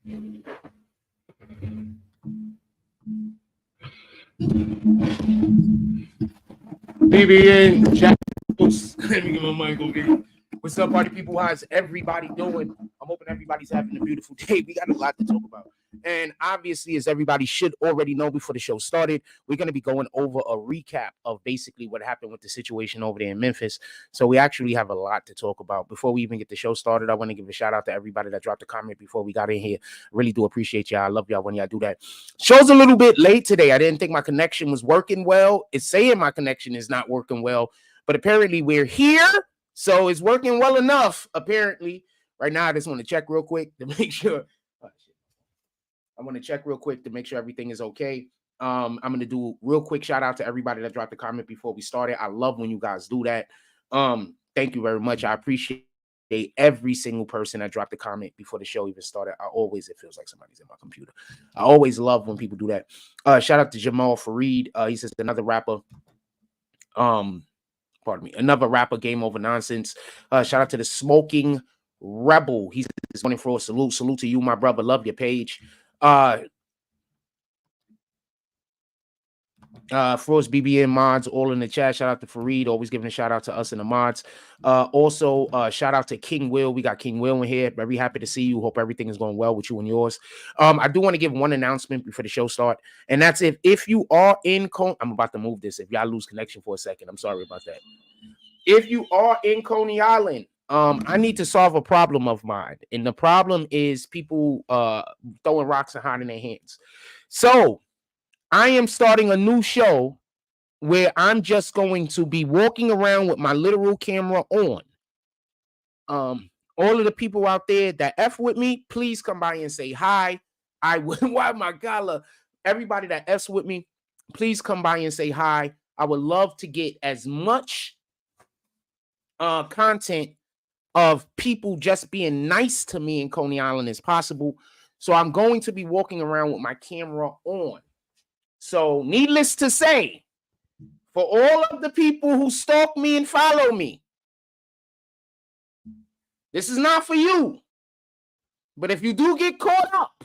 BBN Jack. Let me get my mic over here. What's up, party people? How's everybody doing? I'm hoping everybody's having a beautiful day. We got a lot to talk about. And obviously, as everybody should already know before the show started, we're going to be going over a recap of basically what happened with the situation over there in Memphis. So we actually have a lot to talk about. Before we even get the show started, I want to give a shout out to everybody that dropped a comment before we got in here. Really do appreciate y'all. I love y'all when y'all do that. Show's a little bit late today. I didn't think my connection was working well. It's saying my connection is not working well, but apparently we're here. So it's working well enough, apparently. Right now, I just want to check real quick to make sure. I want to check real quick to make sure everything is okay. I'm going to do a real quick shout out to everybody that dropped a comment before we started. I love when you guys do that. Thank you very much. I appreciate every single person that dropped a comment before the show even started. It feels like somebody's in my computer. I always love when people do that. Shout out to Jamal Fareed. He says another rapper. Pardon me, another rapper, game over nonsense. Shout out to the Smoking Rebel. He's running for a salute. Salute to you, my brother. Love your page. Frost BBN mods all in the chat. Shout out to Fareed, always giving a shout out to us and the mods. Also, shout out to King Will. We got King Will in here. Very happy to see you. Hope everything is going well with you and yours. I do want to give one announcement before the show start, and that's if you are in I'm about to move this. If y'all lose connection for a second, I'm sorry about that. If you are in Coney Island, I need to solve a problem of mine, and the problem is people throwing rocks and hiding their hands. So I am starting a new show where I'm just going to be walking around with my literal camera on. All of the people out there that F with me, please come by and say hi. I would, why my God, everybody that F's with me, please come by and say hi. I would love to get as much content of people just being nice to me in Coney Island as possible. So I'm going to be walking around with my camera on. So needless to say, for all of the people who stalk me and follow me, this is not for you. But if you do get caught up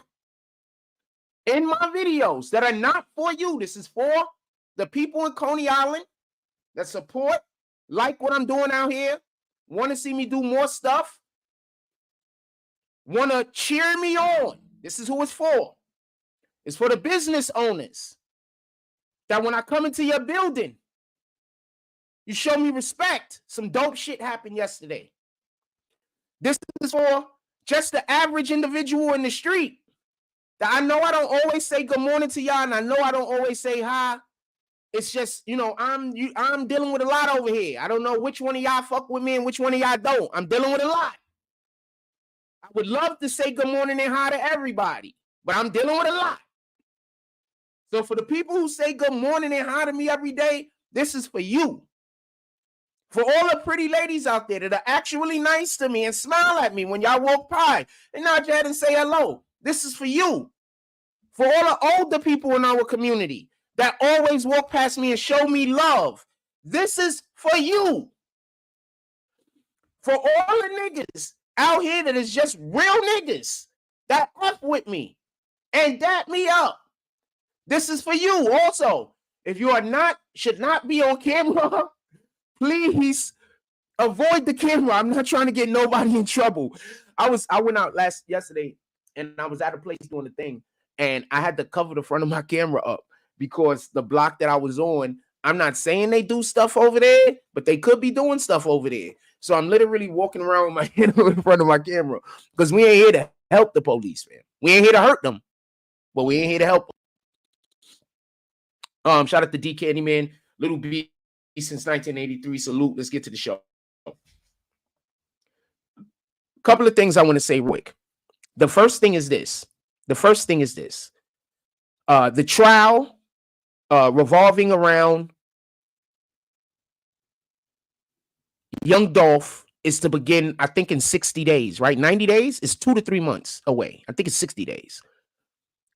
in my videos that are not for you, this is for the people in Coney Island that support, like what I'm doing out here, want to see me do more stuff, want to cheer me on. This is who it's for. It's for the business owners that when I come into your building, you show me respect. Some dope shit happened yesterday. This is for just the average individual in the street that I know I don't always say good morning to y'all, and I know I don't always say hi. It's just, I'm dealing with a lot over here. I don't know which one of y'all fuck with me and which one of y'all don't. I'm dealing with a lot. I would love to say good morning and hi to everybody, but I'm dealing with a lot. So for the people who say good morning and hi to me every day, this is for you. For all the pretty ladies out there that are actually nice to me and smile at me when y'all walk by and nod your head and say hello, this is for you. For all the older people in our community that always walk past me and show me love, this is for you. For all the niggas out here that is just real niggas that F with me and dap me up, this is for you also. If you should not be on camera, please avoid the camera. I'm not trying to get nobody in trouble. I went out yesterday and I was at a place doing the thing, and I had to cover the front of my camera up because the block that I was on, I'm not saying they do stuff over there, but they could be doing stuff over there. So I'm literally walking around with my hand in front of my camera because we ain't here to help the police, man. We ain't here to hurt them, but we ain't here to help them. Shout out to D Candyman, Little B since 1983. Salute. Let's get to the show. A couple of things I want to say real quick. The first thing is this. The trial revolving around Young Dolph is to begin, I think, in 60 days, right? 90 days is 2 to 3 months away. I think it's 60 days.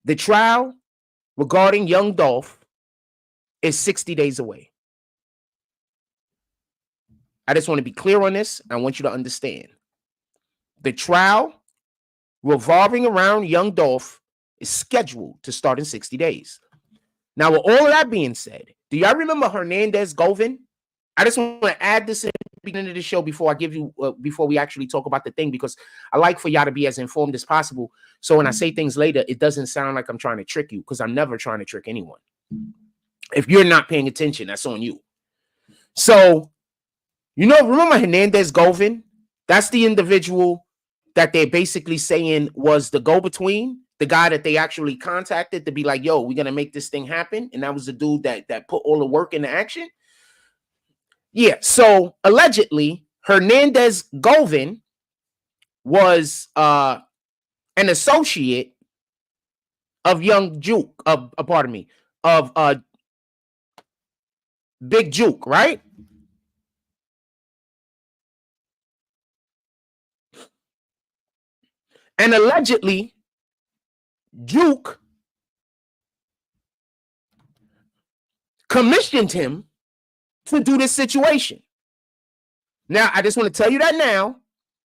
The trial regarding Young Dolph is 60 days away. I just want to be clear on this. I want you to understand. The trial revolving around young Dolph is scheduled to start in 60 days. Now, with all of that being said, do y'all remember Hernandez Govin? I just want to add this in the beginning of the show before I give you, before we actually talk about the thing, because I like for y'all to be as informed as possible. So when I say things later, it doesn't sound like I'm trying to trick you, because I'm never trying to trick anyone. If you're not paying attention, that's on you. So, you know, remember Hernandez Govin? That's the individual that they're basically saying was the go-between, the guy that they actually contacted to be like, yo, we're going to make this thing happen. And that was the dude that put all the work into action. Yeah, so allegedly, Hernandez Govin was an associate of Young Juke, of Big Juke, right? And allegedly, Juke commissioned him to do this situation. Now, I just want to tell you that now.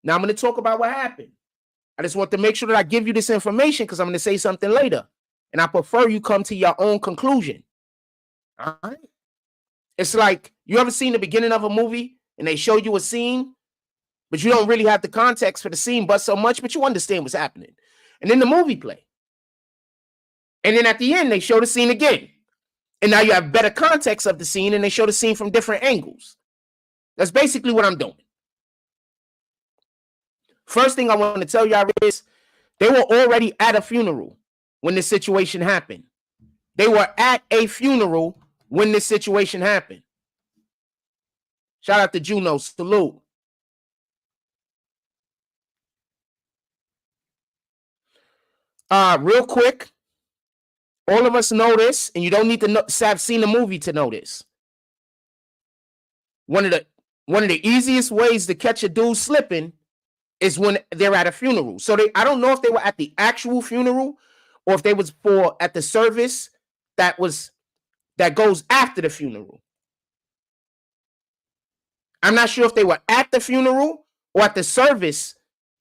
Now I'm going to talk about what happened. I just want to make sure that I give you this information because I'm going to say something later. And I prefer you come to your own conclusion. All right? It's like, you ever seen the beginning of a movie and they show you a scene, but you don't really have the context for the scene but so much, but you understand what's happening. And then the movie play. And then at the end, they show the scene again. And now you have better context of the scene and they show the scene from different angles. That's basically what I'm doing. First thing I want to tell y'all is they were already at a funeral when this situation happened. They were at a funeral when this situation happened. Shout out to Juno. Salute. Real quick, all of us know this, and you don't need to have seen the movie to know this. One of the easiest ways to catch a dude slipping is when they're at a funeral. So I don't know if they were at the actual funeral or if they was at the service that goes after the funeral. I'm not sure if they were at the funeral or at the service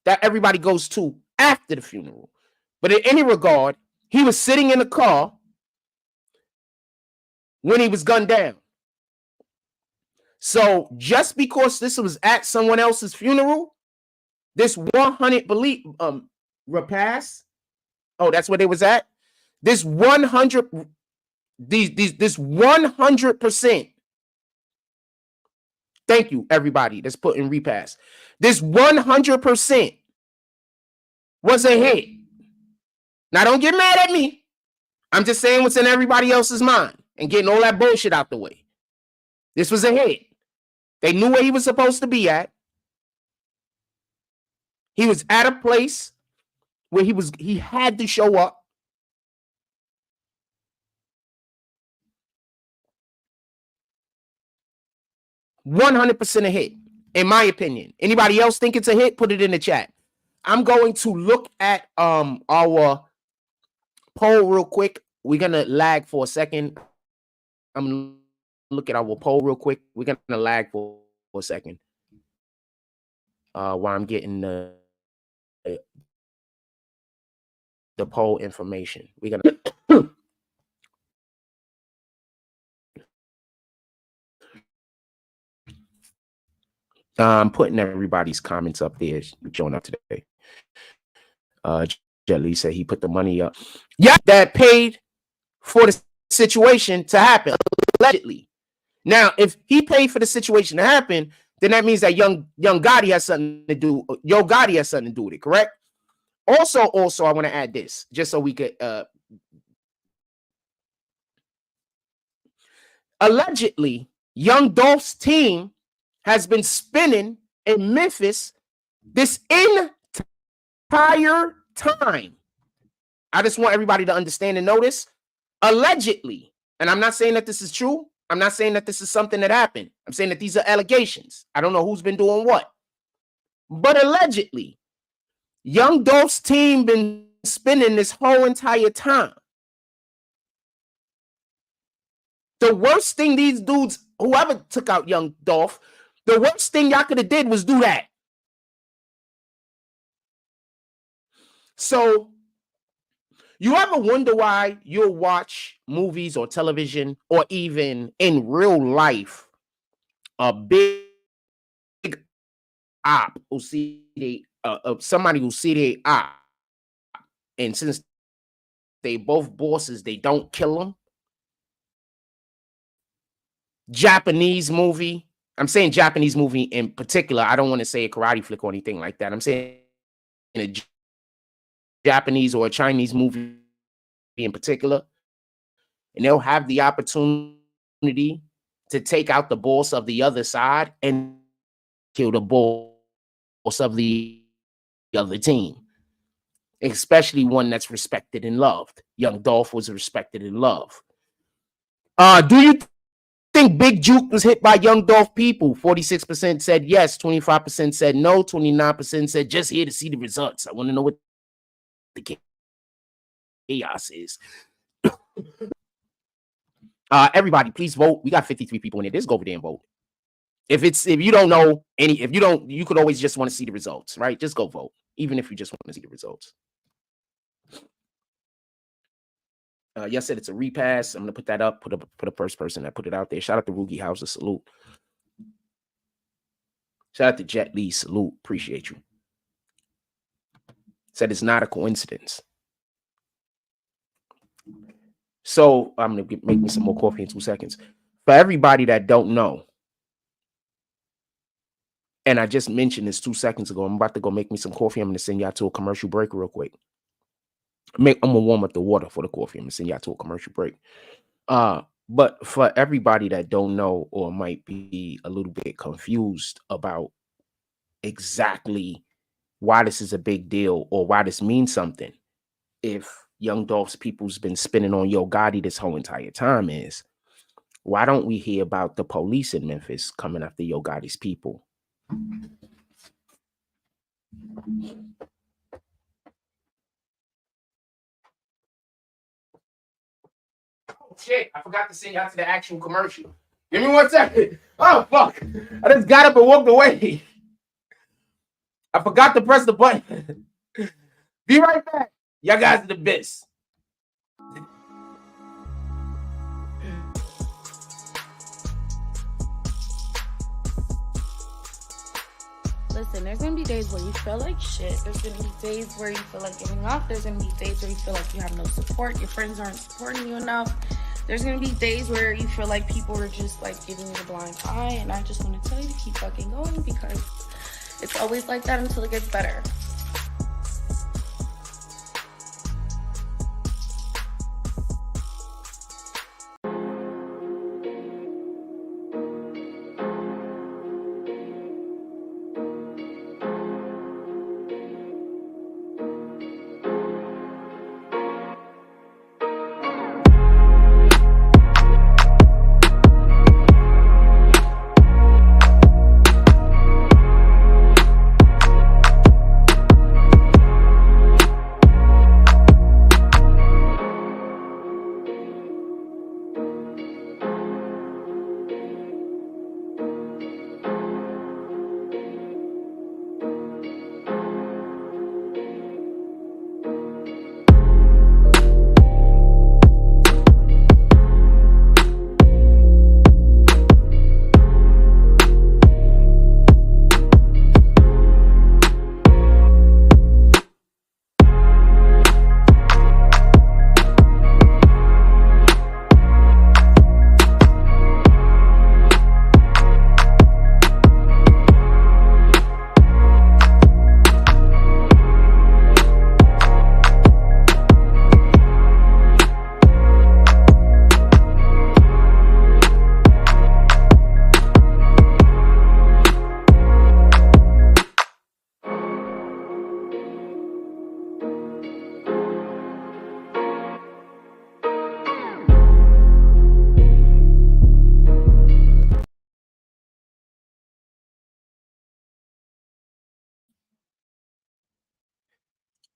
that everybody goes to after the funeral. But in any regard, he was sitting in the car when he was gunned down. So just because this was at someone else's funeral, this 100 repast, oh, that's where they was at. This 100%. Thank you, everybody that's putting repass. This 100% was a hit. Now, don't get mad at me. I'm just saying what's in everybody else's mind and getting all that bullshit out the way. This was a hit. They knew where he was supposed to be at. He was at a place where he had to show up. $100% a hit, in my opinion. Anybody else think it's a hit? Put it in the chat. I'm going to look at our poll real quick. We're gonna lag for a second. I'm gonna look at our poll real quick. We're gonna lag for a second while I'm getting the poll information. We're gonna I'm putting everybody's comments up there showing up today. Jelly said he put the money up. Yeah, that paid for the situation to happen, allegedly. Now, if he paid for the situation to happen, then that means that young Gotti has something to do. Yo Gotti has something to do with it, correct? Also, I want to add this just so we could allegedly, Young Dolph's team has been spinning in Memphis this entire time. I just want everybody to understand and notice. Allegedly, and I'm not saying that this is true. I'm not saying that this is something that happened. I'm saying that these are allegations. I don't know who's been doing what. But allegedly, Young Dolph's team been spinning this whole entire time. The worst thing these dudes, whoever took out Young Dolph, the worst thing y'all could have did was do that. So you ever wonder why you'll watch movies or television or even in real life, a big op who see somebody who see they op, and since they both bosses, they don't kill them. Japanese movie. I'm saying Japanese movie in particular. I don't want to say a karate flick or anything like that. I'm saying a Japanese or a Chinese movie in particular, and they'll have the opportunity to take out the boss of the other side and kill the boss of the other team, especially one that's respected and loved. Young Dolph was respected and loved. Do you think Big Juke was hit by Young Dolph people? 46% said yes, 25% said no, 29% said just here to see the results. I want to know what the chaos is. Everybody, please vote. We got 53 people in here. Just go over there and vote. If you don't know any, if you don't, you could always just want to see the results, right? Just go vote, even if you just want to see the results. Yes, said it's a repass. I'm gonna put that up. Put a first person that put it out there. Shout out to Rugi Hauser, salute. Shout out to Jet Lee, salute. Appreciate you. Said it's not a coincidence. So I'm gonna make me some more coffee in 2 seconds. For everybody that don't know, and I just mentioned this 2 seconds ago, I'm about to go make me some coffee. I'm gonna send y'all to a commercial break real quick. I'm gonna warm up the water for the coffee. I'm gonna send y'all to a commercial break. But for everybody that don't know or might be a little bit confused about exactly why this is a big deal or why this means something, if Young Dolph's people's been spinning on Yo Gotti this whole entire time, is why don't we hear about the police in Memphis coming after Yo Gotti's people? Oh shit, I forgot to send y'all to the actual commercial. Give me 1 second. Oh fuck. I just got up and walked away. I forgot to press the button. Be right back. Y'all guys are the best. Listen, there's gonna be days where you feel like shit. There's gonna be days where you feel like giving up. There's gonna be days where you feel like you have no support. Your friends aren't supporting you enough. There's gonna be days where you feel like people are just like giving you the blind eye. And I just want to tell you to keep fucking going, because it's always like that until it gets better.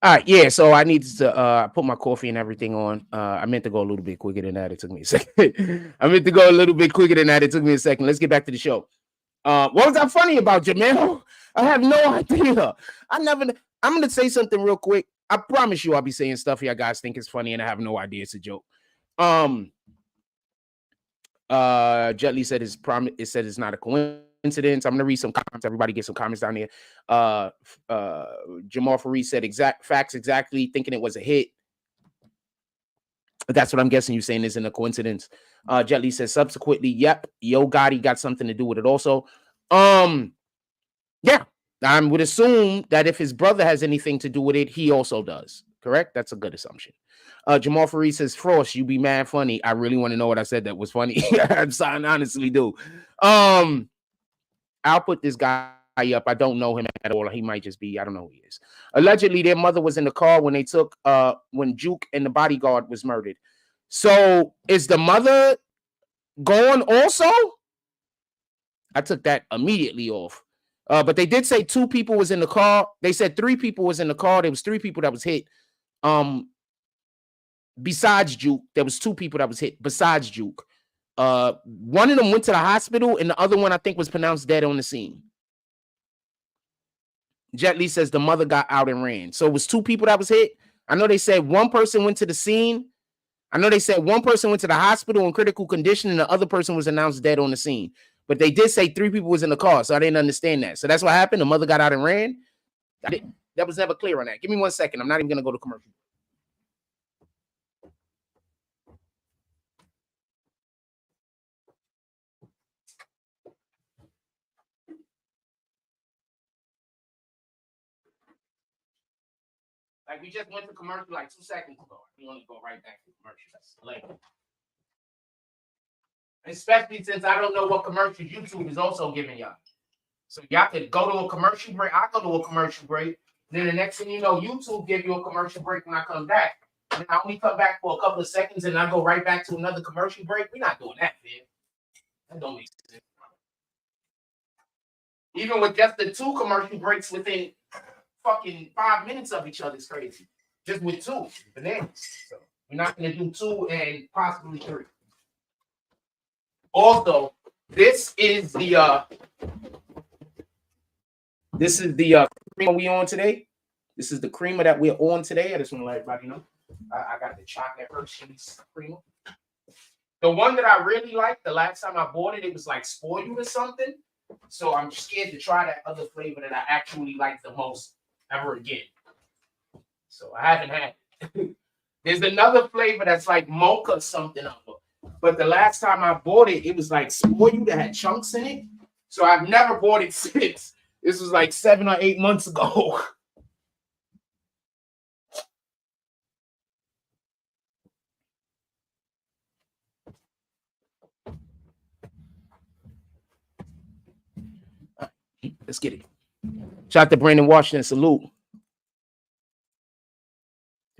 All right, yeah. So I needed to put my coffee and everything on. I meant to go a little bit quicker than that. It took me a second. I meant to go a little bit quicker than that. It took me a second. Let's get back to the show. What was that funny about, Jamel? I have no idea. I'm gonna say something real quick. I promise you, I'll be saying stuff here guys think it's funny, and I have no idea it's a joke. Jet Li said it said it's not a coincidence. I'm gonna read some comments. Everybody get some comments down there. Jamal Fareed said exactly, thinking it was a hit. That's what I'm guessing you saying isn't a coincidence. Jet Li says subsequently, yep, Yo Gotti got something to do with it also. Yeah, I would assume that if his brother has anything to do with it, he also does. Correct? That's a good assumption. Jamal Fareed says, Frost, you be mad funny. I really want to know what I said that was funny. I honestly do. I'll put this guy up. I don't know him at all. He might just be, I don't know who he is. Allegedly, their mother was in the car when they took, when Juke and the bodyguard was murdered. So is the mother gone also? I took that immediately off. But they did say 2 people was in the car. They said 3 people was in the car. There was 3 people that was hit. Besides Juke, there was 2 people that was hit besides Juke. One of them went to the hospital, and the other one I think was pronounced dead on the scene. Jet Li says the mother got out and ran. So it was 2 people that was hit. I know they said 1 person went to the scene. I know they said 1 person went to the hospital in critical condition, and the other person was announced dead on the scene. But they did say 3 people was in the car, so I didn't understand that. So that's what happened. The mother got out and ran. That was never clear on that. Give me 1 second. I'm not even going to go to commercial. Like, we just went to commercial like 2 seconds ago. We want to go right back to commercial. That's later. Especially since I don't know what commercials YouTube is also giving y'all. So y'all could go to a commercial break. I go to a commercial break. Then the next thing you know, YouTube give you a commercial break when I come back. And I only come back for a couple of seconds and I go right back to another commercial break. We're not doing that, man. That don't make sense. Even with just the 2 commercial breaks within fucking 5 minutes of each other is crazy. Just with 2 bananas. So we're not gonna do 2 and possibly 3. Also, this is the creamer we on today. This is the creamer that we're on today. I just want to let everybody know. I got the chocolate Hershey's creamer. The one that I really liked, the last time I bought it, it was like spoiled or something. So I'm scared to try that other flavor that I actually like the most ever again. So I haven't had it. There's another flavor that's like mocha something of it. But the last time I bought it, it was like spoiled that had chunks in it. So I've never bought it since. This was like 7 or 8 months ago. Let's get it. Shout out to Brandon Washington. Salute.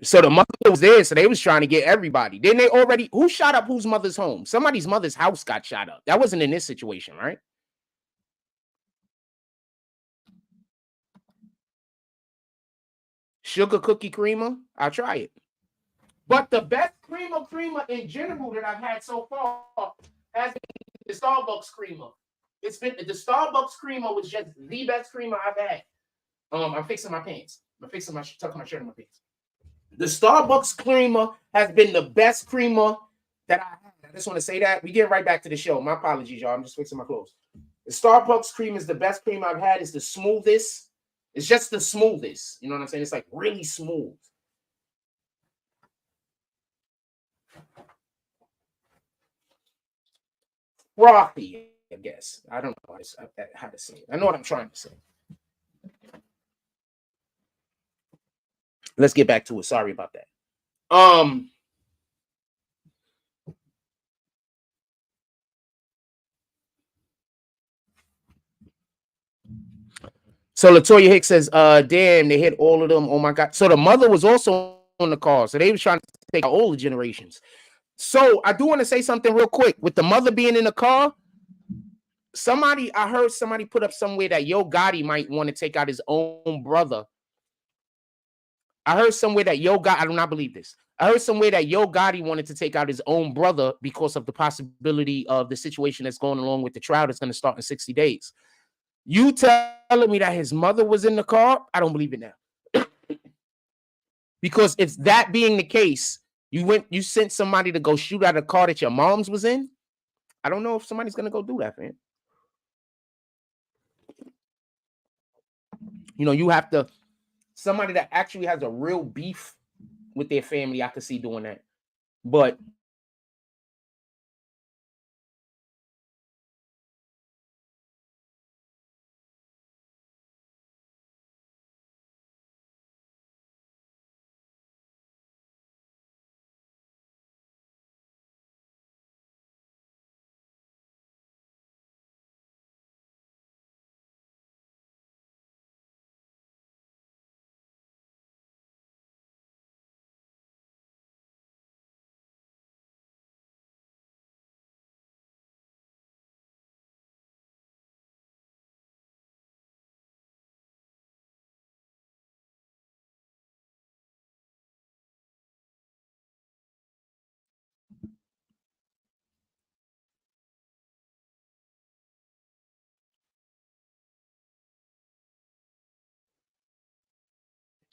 So the mother was there, so they was trying to get everybody. Then they already, who shot up whose mother's home? Somebody's mother's house got shot up. That wasn't in this situation, right? Sugar cookie creamer, I'll try it. But the best creamer in general that I've had so far has been the Starbucks creamer. It's been the Starbucks creamer was just the best creamer I've had. I'm fixing my pants. Tucking my shirt in my pants. The Starbucks creamer has been the best creamer that I had. I just want to say that. We get right back to the show. My apologies, y'all. I'm just fixing my clothes. The Starbucks cream is the best cream I've had. It's the smoothest. It's just the smoothest. You know what I'm saying? It's like really smooth. Frothy, I guess. I don't know how to say it. I know what I'm trying to say. Let's get back to it. Sorry about that. So Latoya Hicks says, damn, they hit all of them. Oh my God. So the mother was also on the call. So they was trying to take out older generations. So I do want to say something real quick. With the mother being in the car, I heard somebody put up somewhere that Yo Gotti might want to take out his own brother. I heard somewhere that I do not believe this. I heard somewhere that Yo Gotti wanted to take out his own brother because of the possibility of the situation that's going along with the trial that's going to start in 60 days. You telling me that his mother was in the car? I don't believe it now. Because if that being the case, you sent somebody to go shoot at a car that your mom's was in. I don't know if somebody's gonna go do that, man. You know, you have to somebody that actually has a real beef with their family. I could see doing that, but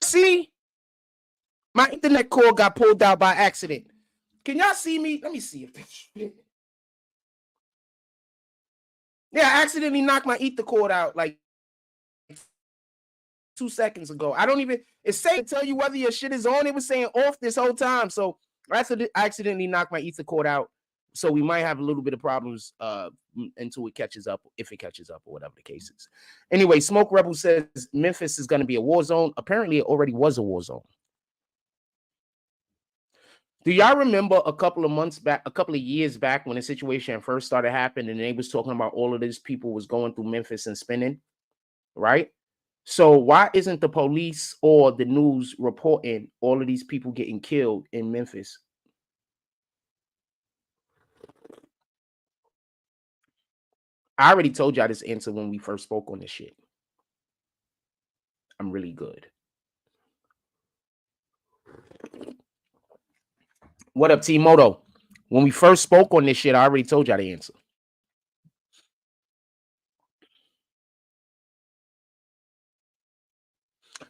see, my internet cord got pulled out by accident. Can y'all see me? Let me see if this shit. Yeah, I accidentally knocked my ether cord out like 2 seconds ago. I don't even, it's saying tell you whether your shit is on. It was saying off this whole time. So I accidentally knocked my ether cord out. So we might have a little bit of problems until it catches up, if it catches up or whatever the case is. Anyway, Smoke Rebel says Memphis is going to be a war zone. Apparently, it already was a war zone. Do y'all remember a couple of years back when the situation first started happening and they was talking about all of these people was going through Memphis and spinning, right? So why isn't the police or the news reporting all of these people getting killed in Memphis? I already told y'all this answer when we first spoke on this shit. I'm really good. What up, T-Moto? When we first spoke on this shit, I already told y'all the answer.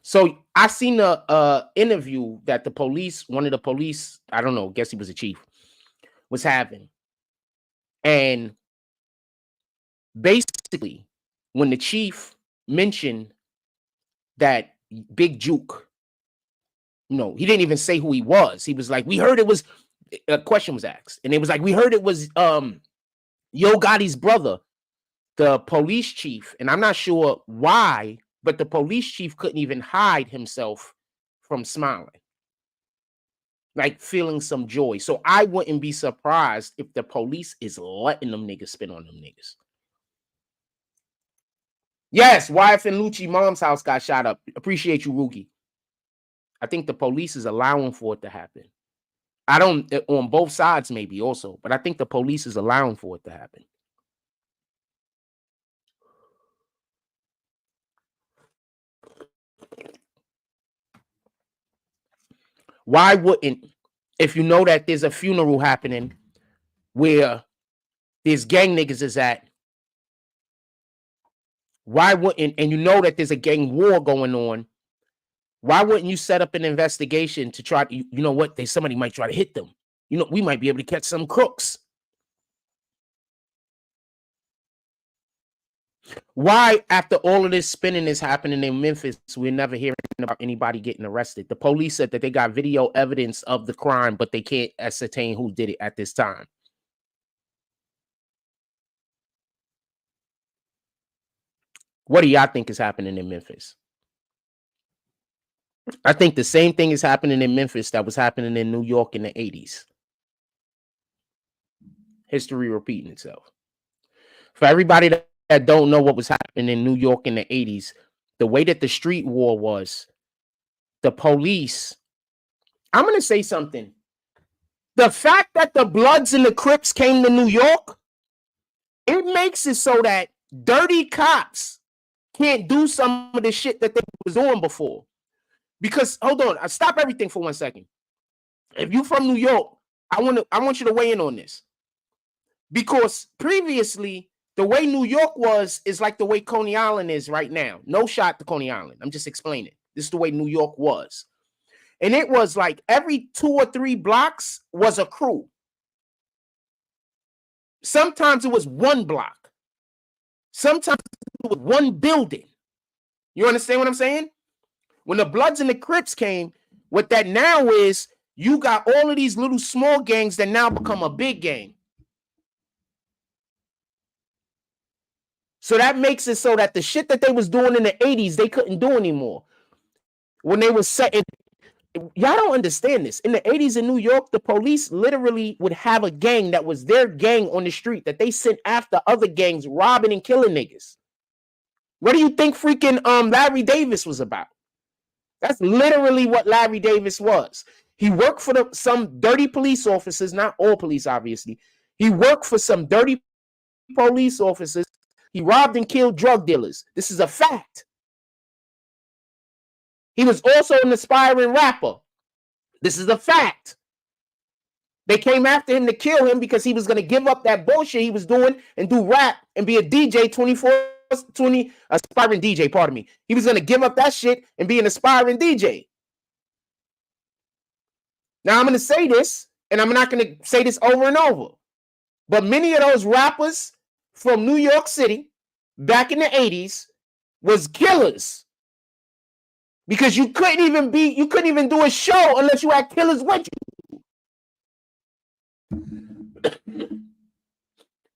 So I seen a interview that the police, one of the police, I don't know, guess he was a chief, was having. And basically, when the chief mentioned that Big Juke, you know, he didn't even say who he was. He was like, we heard it was, a question was asked. And it was like, we heard it was Yo Gotti's brother, the police chief. And I'm not sure why, but the police chief couldn't even hide himself from smiling, like feeling some joy. So I wouldn't be surprised if the police is letting them niggas spin on them niggas. Yes, wife and Lucci mom's house got shot up. Appreciate you, Rugi. I think the police is allowing for it to happen. I don't, on both sides maybe also, but I think the police is allowing for it to happen. Why wouldn't, if you know that there's a funeral happening where there's gang niggas is at, why wouldn't, and you know that there's a gang war going on, why wouldn't you set up an investigation to try to, you know what, somebody might try to hit them. You know, we might be able to catch some crooks. Why, after all of this spinning is happening in Memphis, we're never hearing about anybody getting arrested? The police said that they got video evidence of the crime, but they can't ascertain who did it at this time. What do y'all think is happening in Memphis? I think the same thing is happening in Memphis that was happening in New York in the 80s. History repeating itself. For everybody that don't know what was happening in New York in the 80s, the way that the street war was, the police, I'm going to say something. The fact that the Bloods and the Crips came to New York, it makes it so that dirty cops can't do some of the shit that they was doing before. Because, hold on, I stop everything for 1 second. If you from New York, I want you to weigh in on this. Because previously, the way New York is like the way Coney Island is right now. No shot to Coney Island. I'm just explaining. This is the way New York was. And it was like every 2 or 3 blocks was a crew. Sometimes it was 1 block. Sometimes it was 1 building. You understand what I'm saying? When the Bloods and the Crips came, what that now is, you got all of these little small gangs that now become a big gang. So that makes it so that the shit that they was doing in the 80s, they couldn't do anymore. When they was setting, y'all don't understand this. In the 80s in New York, the police literally would have a gang that was their gang on the street that they sent after other gangs, robbing and killing niggas. What do you think freaking Larry Davis was about? That's literally what Larry Davis was. He worked for some dirty police officers, not all police, obviously. He worked for some dirty police officers. He robbed and killed drug dealers. This is a fact. He was also an aspiring rapper. This is a fact. They came after him to kill him because he was going to give up that bullshit he was doing and do rap and be a DJ 24/20, aspiring DJ, pardon me. He was going to give up that shit and be an aspiring DJ. Now, I'm going to say this, and I'm not going to say this over and over, but many of those rappers from New York City back in the 80s was killers. Because you couldn't even do a show unless you had killers with you.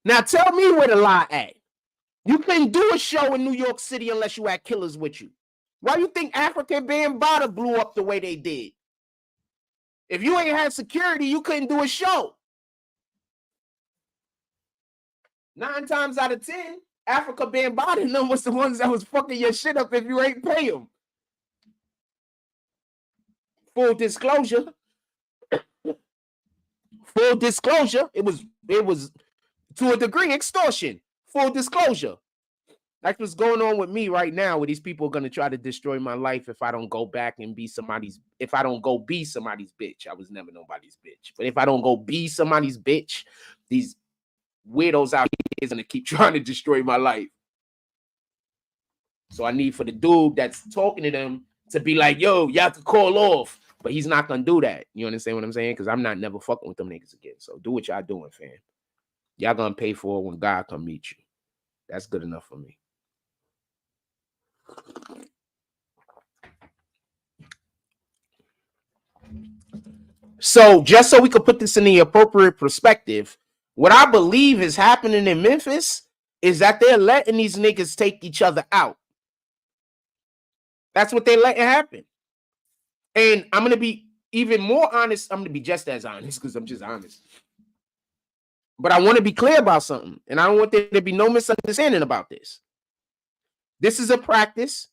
Now tell me where the lie at. You couldn't do a show in New York City unless you had killers with you. Why do you think African BBN blew up the way they did? If you ain't had security, you couldn't do a show. 9 times out of 10, Africa BBN and them was the ones that was fucking your shit up if you ain't pay them. Full disclosure. Full disclosure. It was to a degree extortion. Full disclosure. That's what's going on with me right now, where these people are gonna try to destroy my life if I don't go back and be somebody's. If I don't go be somebody's bitch. I was never nobody's bitch. But if I don't go be somebody's bitch, these weirdos out here is gonna keep trying to destroy my life. So I need for the dude that's talking to them to be like, yo, y'all can call off. But he's not gonna do that. You understand what I'm saying? Because I'm not never fucking with them niggas again. So do what y'all doing, fam. Y'all gonna pay for it when God come meet you. That's good enough for me. So just so we could put this in the appropriate perspective, what I believe is happening in Memphis is that they're letting these niggas take each other out. That's what they're letting happen. And I'm going to be even more honest. I'm going to be just as honest because I'm just honest. But I want to be clear about something. And I don't want there to be no misunderstanding about this. This is a practice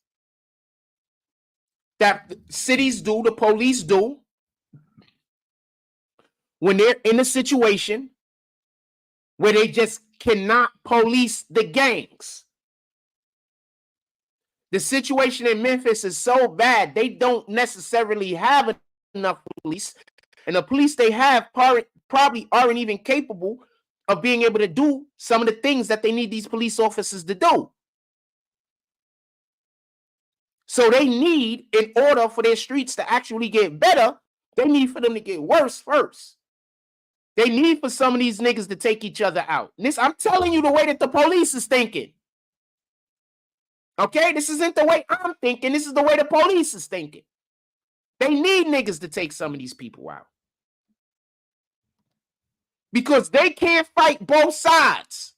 that cities do, the police do, when they're in a situation where they just cannot police the gangs. The situation in Memphis is so bad, they don't necessarily have enough police. And the police they have probably aren't even capable of being able to do some of the things that they need these police officers to do. So they need, in order for their streets to actually get better, they need for them to get worse first. They need for some of these niggas to take each other out. And this, I'm telling you the way that the police is thinking. Okay, this isn't the way I'm thinking. This is the way the police is thinking. They need niggas to take some of these people out. Because they can't fight both sides.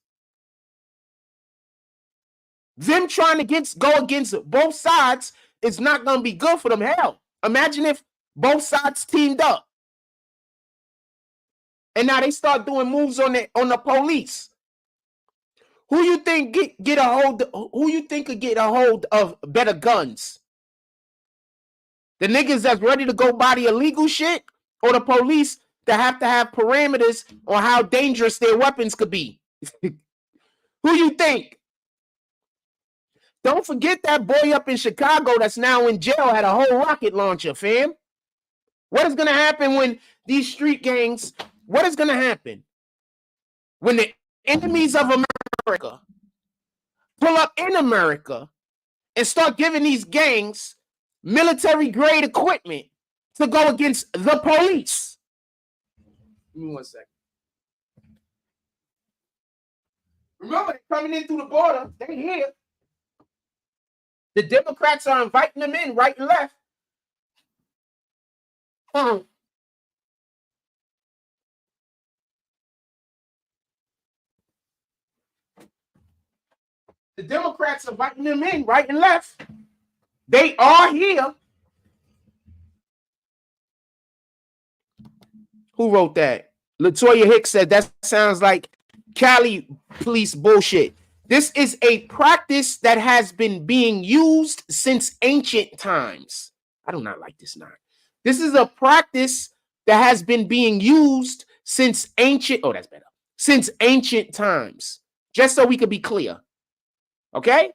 Them trying to go against both sides is not going to be good for them. Hell, imagine if both sides teamed up. And now they start doing moves on the police. Who you think get a hold? Who you think could get a hold of better guns? The niggas that's ready to go buy the illegal shit, or the police that have to have parameters on how dangerous their weapons could be? Who you think? Don't forget that boy up in Chicago that's now in jail had a whole rocket launcher, fam. What is going to happen when these street gangs? What is going to happen when the enemies of America pull up in America and start giving these gangs military grade equipment to go against the police. Give me 1 second. Remember, they're coming in through the border. They're here. The Democrats are inviting them in right and left. The Democrats are inviting them in right and left. They are here. Who wrote that? Latoya Hicks said that sounds like Cali police bullshit. This is a practice that has been being used since ancient times. I do not like this now. This is a practice that has been being used since ancient. Oh, that's better. Since ancient times. Just so we could be clear. Okay?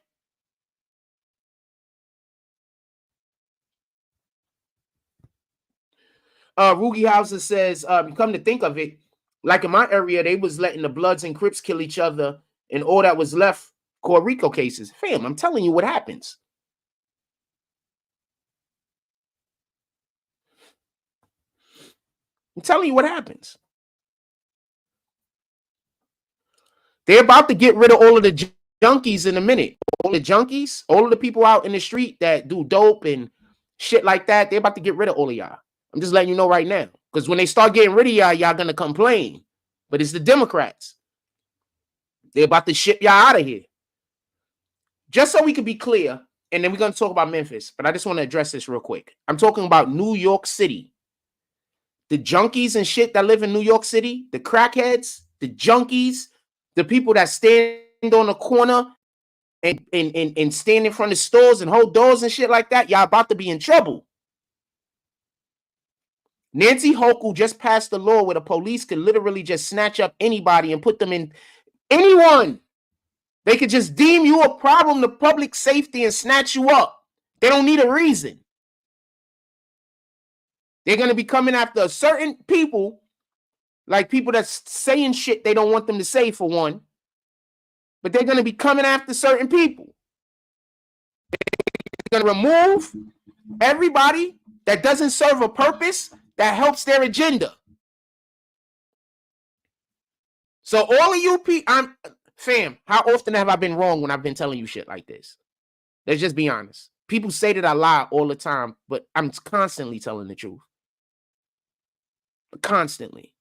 Rugi Hauser says, come to think of it, like in my area, they was letting the Bloods and Crips kill each other, and all that was left, Puerto Rico cases. Fam, I'm telling you what happens. I'm telling you what happens. They're about to get rid of all of the junkies in a minute. All the junkies, all of the people out in the street that do dope and shit like that, they're about to get rid of all of y'all. I'm just letting you know right now. Because when they start getting rid of y'all, y'all going to complain. But it's the Democrats. They're about to ship y'all out of here. Just so we can be clear, and then we're going to talk about Memphis, but I just want to address this real quick. I'm talking about New York City. The junkies and shit that live in New York City, the crackheads, the junkies, the people that stand on the corner and stand in front of stores and hold doors and shit like that, y'all about to be in trouble. Nancy Hochul just passed a law where the police could literally just snatch up anybody and put them in anyone. They could just deem you a problem to public safety and snatch you up. They don't need a reason. They're going to be coming after certain people, like people that's saying shit they don't want them to say, for one. But they're going to be coming after certain people. They're going to remove everybody that doesn't serve a purpose that helps their agenda. So all of you people, fam, how often have I been wrong when I've been telling you shit like this? Let's just be honest. People say that I lie all the time, but I'm constantly telling the truth. Constantly.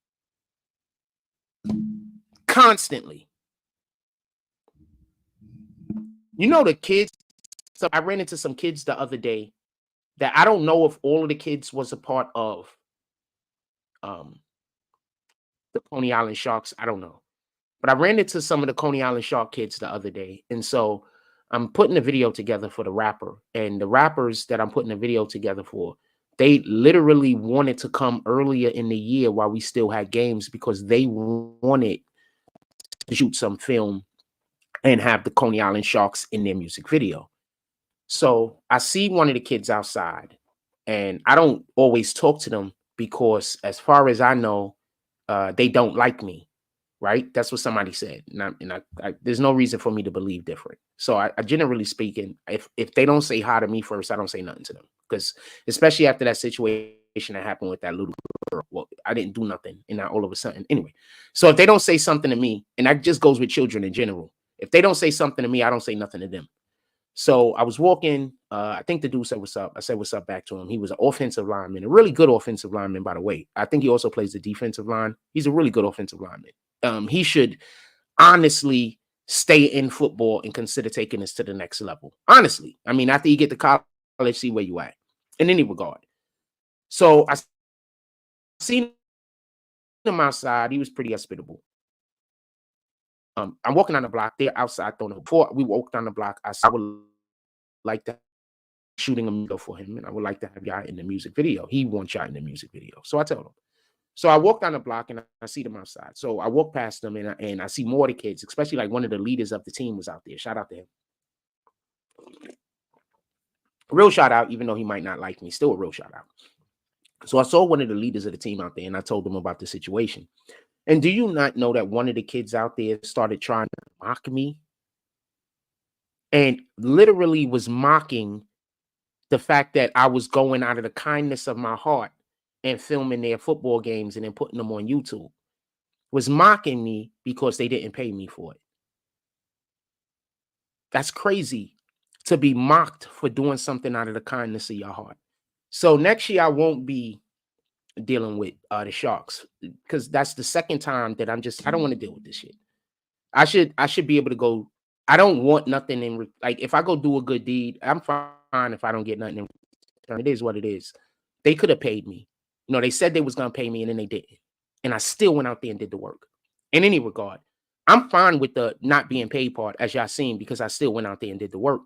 Constantly. You know the kids, so I ran into some kids the other day that I don't know if all of the kids was a part of the Coney Island Sharks. I don't know. But I ran into some of the Coney Island Shark kids the other day. And so I'm putting a video together for the rapper. And the rappers that I'm putting a video together for, they literally wanted to come earlier in the year while we still had games because they wanted to shoot some film and have the Coney Island Sharks in their music video. So I see one of the kids outside, and I don't always talk to them because as far as I know, they don't like me, right? That's what somebody said. And I there's no reason for me to believe different. So I generally speaking, if they don't say hi to me first, I don't say nothing to them. Because especially after that situation that happened with that little girl, well, I didn't do nothing. And now all of a sudden, anyway. So if they don't say something to me, and that just goes with children in general, if they don't say something to me, I don't say nothing to them. So I was walking. I think the dude said, "What's up?" I said, "What's up?" back to him. He was an offensive lineman, a really good offensive lineman, by the way. I think he also plays the defensive line. He's a really good offensive lineman. He should honestly stay in football and consider taking this to the next level. Honestly, I mean, after you get to college, see where you at in any regard. So I seen him outside. He was pretty hospitable. I'm walking on the block. They're outside throwing. Before we walked on the block, I would like to shooting a video for him, and I would like to have y'all in the music video. He wants y'all in the music video. So I tell him. So I walked on the block and I see them outside. So I walk past them and I see more of the kids, especially like one of the leaders of the team was out there. Shout out to him. Real shout out, even though he might not like me, still a real shout out. So I saw one of the leaders of the team out there and I told them about the situation. And do you not know that one of the kids out there started trying to mock me and literally was mocking the fact that I was going out of the kindness of my heart and filming their football games and then putting them on YouTube was mocking me because they didn't pay me for it. That's crazy to be mocked for doing something out of the kindness of your heart. So next year I won't be dealing with the Sharks because that's the second time that I don't want to deal with this shit. I should be able to go. I don't want nothing in like if I go do a good deed, I'm fine if I don't get nothing in return. It is what it is. They could have paid me. You know, they said they was gonna pay me and then they didn't. And I still went out there and did the work. In any regard, I'm fine with the not being paid part, as y'all seen, because I still went out there and did the work.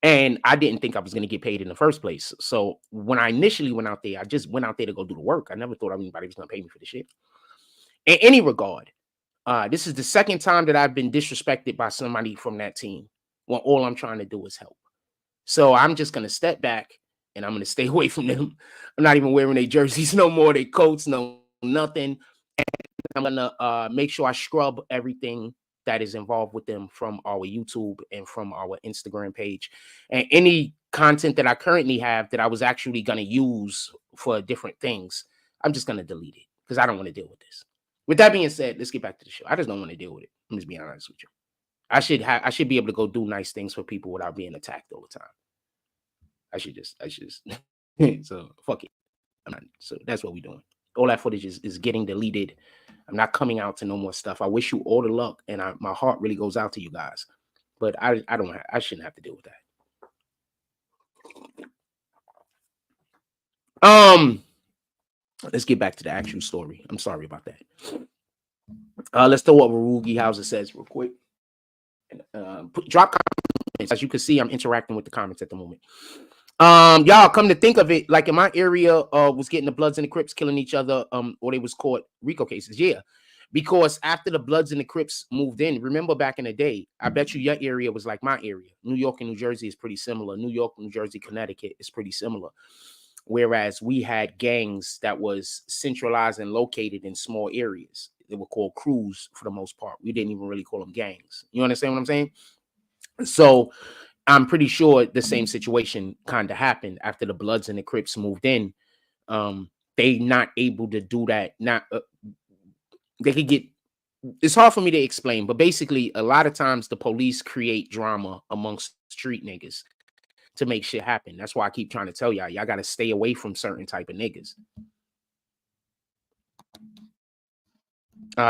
And I didn't think I was going to get paid in the first place. So when I initially went out there, I just went out there to go do the work. I never thought anybody was going to pay me for the shit. In any regard, this is the second time that I've been disrespected by somebody from that team when all I'm trying to do is help. So I'm just going to step back and I'm going to stay away from them. I'm not even wearing their jerseys no more, their coats, no nothing. And I'm going to make sure I scrub everything that is involved with them from our YouTube and from our Instagram page. And any content that I currently have that I was actually going to use for different things, I'm just going to delete it because I don't want to deal with this. With that being said, let's get back to the show. I just don't want to deal with it. I'm just being honest with you. I should be able to go do nice things for people without being attacked all the time. I should just so fuck it. So that's what we're doing. All that footage is getting deleted. I'm not coming out to no more stuff. I wish you all the luck, and my heart really goes out to you guys. But I shouldn't have to deal with that. Let's get back to the actual story. I'm sorry about that. Let's throw up what Rugi Hauser says real quick. Drop comments. As you can see, I'm interacting with the comments at the moment. Y'all, come to think of it, like in my area, was getting the Bloods and the Crips killing each other, or they was caught RICO cases. Yeah, because after the Bloods and the Crips moved in, remember back in the day, I bet you your area was like my area. New York and New Jersey is pretty similar. New York, New Jersey, Connecticut is pretty similar. Whereas we had gangs that was centralized and located in small areas. They were called crews for the most part. We didn't even really call them gangs. You understand what I'm saying? So I'm pretty sure the same situation kind of happened after the Bloods and the Crips moved in. They not able to do that. They could get. It's hard for me to explain, but basically, a lot of times the police create drama amongst street niggas to make shit happen. That's why I keep trying to tell y'all got to stay away from certain type of niggas.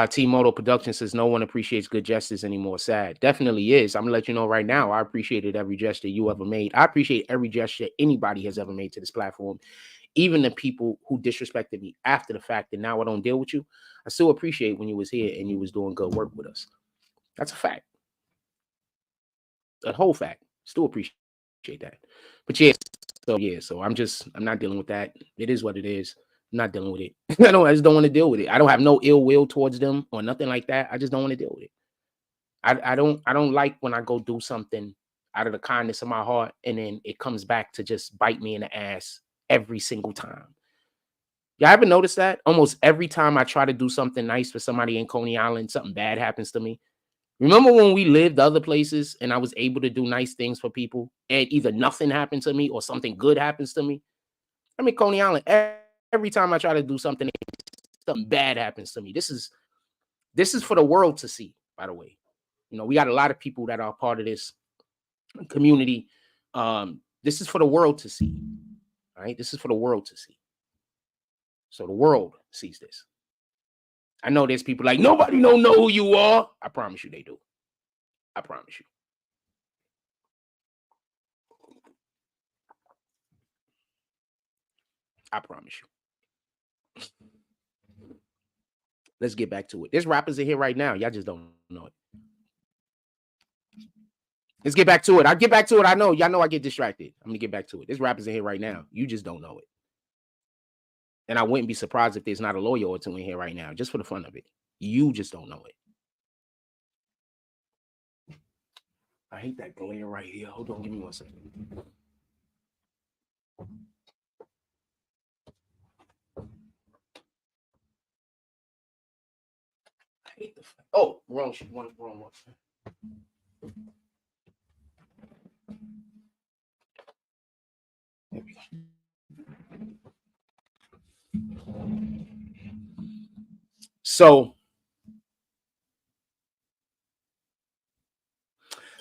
T-Moto Production says no one appreciates good gestures anymore. Sad. Definitely is. I'm gonna let you know right now. I appreciated every gesture you ever made. I appreciate every gesture anybody has ever made to this platform. Even the people who disrespected me after the fact and now I don't deal with you. I still appreciate when you was here and you was doing good work with us. That's a fact. A whole fact. Still appreciate that. But yeah, so I'm not dealing with that. It is what it is. I'm not dealing with it. I just don't want to deal with it. I don't have no ill will towards them or nothing like that. I just don't want to deal with it. I don't like when I go do something out of the kindness of my heart and then it comes back to just bite me in the ass every single time. Y'all ever notice that? Almost every time I try to do something nice for somebody in Coney Island, something bad happens to me. Remember when we lived other places and I was able to do nice things for people and either nothing happened to me or something good happens to me? I mean, Coney Island, every time I try to do something bad happens to me. This is for the world to see, by the way. You know, we got a lot of people that are part of this community. This is for the world to see. All right. This is for the world to see. So the world sees this. I know there's people like, nobody don't know who you are. I promise you they do. I promise you. I promise you. Let's get back to it. There's rappers in here right now. Y'all just don't know it. Let's get back to it. I'll get back to it. I know. Y'all know I get distracted. I'm going to get back to it. There's rappers in here right now. You just don't know it. And I wouldn't be surprised if there's not a lawyer or two in here right now, just for the fun of it. You just don't know it. I hate that glare right here. Hold on. Give me 1 second. I hate the... Oh, wrong shit. Wrong one. There we go. So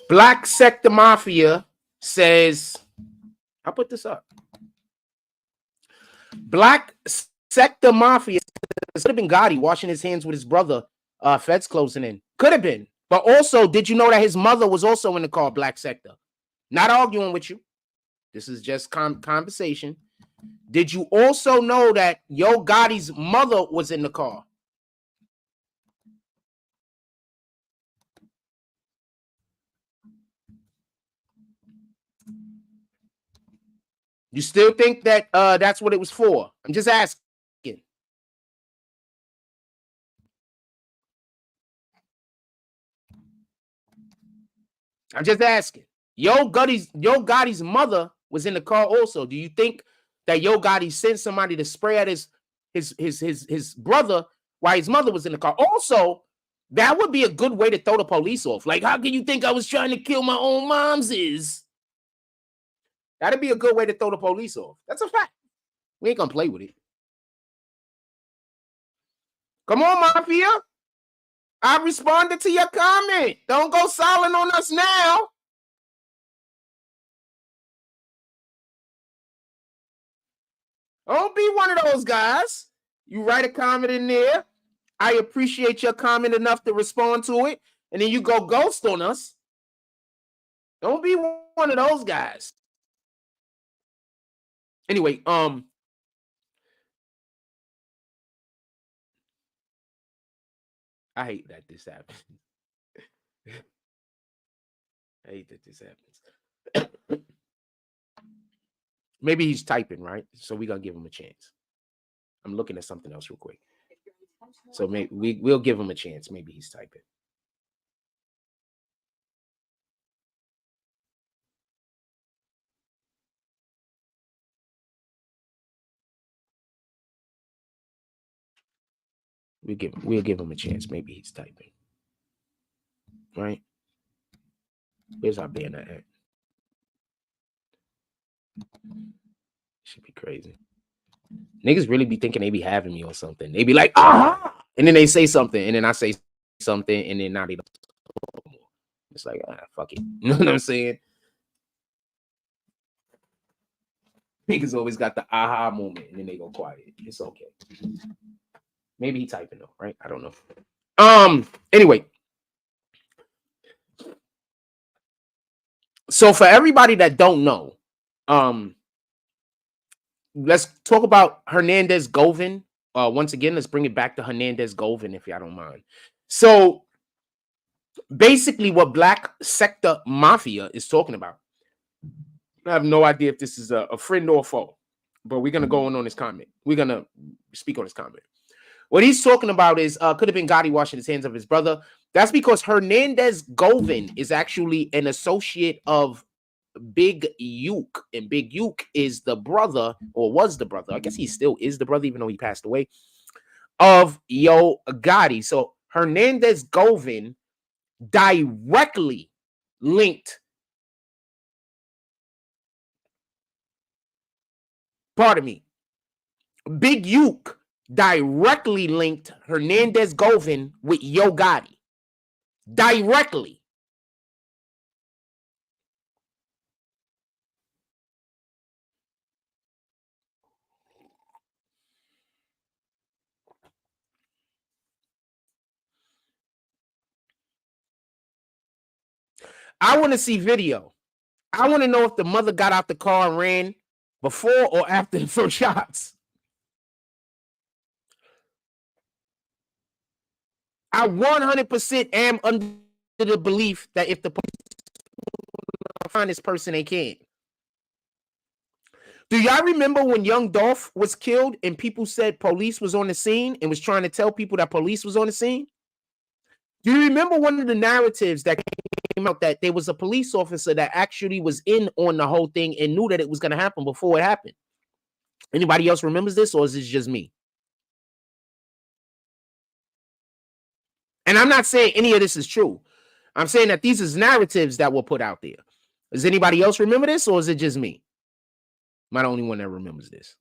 Black Sector Mafia says, I'll put this up. Black Sector Mafia could have been Gotti washing his hands with his brother, feds closing in. Could have been. But also, did you know that his mother was also in the car, Black Sector? Not arguing with you. This is just conversation. Did you also know that Yo Gotti's mother was in the car? You still think that that's what it was for? I'm just asking. I'm just asking. Yo Gotti's mother was in the car also. Do you think that Yo Gotti sent somebody to spray at his brother while his mother was in the car? Also, that would be a good way to throw the police off. Like, how can you think I was trying to kill my own moms? That'd be a good way to throw the police off. That's a fact. We ain't gonna play with it. Come on, Mafia. I responded to your comment. Don't go silent on us now. Don't be one of those guys. You write a comment in there. I appreciate your comment enough to respond to it. And then you go ghost on us. Don't be one of those guys. Anyway, I hate that this happens. I hate that this happens. Maybe he's typing, right? So we're going to give him a chance. I'm looking at something else real quick. So maybe we'll give him a chance. Maybe he's typing. We'll give him a chance. Maybe he's typing. Right? Where's our banner at? Should be crazy. Niggas really be thinking they be having me or something. They be like, ah, and then they say something, and then I say something, and then now they don't. It's like, fuck it. You know what I'm saying? Niggas always got the aha moment, and then they go quiet. It's okay. Maybe he typing though, right? I don't know. Anyway. So for everybody that don't know, let's talk about Hernandez Govin. Once again, let's bring it back to Hernandez Govin, if y'all don't mind. So basically what Black Sector Mafia is talking about. I have no idea if this is a friend or a foe, but we're going to go on this comment. We're going to speak on this comment. What he's talking about is could have been Gotti washing his hands of his brother. That's because Hernandez Govin is actually an associate of Big Uke, and Big Uke is the brother, or was the brother. I guess he still is the brother, even though he passed away, of Yo Gotti. So Hernandez Govin directly linked. Pardon me. Big Uke directly linked Hernandez Govin with Yo Gotti. Directly. I want to see video. I want to know if the mother got out the car and ran before or after the first shots. I 100% am under the belief that if the police find this person, they can't. Do y'all remember when Young Dolph was killed and people said police was on the scene and was trying to tell people that police was on the scene? Do you remember one of the narratives that came out that there was a police officer that actually was in on the whole thing and knew that it was going to happen before it happened? Anybody else remembers this, or is this just me? And I'm not saying any of this is true. I'm saying that these is narratives that were put out there. Does anybody else remember this, or is it just me? Am I the only one that remembers this?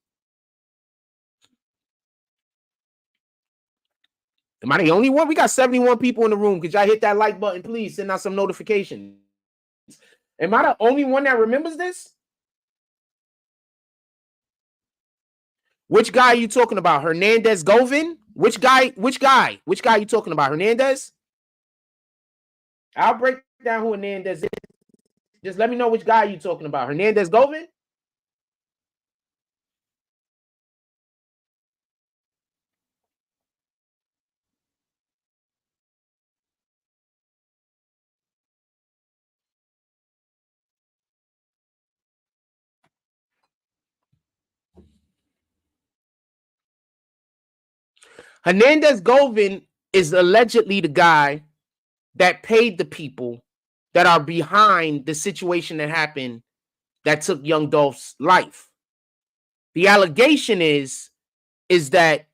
Am I the only one? We got 71 people in the room. Could y'all hit that like button, please? Send out some notifications. Am I the only one that remembers this? Which guy are you talking about? Hernandez Govin? Which guy are you talking about? Hernandez? I'll break down who Hernandez is. Just let me know which guy you're talking about. Hernandez Govin? Hernandez Govin is allegedly the guy that paid the people that are behind the situation that happened that took young Dolph's life. The allegation is that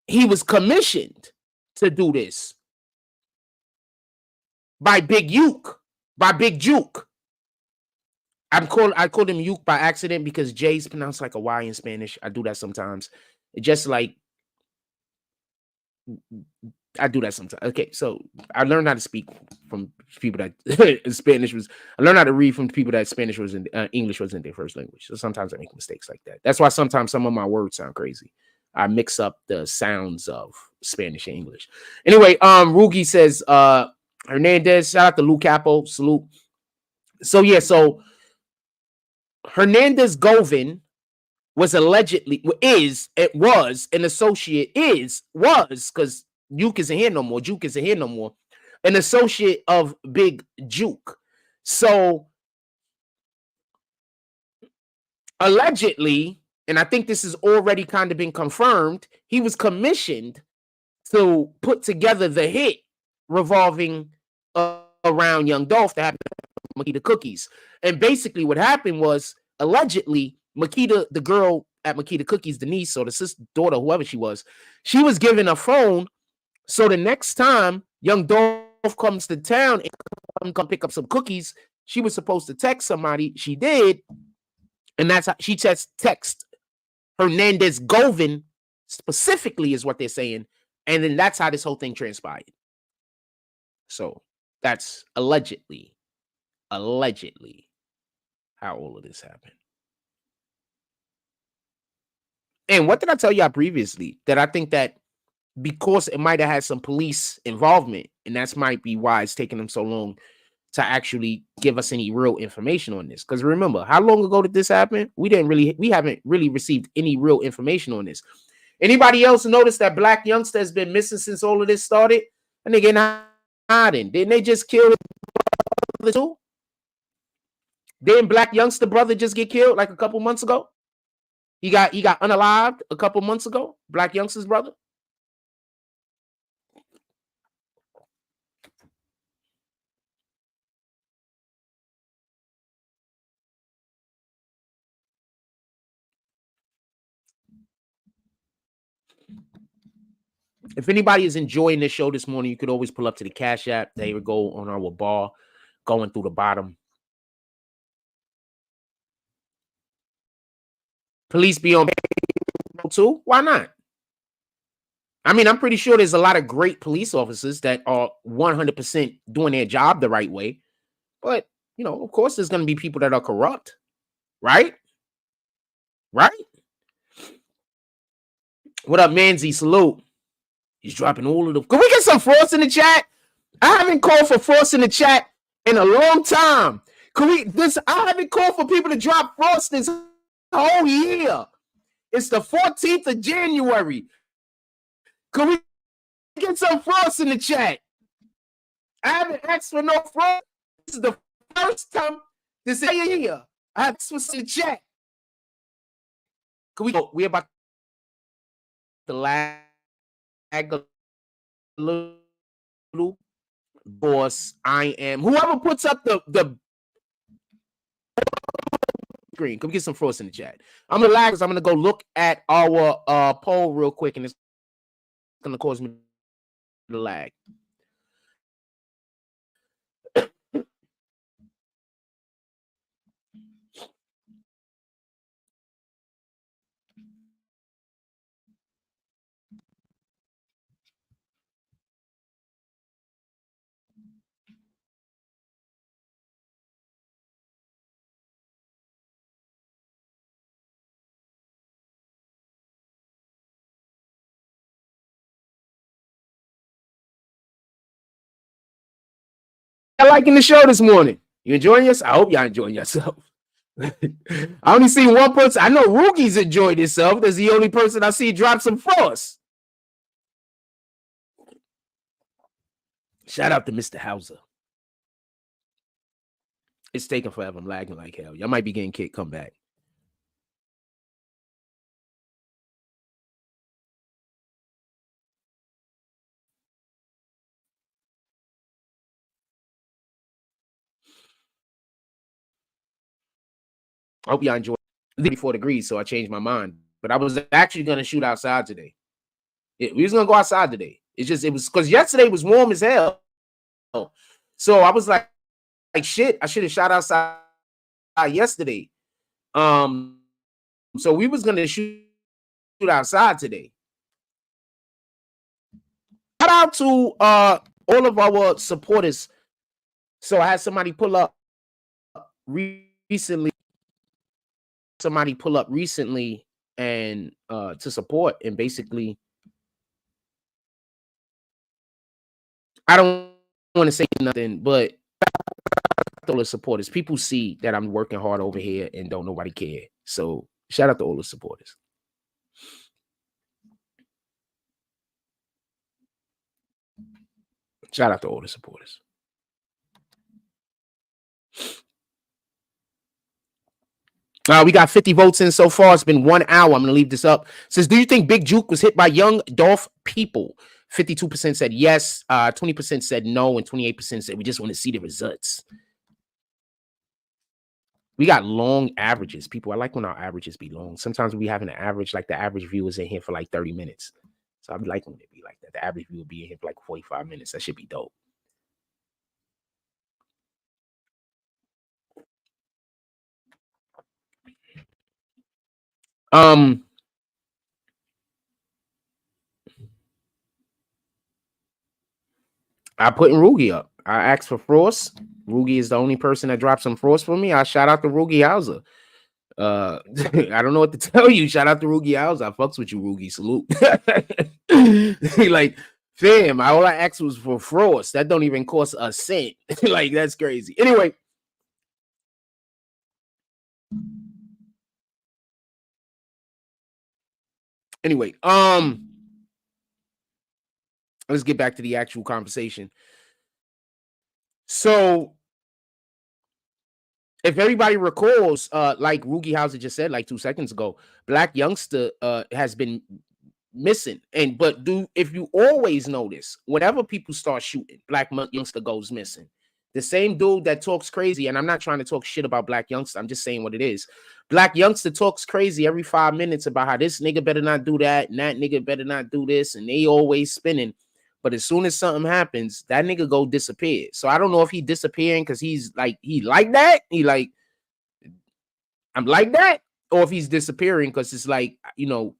he was commissioned to do this by Big Uke, by Big Juke. I called him Uke by accident because J's pronounced like a Y in Spanish. I do that sometimes. Just like I do that sometimes. Okay, so I learned how to speak from people that Spanish was. I learned how to read from people that Spanish was in English wasn't their first language. So sometimes I make mistakes like that. That's why sometimes some of my words sound crazy. I mix up the sounds of Spanish and English. Anyway, Rugi says Hernandez. Shout out to Lou Capo. Salute. So yeah, so Hernandez Govin was allegedly was an associate because Juke isn't here no more. Juke isn't here no more. An associate of Big Juke. So allegedly, and I think this has already kind of been confirmed, he was commissioned to put together the hit revolving around Young Dolph that happened to Makita Cookies. And basically what happened was allegedly Makita, the girl at Makita Cookies, the niece or the sister, daughter, whoever she was given a phone. So the next time Young Dolph comes to town and come pick up some cookies, she was supposed to text somebody. She did. And that's how she text Hernandez Govin specifically is what they're saying. And then that's how this whole thing transpired. So that's allegedly how all of this happened. And what did I tell y'all previously? That I think that because it might have had some police involvement, and that's might be why it's taking them so long to actually give us any real information on this. Because remember, how long ago did this happen? We haven't really received any real information on this. Anybody else notice that black youngster has been missing since all of this started? And they getting hiding. Didn't they just kill the two? Didn't black youngster brother just get killed like a couple months ago? He got unalived a couple months ago. Black youngster's brother. If anybody is enjoying this show this morning, you could always pull up to the Cash App. There we go on our bar, going through the bottom. Police be on too. Why not? I mean, I'm pretty sure there's a lot of great police officers that are 100% doing their job the right way. But, you know, of course, there's going to be people that are corrupt. Right? Right? What up, Manzi? Salute. He's dropping all of them. Can we get some Frost in the chat? I haven't called for Frost in the chat in a long time. I haven't called for people to drop Frost this whole year. It's the 14th of January. Can we get some Frost in the chat? I haven't asked for no Frost. This is the first time this year I asked for some in the chat. Can we go? We're about to lag a little. Boss, I am. Whoever puts up the screen, come get some Frost in the chat. I'm gonna lag because I'm gonna go look at our poll real quick, and it's gonna cause me to lag. y'all liking the show this morning? You enjoying yourself? I hope y'all enjoying yourself. I only see one person. I know Rookie's enjoyed himself. That's the only person I see drop some frost. Shout out to Mr. Hauser. It's taking forever. I'm lagging like hell. Y'all might be getting kicked. Come back. I hope y'all enjoy 34 degrees, so I changed my mind. But I was actually going to shoot outside today. We was going to go outside today. It was because yesterday was warm as hell. So I was like shit, I should have shot outside yesterday. So we was going to shoot outside today. Shout out to all of our supporters. So I had somebody pull up recently. And to support, and basically I don't want to say nothing, but all the supporters, people see that I'm working hard over here and don't nobody care. So shout out to all the supporters. Shout out to all the supporters. We got 50 votes in so far. It's been 1 hour. I'm going to leave this up. It says, do you think Big Juke was hit by young Dolph people? 52% said yes. 20% said no. And 28% said we just want to see the results. We got long averages. People, I like when our averages be long. Sometimes we have an average, like the average viewers in here for like 30 minutes. So I like when it be like that. The average viewer be in here for like 45 minutes. That should be dope. I put Rugi up. I asked for Frost. Rugi is the only person that dropped some Frost for me. I shout out to Rugi Hauser. I don't know what to tell you. Shout out to Rugi Hauser. I fucks with you, Rugi. Salute. Like, fam, all I asked was for Frost. That don't even cost a cent. Like, that's crazy. Anyway. Let's get back to the actual conversation. So, if everybody recalls, like Rugi Hauser just said like 2 seconds ago, Black Youngster has been missing. But if you always notice, whenever people start shooting, Black Youngster goes missing. The same dude that talks crazy, and I'm not trying to talk shit about Black Youngster. I'm just saying what it is. Black Youngster talks crazy every 5 minutes about how this nigga better not do that, and that nigga better not do this, and they always spinning. But as soon as something happens, that nigga go disappear. So I don't know if he disappearing because he's like, he like that. He like, I'm like that. Or if he's disappearing because it's like, you know,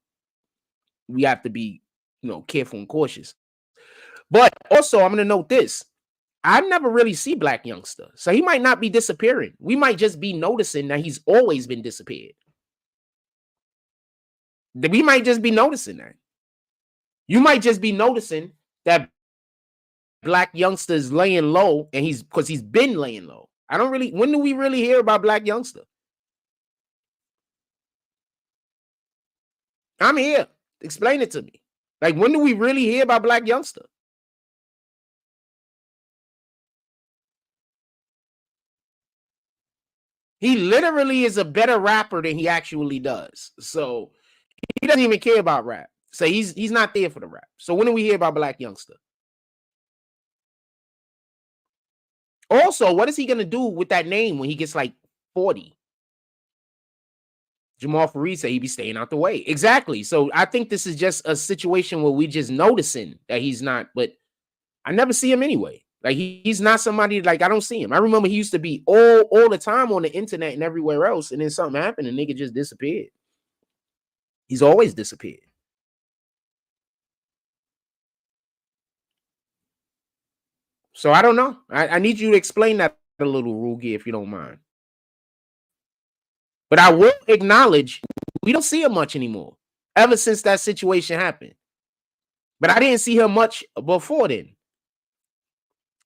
we have to be, you know, careful and cautious. But also, I'm going to note this. I never really see Black Youngster. So he might not be disappearing. We might just be noticing that he's always been disappeared. We might just be noticing that. You might just be noticing that Black Youngster is laying low, and because he's been laying low. I don't really, when do we really hear about Black Youngster? I'm here. Explain it to me. Like, when do we really hear about Black Youngster? He literally is a better rapper than he actually does. So he doesn't even care about rap. So he's not there for the rap. So when do we hear about Black Youngster? Also, what is he going to do with that name when he gets like 40? Jamal Fareed said he'd be staying out the way. Exactly. So I think this is just a situation where we just noticing that he's not, but I never see him anyway. Like he's not somebody, like I don't see him. I remember he used to be all the time on the internet and everywhere else, and then something happened and nigga just disappeared. He's always disappeared. So I don't know. I need you to explain that a little, Rugi, if you don't mind. But I will acknowledge we don't see him much anymore ever since that situation happened. But I didn't see him much before then.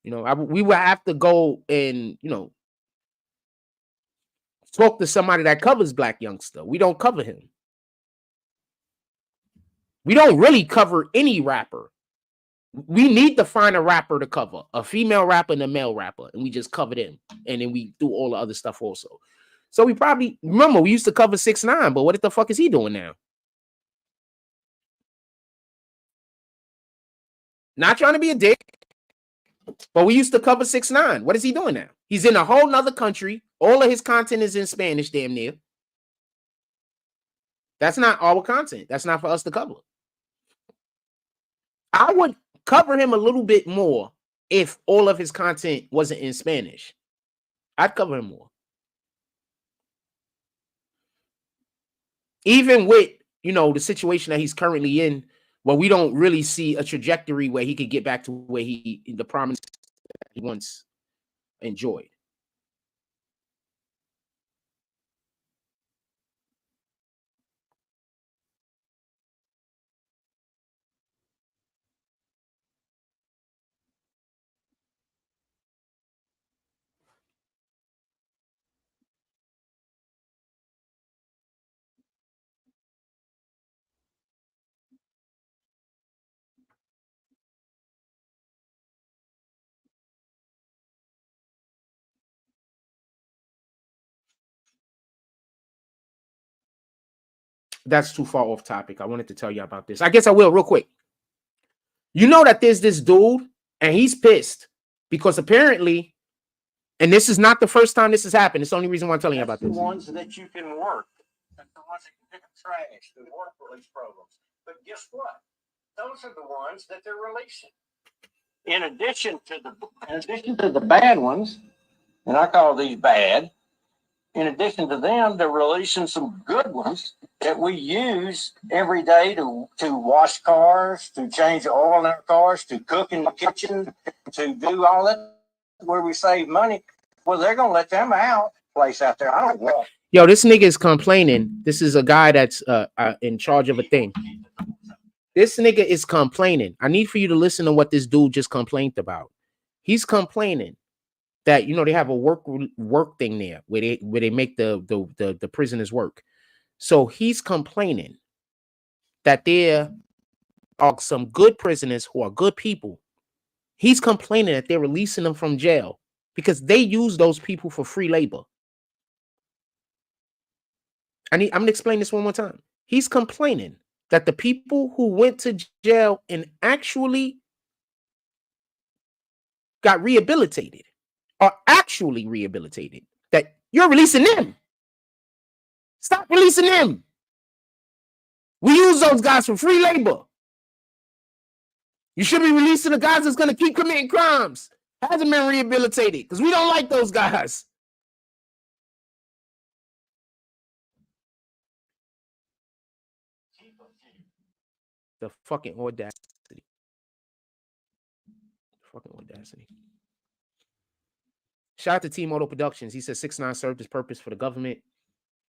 You know, we would have to go and, talk to somebody that covers Black Youngster. We don't cover him. We don't really cover any rapper. We need to find a rapper to cover, a female rapper and a male rapper, and we just cover them, and then we do all the other stuff also. So we probably remember we used to cover 6ix9ine, but what the fuck is he doing now? Not trying to be a dick, but we used to cover 6ix9ine. What is he doing now? He's in a whole nother country. All of his content is in Spanish, damn near. That's not our content. That's not for us to cover. I would cover him a little bit more if all of his content wasn't in Spanish. I'd cover him more. Even with, the situation that he's currently in, where we don't really see a trajectory where he could get back to where the promise he once enjoyed. That's too far off topic. I wanted to tell you about this. I guess I will real quick. You know that there's this dude, and he's pissed because apparently, and this is not the first time this has happened. It's the only reason why I'm telling you about this. The ones that you can work. That's the ones that can pick up trash, the work release programs. But guess what? Those are the ones that they're releasing. In addition to the bad ones, and I call these bad, in addition to them, they're releasing some good ones that we use every day to wash cars, to change oil in our cars, to cook in the kitchen, to do all that where we save money. Well, they're going to let them out place out there. I don't know. Yo, this nigga is complaining. This is a guy that's in charge of a thing. This nigga is complaining. I need for you to listen to what this dude just complained about. He's complaining that, they have a work thing there where they make the prisoners work. So he's complaining that there are some good prisoners who are good people. He's complaining that they're releasing them from jail because they use those people for free labor. I'm going to explain this one more time. He's complaining that the people who went to jail and actually got rehabilitated are actually rehabilitated, that you're releasing them. Stop releasing them. We use those guys for free labor. You should be releasing the guys that's going to keep committing crimes. Hasn't been rehabilitated because we don't like those guys. The fucking audacity. Fucking audacity. Shout out to Team Auto Productions. He says 6ix9ine served his purpose for the government.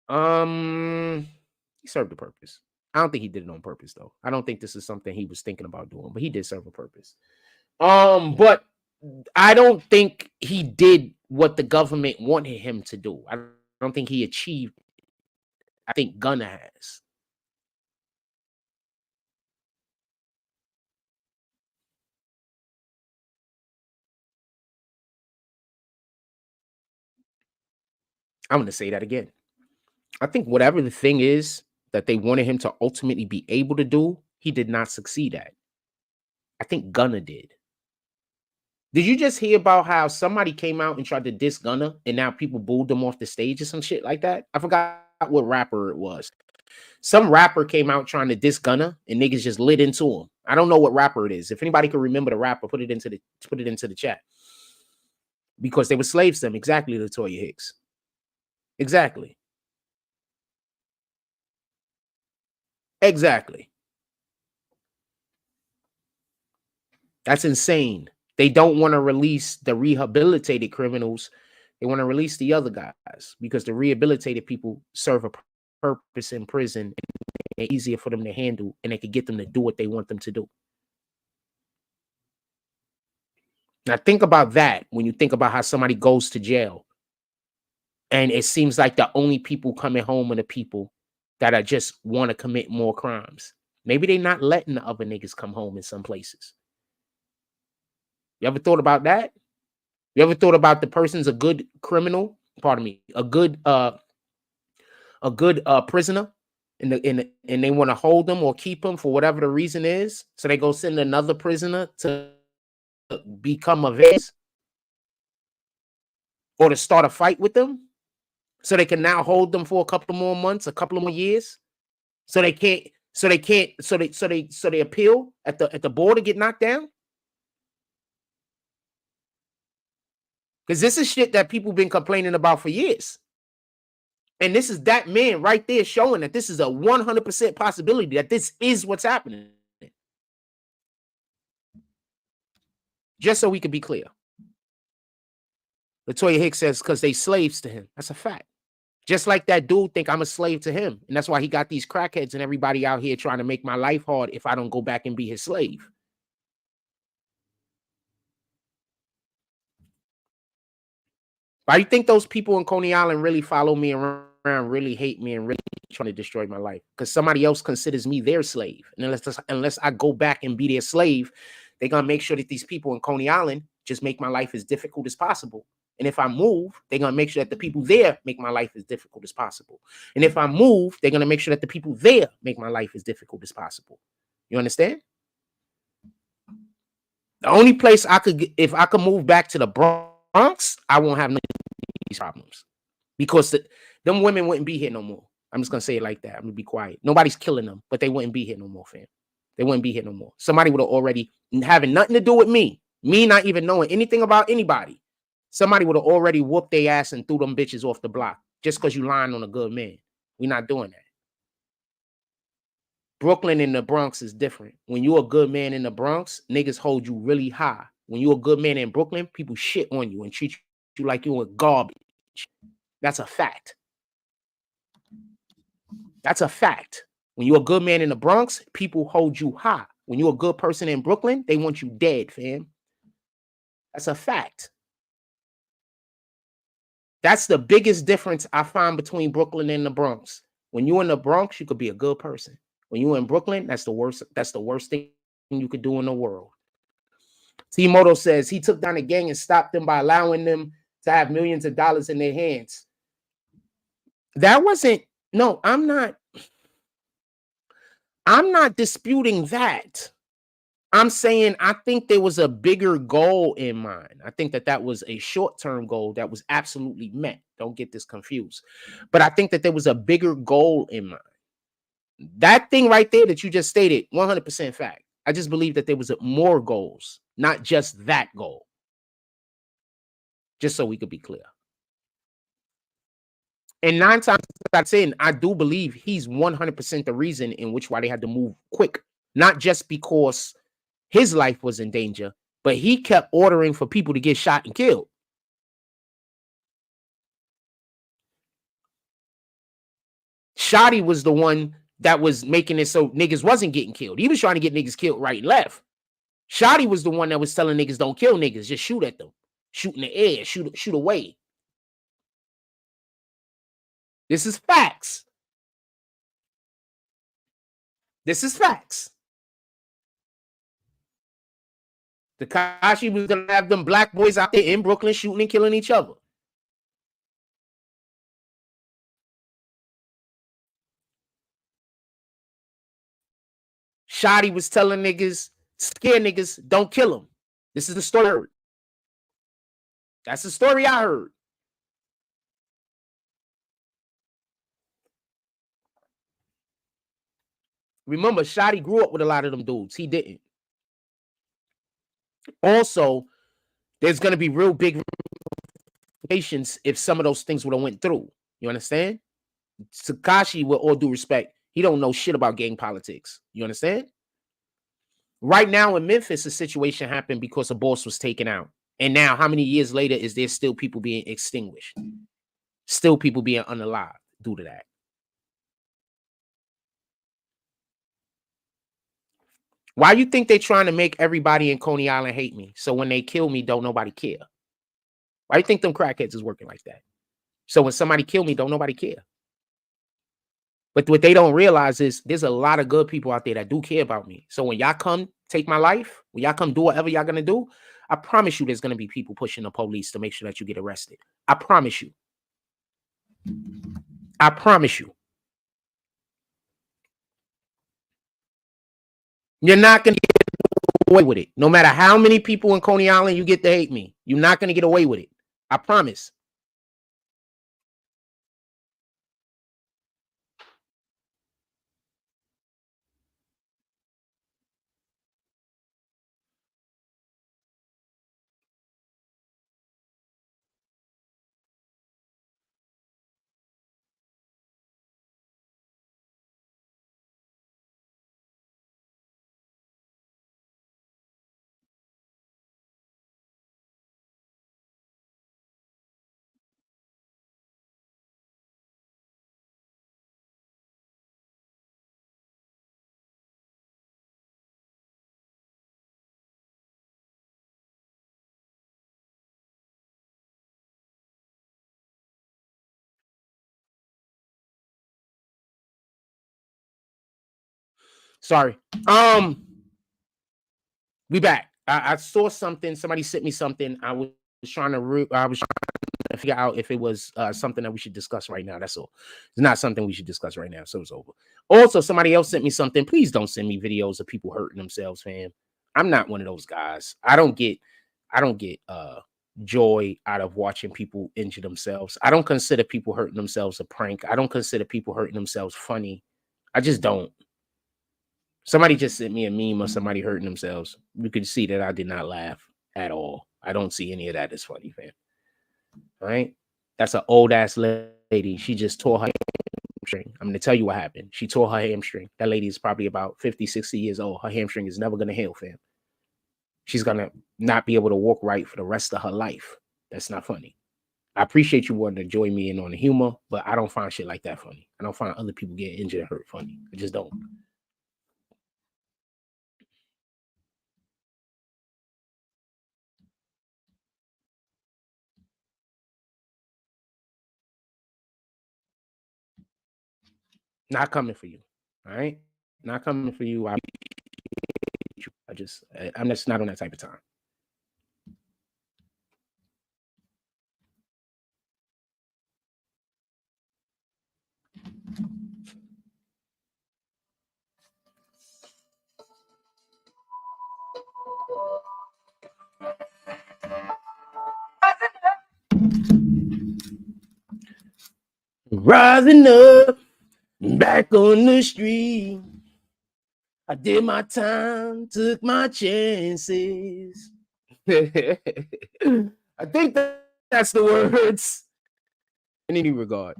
He served a purpose. I don't think he did it on purpose, though. I don't think this is something he was thinking about doing, but he did serve a purpose. But I don't think he did what the government wanted him to do. I don't think he achieved. I think Gunna has. I'm going to say that again. I think whatever the thing is that they wanted him to ultimately be able to do, he did not succeed at. I think Gunna did. Did you just hear about how somebody came out and tried to diss Gunna and now people booed him off the stage or some shit like that? I forgot what rapper it was. Some rapper came out trying to diss Gunna and niggas just lit into him. I don't know what rapper it is. If anybody can remember the rapper, put it into the chat. Because they were slaves to him. Exactly, LaToya Hicks. Exactly. Exactly. That's insane. They don't want to release the rehabilitated criminals. They want to release the other guys because the rehabilitated people serve a purpose in prison and it's easier for them to handle and they can get them to do what they want them to do. Now think about that when you think about how somebody goes to jail. And it seems like the only people coming home are the people that are just want to commit more crimes. Maybe they're not letting the other niggas come home in some places. You ever thought about that? You ever thought about the person's a good criminal? Pardon me, a good prisoner, and they want to hold them or keep them for whatever the reason is. So they go send another prisoner to become a vase or to start a fight with them, so they can now hold them for a couple more months, a couple of more years. So they appeal at the border, get knocked down. Because this is shit that people been complaining about for years. And this is that man right there showing that this is a 100% possibility that this is what's happening. Just so we can be clear. Latoya Hicks says, because they slaves to him. That's a fact. Just like that dude think I'm a slave to him. And that's why he got these crackheads and everybody out here trying to make my life hard if I don't go back and be his slave. Why do you think those people in Coney Island really follow me around, really hate me, and really trying to destroy my life? Because somebody else considers me their slave. And unless I go back and be their slave, they're going to make sure that these people in Coney Island just make my life as difficult as possible. And if I move, they're going to make sure that the people there make my life as difficult as possible. And if I move, they're going to make sure that the people there make my life as difficult as possible. You understand? The only place I could, if I could move back to the Bronx, I won't have none of these problems. Because them women wouldn't be here no more. I'm just going to say it like that. I'm going to be quiet. Nobody's killing them, but they wouldn't be here no more, fam. They wouldn't be here no more. Somebody would have already, having nothing to do with me not even knowing anything about anybody. Somebody would have already whooped their ass and threw them bitches off the block just because you lying on a good man. We're not doing that. Brooklyn and the Bronx is different. When you're a good man in the Bronx, niggas hold you really high. When you're a good man in Brooklyn, people shit on you and treat you like you're garbage. That's a fact. That's a fact. When you're a good man in the Bronx, people hold you high. When you're a good person in Brooklyn, they want you dead, fam. That's a fact. That's the biggest difference I find between Brooklyn and the Bronx. When you're in the Bronx, you could be a good person. When you're in Brooklyn, that's the worst. That's the worst thing you could do in the world. T-Moto says he took down a gang and stopped them by allowing them to have millions of dollars in their hands. That wasn't, no, I'm not disputing that. I'm saying I think there was a bigger goal in mind. I think that was a short-term goal that was absolutely met. Don't get this confused. But I think that there was a bigger goal in mind. That thing right there that you just stated, 100% fact. I just believe that there was more goals, not just that goal. Just so we could be clear. And 9 times out of 10, I do believe he's 100% the reason in which why they had to move quick. Not just because his life was in danger, but he kept ordering for people to get shot and killed. sh0t was the one that was making it so niggas wasn't getting killed. He was trying to get niggas killed right and left. sh0t was the one that was telling niggas don't kill niggas, just shoot at them. Shoot in the air, shoot away. This is facts. This is facts. Tekashi was going to have them black boys out there in Brooklyn shooting and killing each other. sh0t was telling niggas, scare niggas, don't kill them. This is the story I heard. That's the story I heard. Remember, sh0t grew up with a lot of them dudes. He didn't. Also, there's going to be real big ramifications if some of those things would have went through. You understand? Tekashi, with all due respect, he don't know shit about gang politics. You understand? Right now in Memphis, a situation happened because a boss was taken out. And now, how many years later is there still people being extinguished? Still people being unalived due to that. Why you think they trying to make everybody in Coney Island hate me? So when they kill me, don't nobody care. Why you think them crackheads is working like that? So when somebody kill me, don't nobody care. But what they don't realize is there's a lot of good people out there that do care about me. So when y'all come take my life, when y'all come do whatever y'all gonna do, I promise you there's gonna be people pushing the police to make sure that you get arrested. I promise you. I promise you. You're not gonna get away with it. No matter how many people in Coney Island you get to hate me, you're not gonna get away with it. I promise. Sorry. We back. I saw something. Somebody sent me something. I was trying to figure out if it was something that we should discuss right now. That's all. It's not something we should discuss right now. So it's over. Also, somebody else sent me something. Please don't send me videos of people hurting themselves, fam. I'm not one of those guys. I don't get joy out of watching people injure themselves. I don't consider people hurting themselves a prank. I don't consider people hurting themselves funny. I just don't. Somebody just sent me a meme of somebody hurting themselves. You could see that I did not laugh at all. I don't see any of that as funny, fam. All right? That's an old ass lady. She just tore her hamstring. I'm going to tell you what happened. She tore her hamstring. That lady is probably about 50, 60 years old. Her hamstring is never going to heal, fam. She's going to not be able to walk right for the rest of her life. That's not funny. I appreciate you wanting to join me in on the humor, but I don't find shit like that funny. I don't find other people getting injured and hurt funny. I just don't. Not coming for you. All right? Not coming for you. I'm just not on that type of time. Rising up, back on the street. I did my time, took my chances. I think that's the words. In any regard,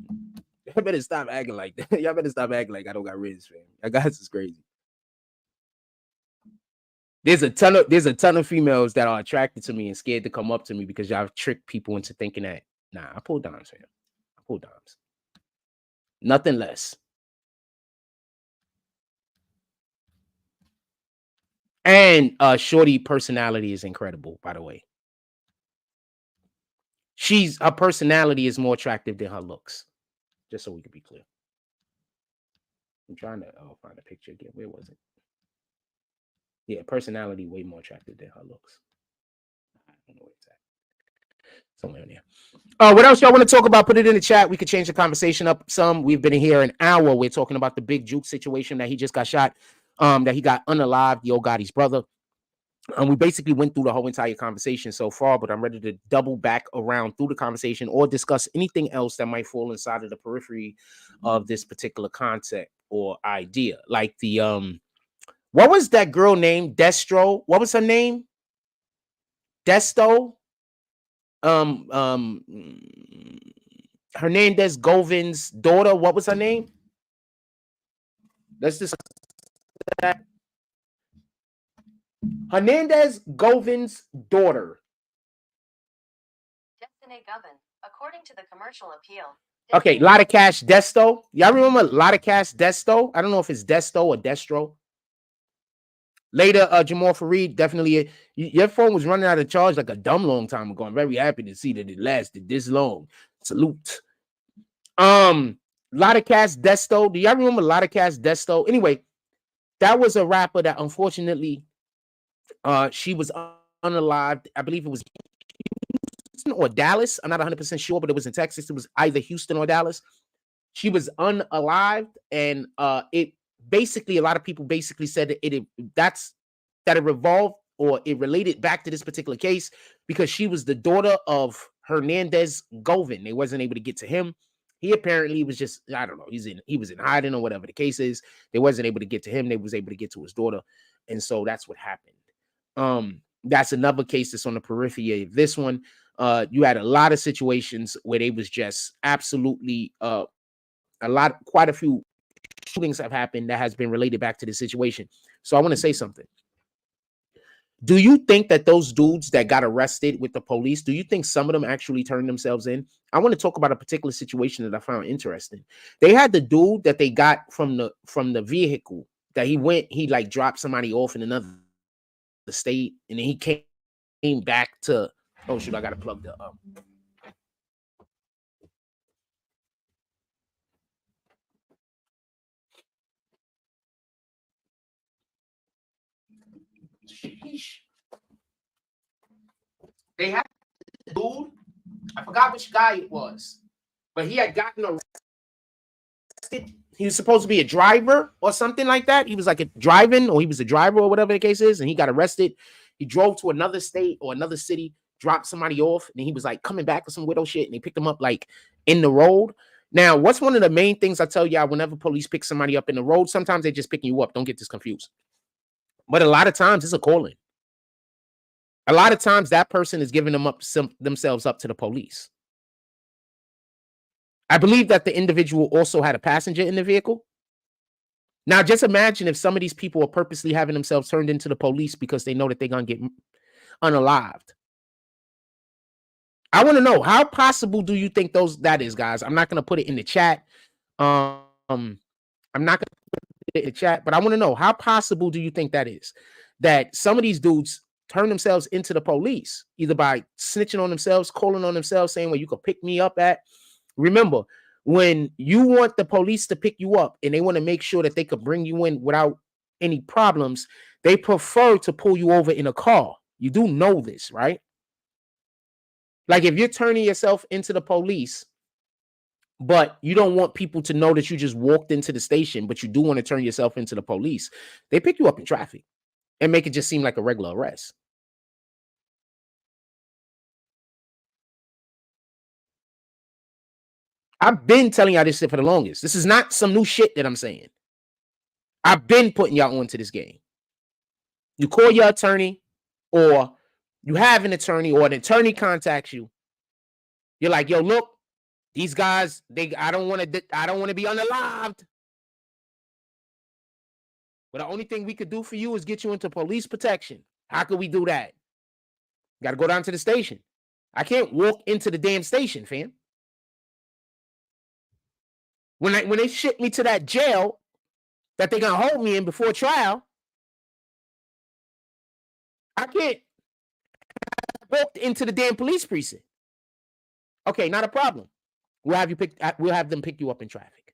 I better stop acting like that. Y'all better stop acting like I don't got riz, fam. Y'all guys is crazy. There's a ton of females that are attracted to me and scared to come up to me because y'all tricked people into thinking that. Nah, I pull dimes, fam. I pull dimes. Nothing less. And sh0t personality is incredible, by the way. Her personality is more attractive than her looks. Just so we can be clear. I'm trying to find a picture again. Where was it? Yeah, personality way more attractive than her looks. I don't know where it's at. Somewhere in there. What else y'all want to talk about? Put it in the chat. We could change the conversation up some. We've been here an hour. We're talking about the Big Juke situation that he just got shot. That he got unalived, Gotti's brother. We basically went through the whole entire conversation so far, but I'm ready to double back around through the conversation or discuss anything else that might fall inside of the periphery of this particular concept or idea. Like the what was that girl named Destro? What was her name? Desto? Hernandez Govin's daughter. What was her name? Let's just that. Hernandez Govin's daughter. Destiny Govin, according to the commercial appeal. Okay, Lotta Cash Desto. Y'all remember Lotta Cash Desto? I don't know if it's Desto or Destro. Later, Jamal Fareed, definitely, your phone was running out of charge like a dumb long time ago. I'm very happy to see that it lasted this long. Salute. A lot of cats Desto. Do y'all remember a lot of cats Desto? Anyway, that was a rapper that unfortunately, she was unalived. I believe it was Houston or Dallas. I'm not 100% sure, but it was in Texas. It was either Houston or Dallas. She was unalived, and it basically, a lot of people basically said that it revolved or it related back to this particular case because she was the daughter of Hernandez Govin. They wasn't able to get to him. He apparently was just, I don't know, he was in hiding or whatever the case is. They wasn't able to get to him. They was able to get to his daughter. And so that's what happened. That's another case that's on the periphery of this one. You had a lot of situations where they was just absolutely quite a few shootings have happened that has been related back to the situation. So I want to say something. Do you think that those dudes that got arrested with the police, do you think some of them actually turned themselves in? I want to talk about a particular situation that I found interesting. They had the dude that they got from the vehicle that he like dropped somebody off in another state, and then he came back to, oh shoot, I gotta plug the They had a dude, I forgot which guy it was, but he had gotten arrested. He was supposed to be a driver or something like that. He was like he was a driver or whatever the case is, and he got arrested. He drove to another state or another city, dropped somebody off, and he was like coming back with some widow shit, and they picked him up like in the road. Now, what's one of the main things I tell y'all whenever police pick somebody up in the road? Sometimes they just picking you up. Don't get this confused. But a lot of times it's a calling. A lot of times that person is giving themselves up to the police. I believe that the individual also had a passenger in the vehicle. Now, just imagine if some of these people are purposely having themselves turned into the police because they know that they're going to get unalived. I want to know, how possible do you think that is, guys? I'm not going to put it in the chat. I'm not going to put it in the chat, but I want to know, how possible do you think that is? That some of these dudes turn themselves into the police, either by snitching on themselves, calling on themselves, saying, well, you could pick me up at. Remember, when you want the police to pick you up and they want to make sure that they could bring you in without any problems, they prefer to pull you over in a car. You do know this, right? Like if you're turning yourself into the police, but you don't want people to know that you just walked into the station, but you do want to turn yourself into the police, they pick you up in traffic and make it just seem like a regular arrest. I've been telling y'all this shit for the longest. This is not some new shit that I'm saying. I've been putting y'all onto this game. You call your attorney, or you have an attorney, or an attorney contacts you. You're like, yo, look, these guys, I don't want to be unalived. But the only thing we could do for you is get you into police protection. How could we do that? Got to go down to the station. I can't walk into the damn station, fam. When they ship me to that jail that they're going to hold me in before trial, I can't walk into the damn police precinct. Okay, not a problem. We'll have them pick you up in traffic.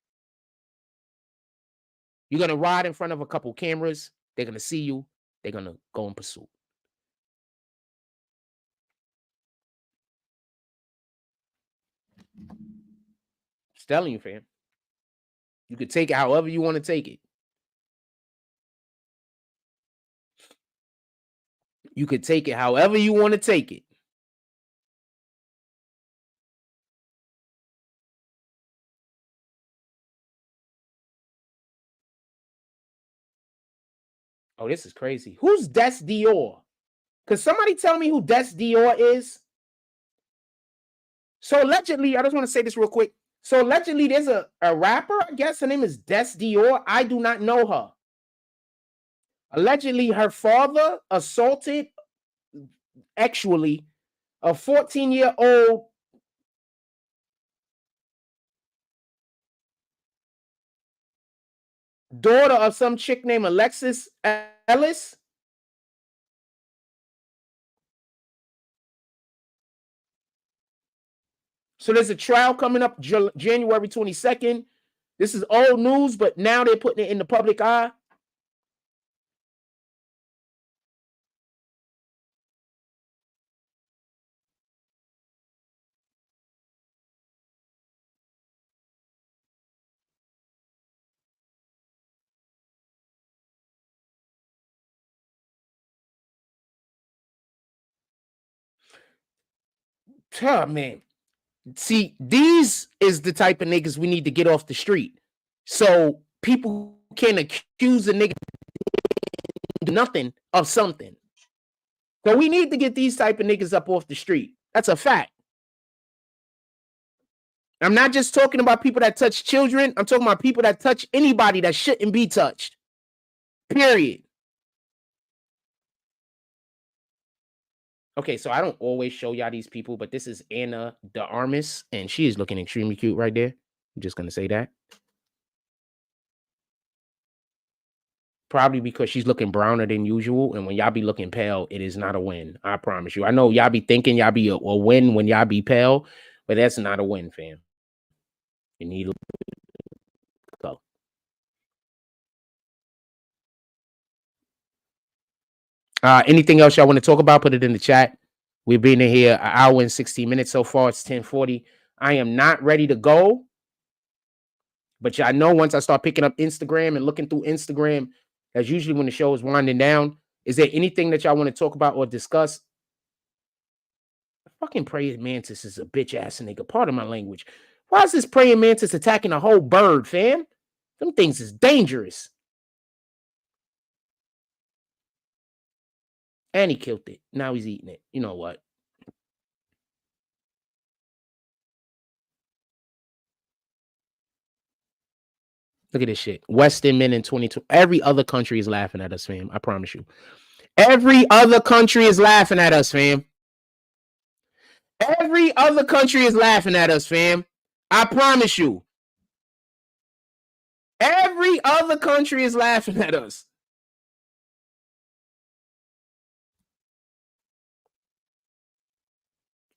You're going to ride in front of a couple cameras. They're going to see you. They're going to go in pursuit. Just telling you, fam. You could take it however you want to take it. You could take it however you want to take it. Oh, this is crazy. Who's Des Dior? Could somebody tell me who Des Dior is? So allegedly, I just want to say this real quick. So allegedly, there's a rapper, I guess her name is Des Dior. I do not know her. Allegedly, her father assaulted, actually, a 14-year-old daughter of some chick named Alexis Ellis. So there's a trial coming up January 22nd. This is old news, but now they're putting it in the public eye. Oh, man. See, these is the type of niggas we need to get off the street. So people can accuse a nigga of nothing of something. So we need to get these type of niggas up off the street. That's a fact. I'm not just talking about people that touch children. I'm talking about people that touch anybody that shouldn't be touched. Period. Okay, so I don't always show y'all these people, but this is Anna de Armas, and she is looking extremely cute right there. I'm just going to say that. Probably because she's looking browner than usual, and when y'all be looking pale, it is not a win. I promise you. I know y'all be thinking y'all be a win when y'all be pale, but that's not a win, fam. You need to go. Anything else y'all want to talk about? Put it in the chat. We've been in here an hour and 16 minutes so far. It's 10:40. I am not ready to go. But y'all know once I start picking up Instagram and looking through Instagram, that's usually when the show is winding down. Is there anything that y'all want to talk about or discuss? Fucking praying mantis is a bitch ass nigga. Pardon my language. Why is this praying mantis attacking a whole bird, fam? Them things is dangerous. And he killed it. Now he's eating it. You know what? Look at this shit. Western men in 22. Every other country is laughing at us, fam. I promise you. Every other country is laughing at us, fam. Every other country is laughing at us, fam. I promise you. Every other country is laughing at us.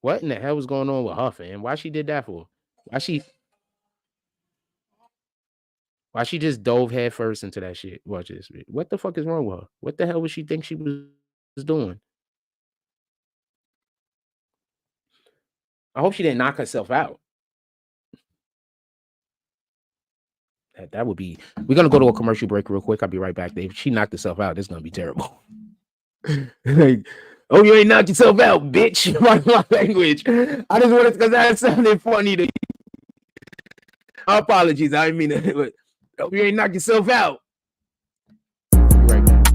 What in the hell was going on with her, fam? Why she did that for? Why she just dove head first into that shit? Watch this. What the fuck is wrong with her? What the hell would she think she was doing? I hope she didn't knock herself out. That would be. We're gonna go to a commercial break real quick. I'll be right back. If she knocked herself out, it's gonna be terrible. Like, oh, you ain't knocked yourself out, bitch. My language. I just wanted because that sounded funny to you. Apologies. I didn't mean it, but oh, you ain't knocked yourself out. Be right back.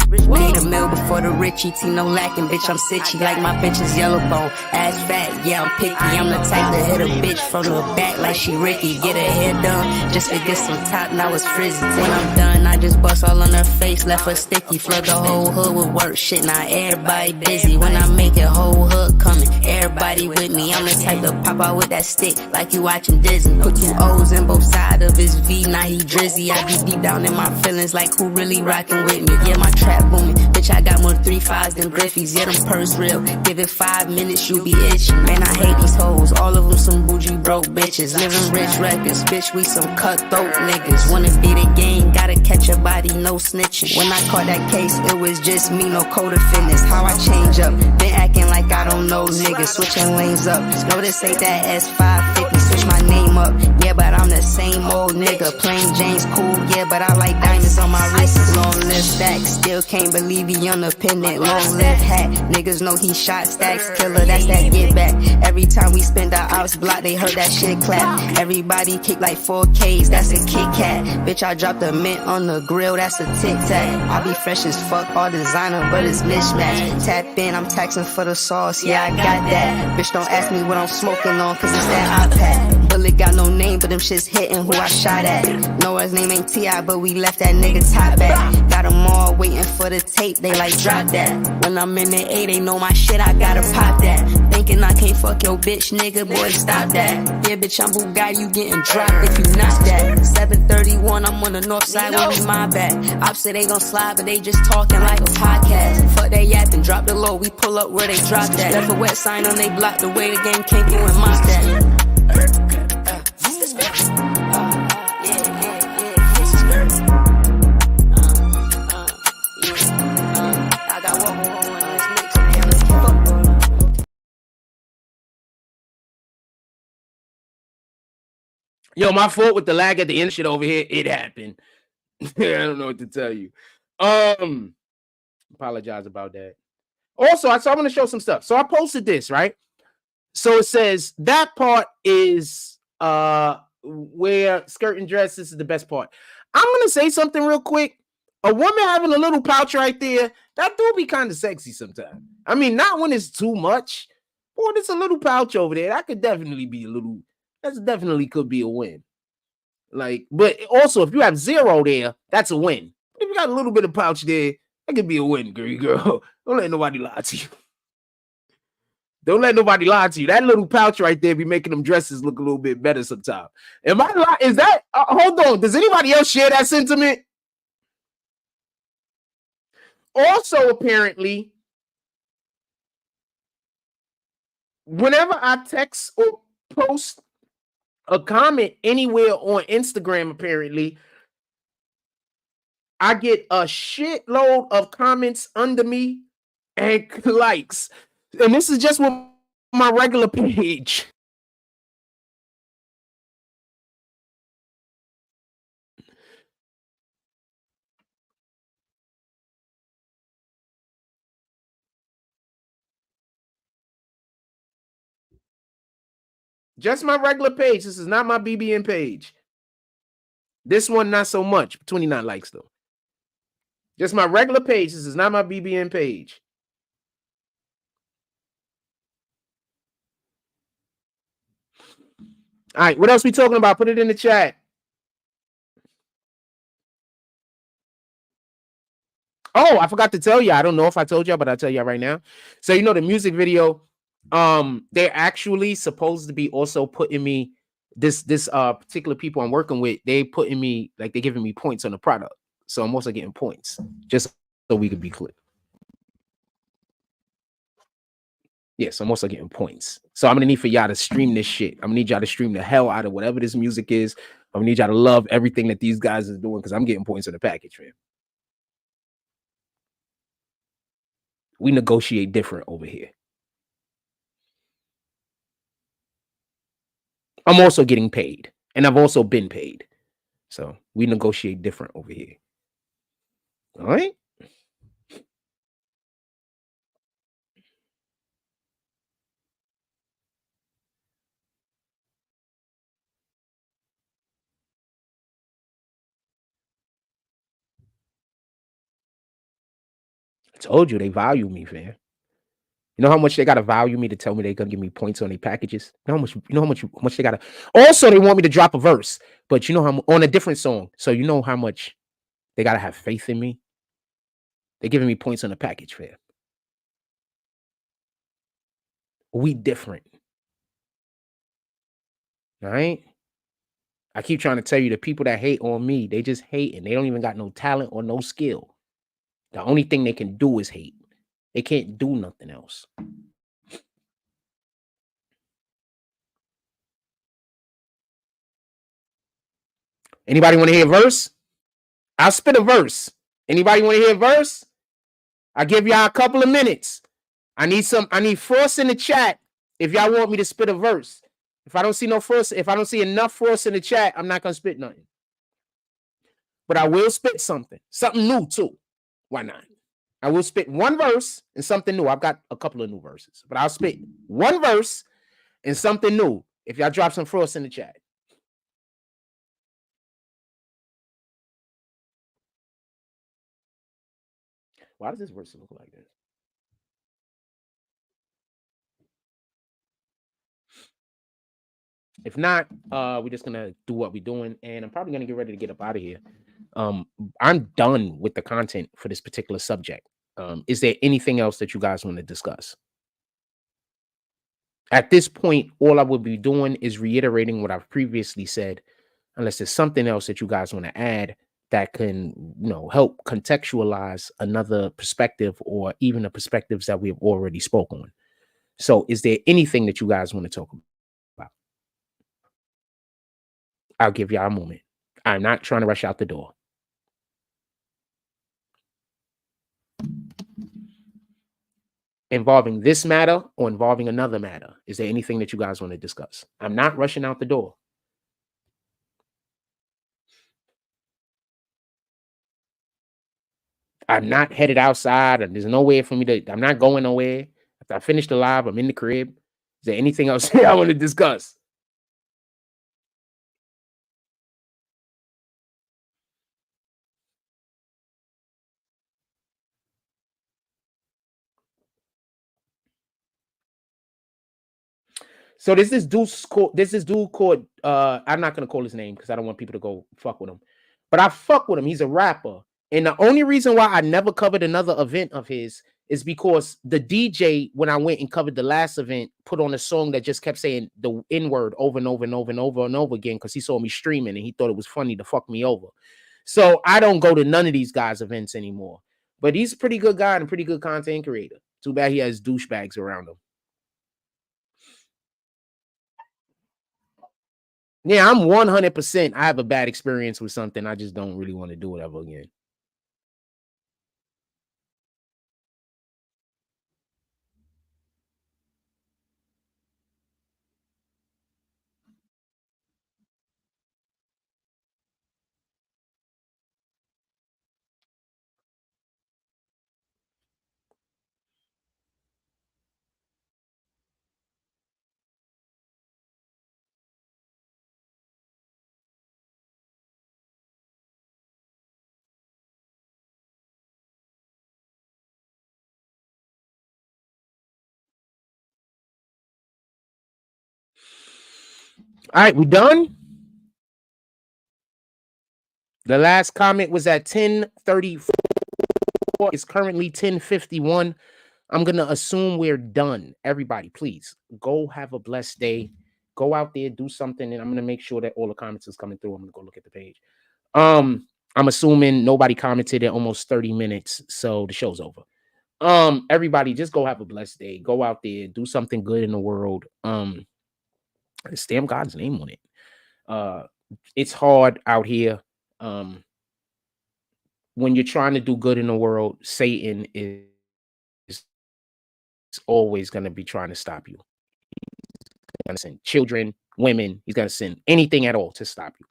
Paid a meal before the rich ET, no lacking, bitch, I'm sitchy like my bitch is yellow bone, ass fat, yeah, I'm picky, I'm the type to hit a bitch from the back like she Ricky, get her hair done, just to get some top, now it's frizzy, when I'm done, I just bust all on her face, left her sticky, flood the whole hood with work, shit, now everybody busy, when I make it, whole hood coming, everybody with me, I'm the type to pop out with that stick, like you watching Disney, put 2 O's in both sides of his V, now he drizzy, I be deep down in my feelings, like who really rocking with me, yeah, my trap booming, bitch, I got more 3 5s than Griffies, yeah, them purse real, give it 5 minutes, you be itching, man, I hate these hoes, all of them some bougie broke bitches, living rich records, bitch, we some cutthroat niggas, wanna be the game, gotta catch a body, no snitching, when I caught that case, it was just me, no code of fitness, how I change up, been acting like I don't know niggas, switching lanes up, no, this ain't that S550, switch my name up, yeah, but I'm the same old nigga, plain James cool, yeah, but I like diamonds on my wrist, long live stacks, still can't believe he independent, long live hat, niggas know he shot stacks, killer, that's that get back, every time we spend our ops block, they heard that shit clap, everybody kick like 4Ks, that's a Kit Kat, bitch, I dropped a mint on the grill, that's a Tic Tac, I be fresh as fuck, all designer, but it's mismatch, tap in, I'm taxing for the sauce, yeah, I got that, bitch, don't ask me what I'm smoking on, cause it's that iPad, bullet got no name, but them shits hitting who I shot at. No, his name ain't T.I., but we left that nigga top back. Got them all waiting for the tape, they like drop that. When I'm in the A, they know my shit, I gotta pop that. Thinking I can't fuck your bitch, nigga, boy, stop that. Yeah, bitch, I'm Bugatti, you getting dropped if you not that. 731, I'm on the north side, where we my back. Ops say they gon' slide, but they just talking like a podcast. Fuck they yapping, drop the low, we pull up where they drop that. Left a wet sign on they block, the way the game came through and mock that. Yo, my fault with the lag at the end shit over here. It happened. I don't know what to tell you. Apologize about that. Also, I want to show some stuff. So I posted this, right? So it says that part is where skirt and dress. This is the best part. I'm gonna say something real quick. A woman having a little pouch right there, that do be kind of sexy sometimes. I mean, not when it's too much. Boy, there's a little pouch over there. That could definitely be a little. That definitely could be a win. Like, but also if you have zero there, that's a win. If you got a little bit of pouch there, that could be a win, girl. Don't let nobody lie to you. Don't let nobody lie to you. That little pouch right there be making them dresses look a little bit better sometimes. Am I lying? Is that? Hold on. Does anybody else share that sentiment? Also, apparently, whenever I text or post a comment anywhere on Instagram, apparently, I get a shitload of comments under me and likes. And this is just with my regular page. Just my regular page. This is not my BBN page. This one, not so much. 29 likes, though. Just my regular page. This is not my BBN page. All right, what else we talking about? Put it in the chat. Oh, I forgot to tell you. I don't know if I told y'all, but I'll tell y'all right now. So, you know, the music video, they're actually supposed to be also putting me, this particular people I'm working with, they putting me, like, they're giving me points on the product. So I'm also getting points, just so we could be clear. Yes, I'm also getting points. So I'm gonna need for y'all to stream this shit. I'm gonna need y'all to stream the hell out of whatever this music is. I'm gonna need y'all to love everything that these guys is doing because I'm getting points on the package, man. We negotiate different over here. I'm also getting paid, and I've also been paid. So we negotiate different over here. All right. I told you they value me, fam. You know how much they gotta value me to tell me they're gonna give me points on their packages? You know how much they gotta. Also, they want me to drop a verse, but you know how on a different song. So you know how much they gotta have faith in me. They're giving me points on the package, fam. We different. All right. I keep trying to tell you, the people that hate on me, they just hate and they don't even got no talent or no skill. The only thing they can do is hate. They can't do nothing else. Anybody want to hear a verse? I'll spit a verse. Anybody want to hear a verse? I'll give y'all a couple of minutes. I need force in the chat if y'all want me to spit a verse. If I don't see no force, if I don't see enough force in the chat, I'm not gonna spit nothing. But I will spit something new too. Why not? I will spit one verse and something new. I've got a couple of new verses, but I'll spit one verse and something new if y'all drop some force in the chat. Why does this verse look like this? If not, we're just gonna do what we're doing, and I'm probably gonna get ready to get up out of here. I'm done with the content for this particular subject. Is there anything else that you guys want to discuss? At this point, all I will be doing is reiterating what I've previously said, unless there's something else that you guys want to add that can, help contextualize another perspective or even the perspectives that we have already spoke on. So is there anything that you guys want to talk about? I'll give y'all a moment. I'm not trying to rush out the door. Involving this matter or involving another matter? Is there anything that you guys want to discuss? I'm not rushing out the door. I'm not headed outside, and there's nowhere for me to. I'm not going nowhere. If I finish the live, I'm in the crib. Is there anything else I want to discuss? So there's this dude called I'm not gonna call his name because I don't want people to go fuck with him. But I fuck with him. He's a rapper. And the only reason why I never covered another event of his is because the DJ, when I went and covered the last event, put on a song that just kept saying the N-word over and over and over and over and over again because he saw me streaming and he thought it was funny to fuck me over. So I don't go to none of these guys' events anymore. But he's a pretty good guy and a pretty good content creator. Too bad he has douchebags around him. Yeah, I'm 100%. I have a bad experience with something. I just don't really want to do it ever again. All right, we done? The last comment was at 10:34. It's currently 10:51. I'm going to assume we're done. Everybody, please go have a blessed day. Go out there, do something, and I'm going to make sure that all the comments is coming through. I'm going to go look at the page. I'm assuming nobody commented in almost 30 minutes, so the show's over. Everybody, just go have a blessed day. Go out there, do something good in the world. Stamp God's name on it. It's hard out here. When you're trying to do good in the world, Satan is always going to be trying to stop you. He's going to send children, women. He's going to send anything at all to stop you.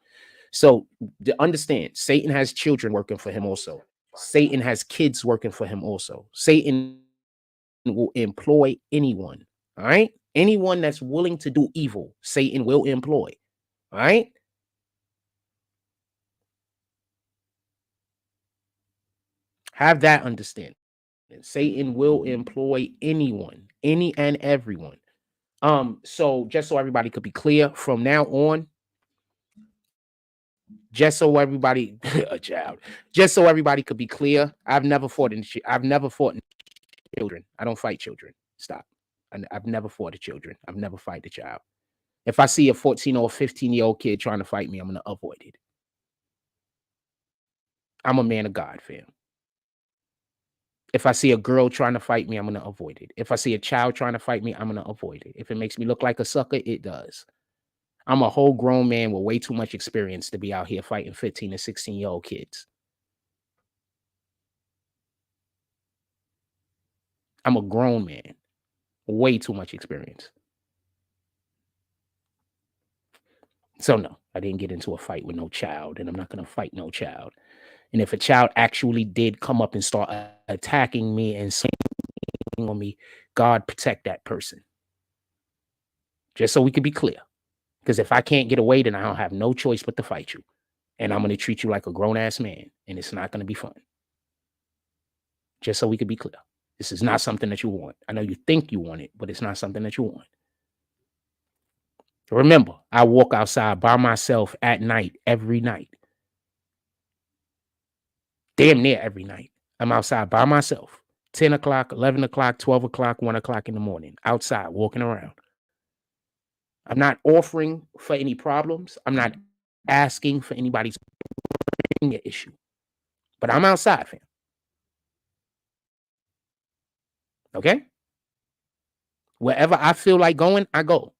So to understand, Satan has children working for him also. Satan has kids working for him also. Satan will employ anyone. All right. Anyone that's willing to do evil, Satan will employ. All right. Have that understanding. Satan will employ anyone, any and everyone. So just so everybody could be clear from now on, just so everybody could be clear, I've never fought in children. I don't fight children. Stop. I've never fought a children. I've never fight a child. If I see a 14 or 15-year-old kid trying to fight me, I'm going to avoid it. I'm a man of God, fam. If I see a girl trying to fight me, I'm going to avoid it. If I see a child trying to fight me, I'm going to avoid it. If it makes me look like a sucker, it does. I'm a whole grown man with way too much experience to be out here fighting 15 and 16-year-old kids. I'm a grown man. Way too much experience. So no, I didn't get into a fight with no child, and I'm not going to fight no child. And if a child actually did come up and start attacking me and saying on me, God protect that person. Just so we can be clear. Because if I can't get away, then I don't have no choice but to fight you. And I'm going to treat you like a grown-ass man, and it's not going to be fun. Just so we can be clear. This is not something that you want. I know you think you want it, but it's not something that you want. Remember, I walk outside by myself at night, every night. Damn near every night. I'm outside by myself. 10 o'clock, 11 o'clock, 12 o'clock, 1 o'clock in the morning. Outside, walking around. I'm not offering for any problems. I'm not asking for anybody's issue. But I'm outside, fam. Okay? Wherever I feel like going, I go.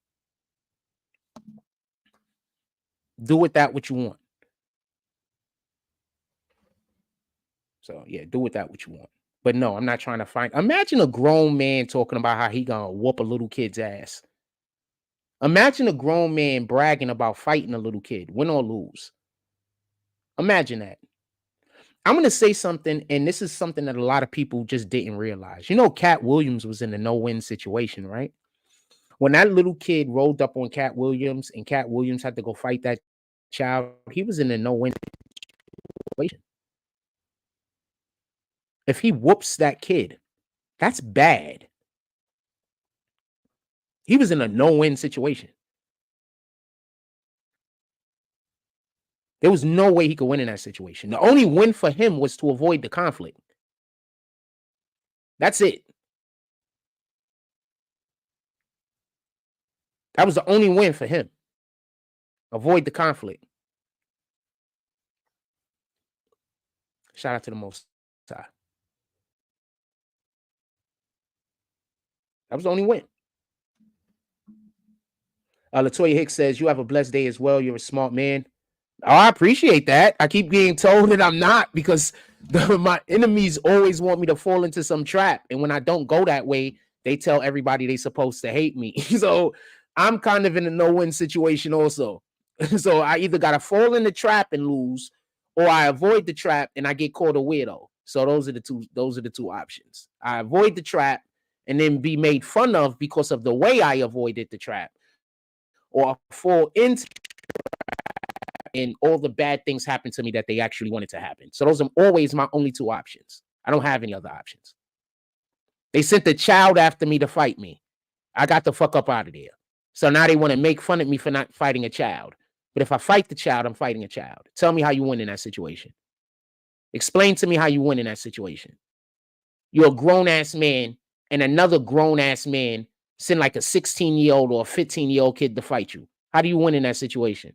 Do with that what you want. So, yeah, do with that what you want. But no, I'm not trying to fight. Imagine a grown man talking about how he gonna whoop a little kid's ass. Imagine a grown man bragging about fighting a little kid, win or lose. Imagine that. I'm going to say something, and this is something that a lot of people just didn't realize. You know, Cat Williams was in a no-win situation, right? When that little kid rolled up on Cat Williams and Cat Williams had to go fight that child, he was in a no-win situation. If he whoops that kid, that's bad. He was in a no-win situation. There was no way he could win in that situation. The only win for him was to avoid the conflict. That's it. That was the only win for him. Avoid the conflict. Shout out to the Most High. That was the only win. Latoya Hicks says, you have a blessed day as well. You're a smart man. Oh, I appreciate that. I keep being told that I'm not because my enemies always want me to fall into some trap. And when I don't go that way, they tell everybody they're supposed to hate me. So I'm kind of in a no-win situation also. So I either got to fall in the trap and lose, or I avoid the trap and I get called a weirdo. So those are the two options. I avoid the trap and then be made fun of because of the way I avoided the trap, or fall into and all the bad things happen to me that they actually wanted to happen. So those are always my only two options. I don't have any other options. They sent the child after me to fight me. I got the fuck up out of there. So now they want to make fun of me for not fighting a child. But if I fight the child, I'm fighting a child. Tell me how you win in that situation. Explain to me how you win in that situation. You're a grown-ass man and another grown-ass man send like a 16-year-old or a 15-year-old kid to fight you. How do you win in that situation?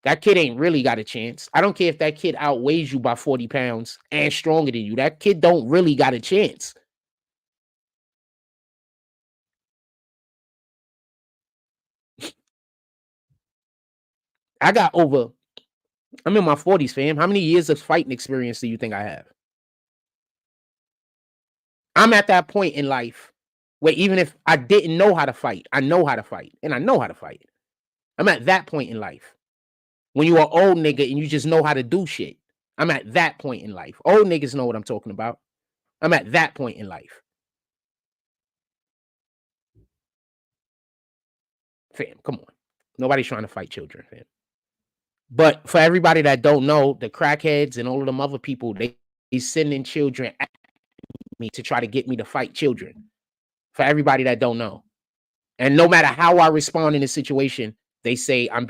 That kid ain't really got a chance. I don't care if that kid outweighs you by 40 pounds and stronger than you. That kid don't really got a chance. I'm in my 40s, fam. How many years of fighting experience do you think I have? I'm at that point in life where even if I didn't know how to fight, I know how to fight, and I know how to fight. I'm at that point in life. When you are old nigga and you just know how to do shit. I'm at that point in life. Old niggas know what I'm talking about. I'm at that point in life. Fam, come on. Nobody's trying to fight children, fam. But for everybody that don't know, the crackheads and all of them other people, they sending children at me to try to get me to fight children. For everybody that don't know. And no matter how I respond in this situation, they say I'm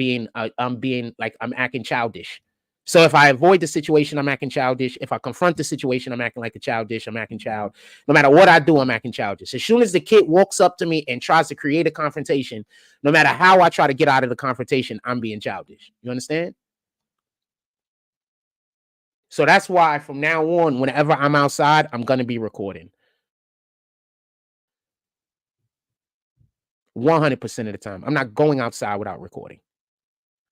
acting childish. So if I avoid the situation, I'm acting childish. If I confront the situation, I'm acting like a childish. I'm acting child. No matter what I do, I'm acting childish. As soon as the kid walks up to me and tries to create a confrontation, no matter how I try to get out of the confrontation, I'm being childish. You understand? So that's why from now on, whenever I'm outside, I'm going to be recording. 100% of the time. I'm not going outside without recording.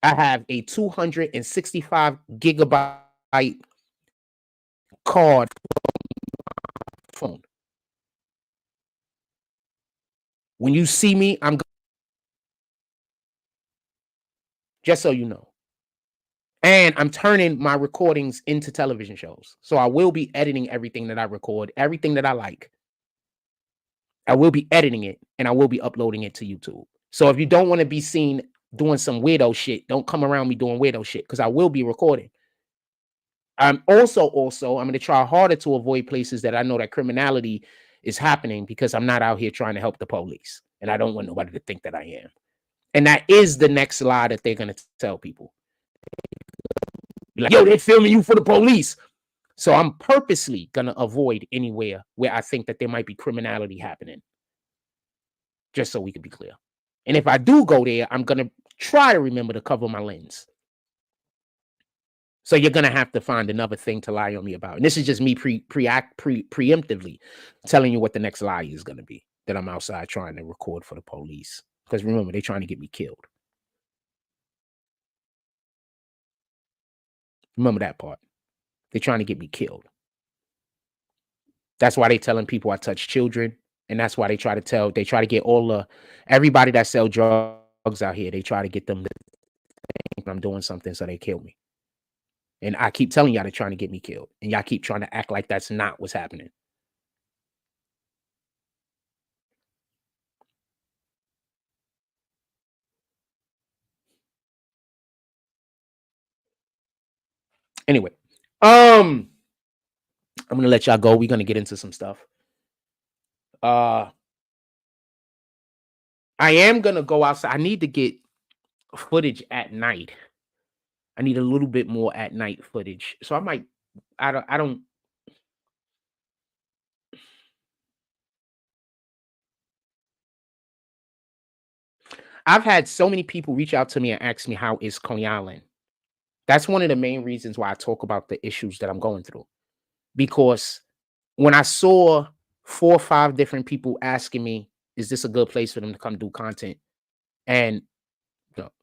I have a 265 gigabyte card phone. When you see me, I'm just so you know. And I'm turning my recordings into television shows. So I will be editing everything that I record, everything that I like. I will be editing it and I will be uploading it to YouTube. So if you don't want to be seen doing some weirdo shit, don't come around me doing weirdo shit because I will be recording. I'm also I'm going to try harder to avoid places that I know that criminality is happening because I'm not out here trying to help the police. And I don't want nobody to think that I am. And that is the next lie that they're going to tell people. Like, yo, they're filming you for the police. So I'm purposely going to avoid anywhere where I think that there might be criminality happening. Just so we can be clear. And if I do go there, I'm going to try to remember to cover my lens. So you're going to have to find another thing to lie on me about. And this is just me preemptively telling you what the next lie is going to be. That I'm outside trying to record for the police. Because remember, they're trying to get me killed. Remember that part. They're trying to get me killed. That's why they're telling people I touch children. And that's why they try to get everybody that sell drugs out here. They try to get them to think I'm doing something so they kill me. And I keep telling y'all they're trying to get me killed. And y'all keep trying to act like that's not what's happening. Anyway, I'm gonna let y'all go. We're gonna get into some stuff. I am gonna go outside. I need to get footage at night. I need a little bit more at night footage. So I've had so many people reach out to me and ask me how is Coney Island. That's one of the main reasons why I talk about the issues that I'm going through. Because when I saw 4 or 5 different people asking me, is this a good place for them to come do content? And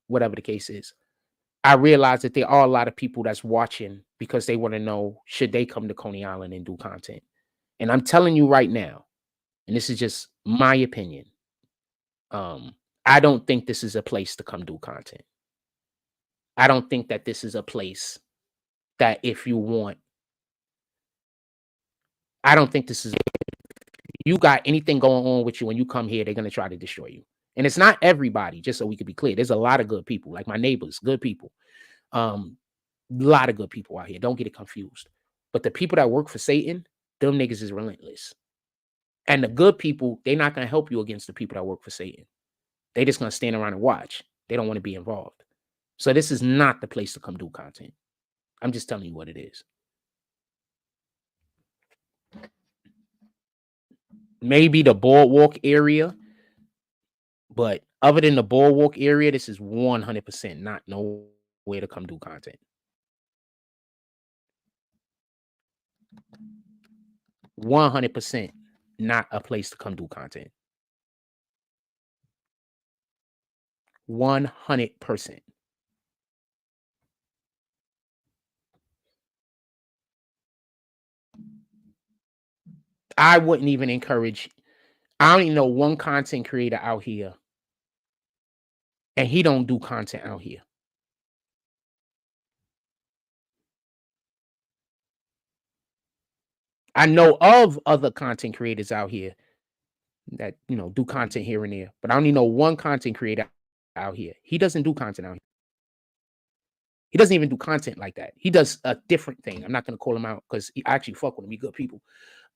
whatever the case is, I realized that there are a lot of people that's watching because they want to know, should they come to Coney Island and do content? And I'm telling you right now, and this is just my opinion, I don't think this is a place to come do content. I don't think that this is a place that if you want, I don't think this is, you got anything going on with you when you come here, they're going to try to destroy you. And it's not everybody, just so we could be clear. There's a lot of good people, like my neighbors, good people. A lot of good people out here. Don't get it confused. But the people that work for Satan, them niggas is relentless. And the good people, they're not going to help you against the people that work for Satan. They just going to stand around and watch. They don't want to be involved. So this is not the place to come do content. I'm just telling you what it is. Maybe the boardwalk area. But other than the boardwalk area, this is 100% not nowhere to come do content. 100% not a place to come do content. 100%. I wouldn't even encourage. I don't even know one content creator out here, and he don't do content out here. I know of other content creators out here that, do content here and there, but I only know one content creator out here. He doesn't do content out here. He doesn't even do content like that. He does a different thing. I'm not going to call him out because I actually fuck with him. He good people.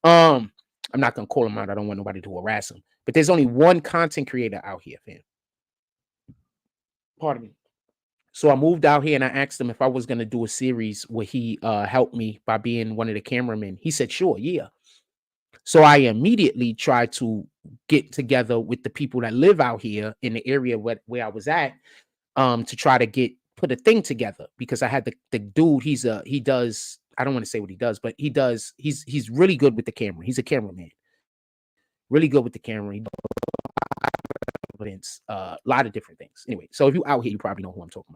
I'm not going to call him out. I don't want nobody to harass him. But there's only one content creator out here, fam. Pardon me. So I moved out here and I asked him if I was going to do a series where he helped me by being one of the cameramen. He said, sure, yeah. So I immediately tried to get together with the people that live out here in the area where I was at to try to put a thing together, because I had the dude, he does, I don't want to say what he does, but he's really good with the camera. He's a cameraman. Really good with the camera. He does a lot of different things. Anyway, so if you out here, you probably know who I'm talking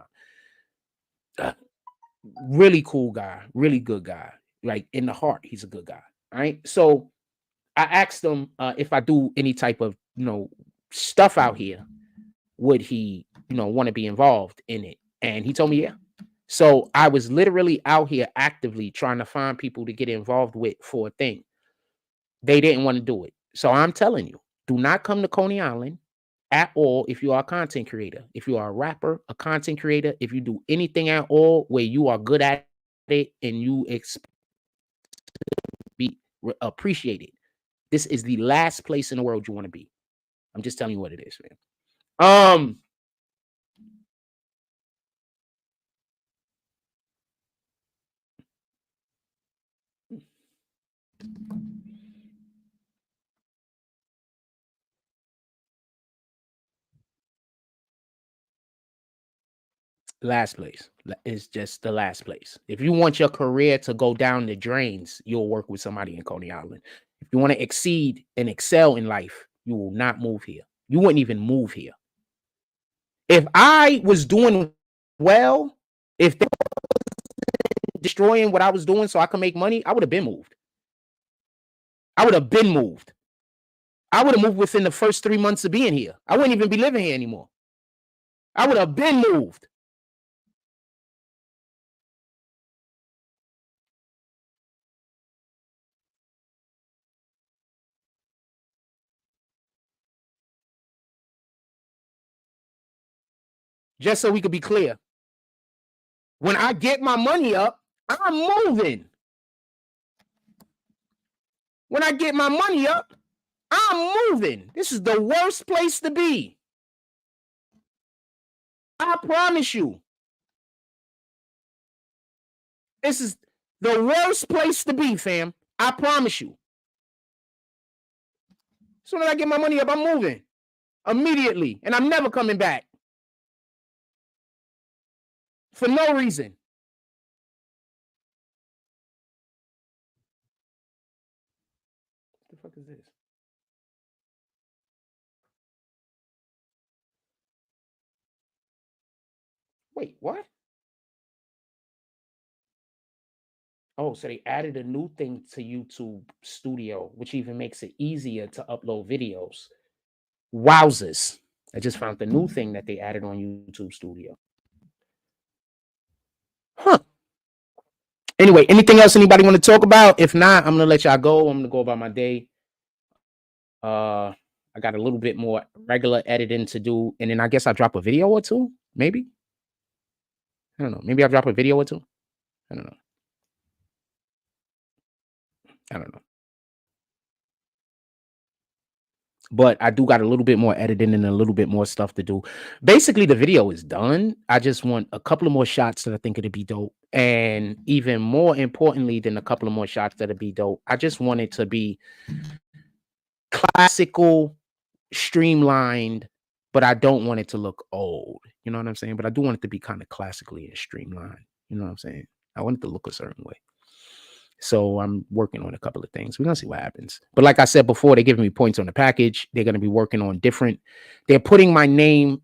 about. Really cool guy, really good guy. Like in the heart, he's a good guy. All right. So I asked him if I do any type of, stuff out here, would he, want to be involved in it? And he told me, yeah. So I was literally out here actively trying to find people to get involved with for a thing. They didn't want to do it. So I'm telling you, do not come to Coney Island at all if you are a content creator. If you are a rapper, a content creator, if you do anything at all where you are good at it and you be appreciated, this is the last place in the world you want to be. I'm just telling you what it is, man. Last place is just the last place. If you want your career to go down the drains, you'll work with somebody in Coney Island. If you want to exceed and excel in life, you will not move here. You wouldn't even move here. If I was doing well, if they were destroying what I was doing so I could make money, I would have been moved. I would have been moved. I would have moved within the first 3 months of being here. I wouldn't even be living here anymore. I would have been moved. Just so we could be clear. When I get my money up, I'm moving. When I get my money up, I'm moving. This is the worst place to be. I promise you. This is the worst place to be, fam. I promise you. As soon as I get my money up, I'm moving immediately. And I'm never coming back. For no reason. What the fuck is this? Wait, what? Oh, so they added a new thing to YouTube Studio, which even makes it easier to upload videos. Wowzers. I just found the new thing that they added on YouTube Studio. Huh. Anyway, anything else anybody want to talk about? If not, I'm going to let y'all go. I'm going to go about my day. I got a little bit more regular editing to do. And then I guess I'll drop a video or two, maybe. I don't know. Maybe I'll drop a video or two. I don't know. But I do got a little bit more editing and a little bit more stuff to do. Basically, the video is done. I just want a couple of more shots that I think it'd be dope. And even more importantly than a couple of more shots that'd be dope, I just want it to be classical, streamlined, but I don't want it to look old. You know what I'm saying? But I do want it to be kind of classically and streamlined. You know what I'm saying? I want it to look a certain way. So I'm working on a couple of things. We're going to see what happens. But like I said before, they're giving me points on the package. They're going to be working on different. They're putting my name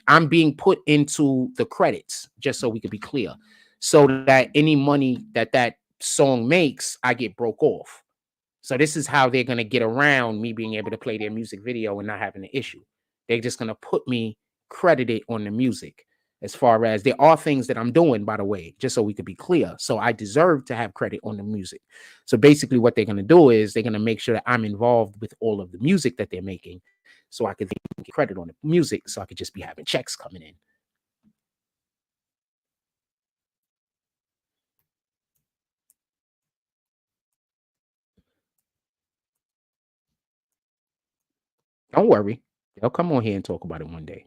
I'm being put into the credits, just so we could be clear. So that any money that song makes, I get broke off. So this is how they're going to get around me being able to play their music video and not having an issue. They're just going to put me credited on the music. As far as there are things that I'm doing, by the way, just so we could be clear. So I deserve to have credit on the music. So basically what they're going to do is they're going to make sure that I'm involved with all of the music that they're making. So I could get credit on the music. So I could just be having checks coming in. Don't worry. They'll come on here and talk about it one day.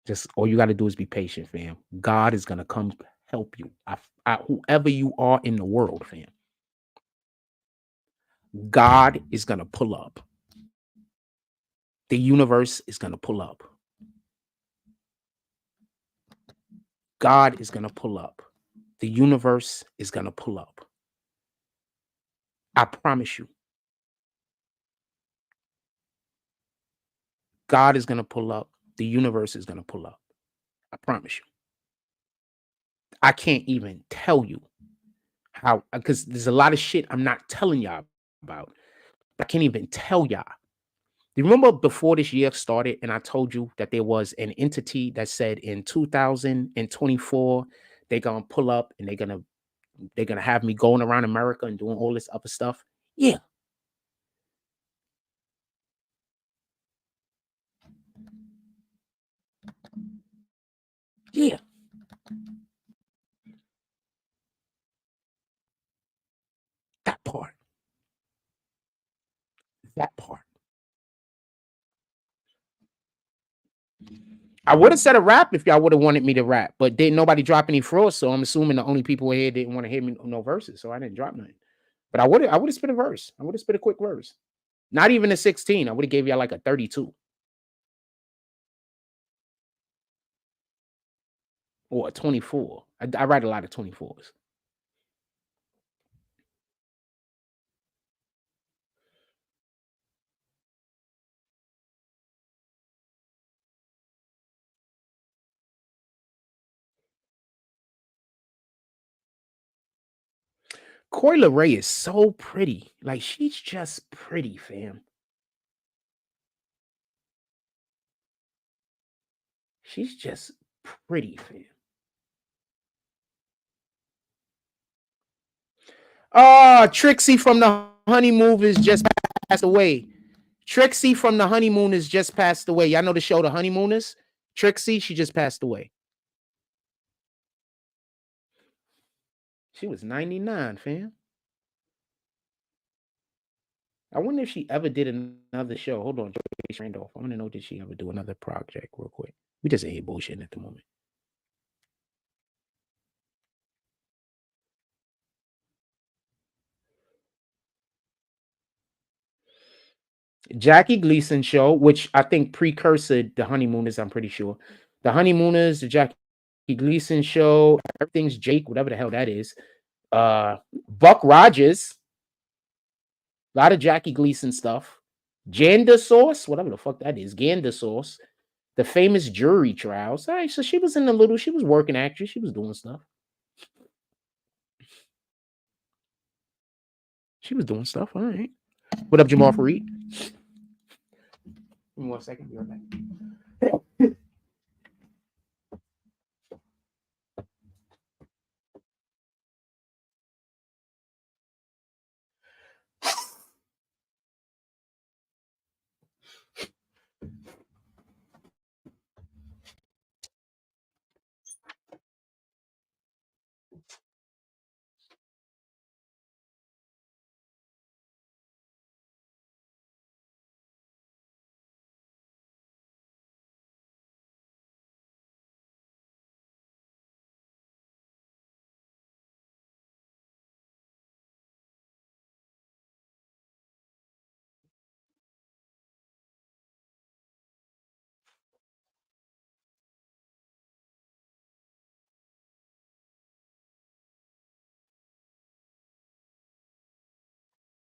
Just all you got to do is be patient, fam. God is going to come help you. Whoever you are in the world, fam. God is going to pull up. The universe is going to pull up. God is going to pull up. The universe is going to pull up. I promise you. God is going to pull up. The universe is going to pull up. I promise you. I can't even tell you how, because there's a lot of shit I'm not telling y'all about. I can't even tell y'all. You remember before this year started and I told you that there was an entity that said in 2024, they're going to pull up and they're going to have me going around America and doing all this other stuff? Yeah. Yeah. That part. That part. I would have said a rap if y'all would have wanted me to rap, but didn't nobody drop any frost. So I'm assuming the only people here didn't want to hear me no verses. So I didn't drop nothing. But I would have spit a verse. I would have spit a quick verse. Not even a 16. I would have gave y'all like a 32. Or a 24. I write a lot of 24s. Coi Leray is so pretty. Like, she's just pretty, fam. She's just pretty, fam. Trixie from the Honeymoon is just passed away. Trixie from the Honeymoon is just passed away. Y'all know the show The Honeymooners? Trixie, she just passed away. She was 99, fam. I wonder if she ever did another show. Hold on, Joyce Randolph. I want to know, did she ever do another project real quick? We just ain't bullshitting at the moment. Jackie Gleason show, which I think precursored The Honeymooners, I'm pretty sure. The Honeymooners, the Jackie Gleason show, Everything's Jake, whatever the hell that is. Buck Rogers, a lot of Jackie Gleason stuff. Gander Sauce, whatever the fuck that is. Gander Sauce. The Famous Jury Trials. All right, so she was in the little, she was working actress. She was doing stuff. She was doing stuff. All right. What up, Jamal Fareed? Give me 1 second. Be right back.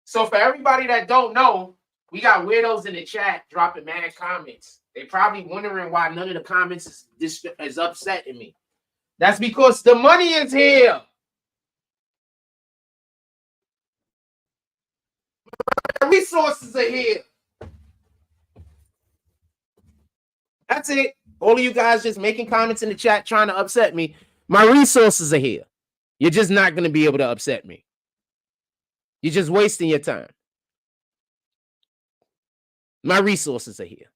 So for everybody that don't know, we got weirdos in the chat dropping mad comments. They probably wondering why none of the comments is upsetting me. That's because the money is here. The resources are here. That's it. All of you guys just making comments in the chat trying to upset me. My resources are here. You're just not going to be able to upset me. You're just wasting your time. My resources are here.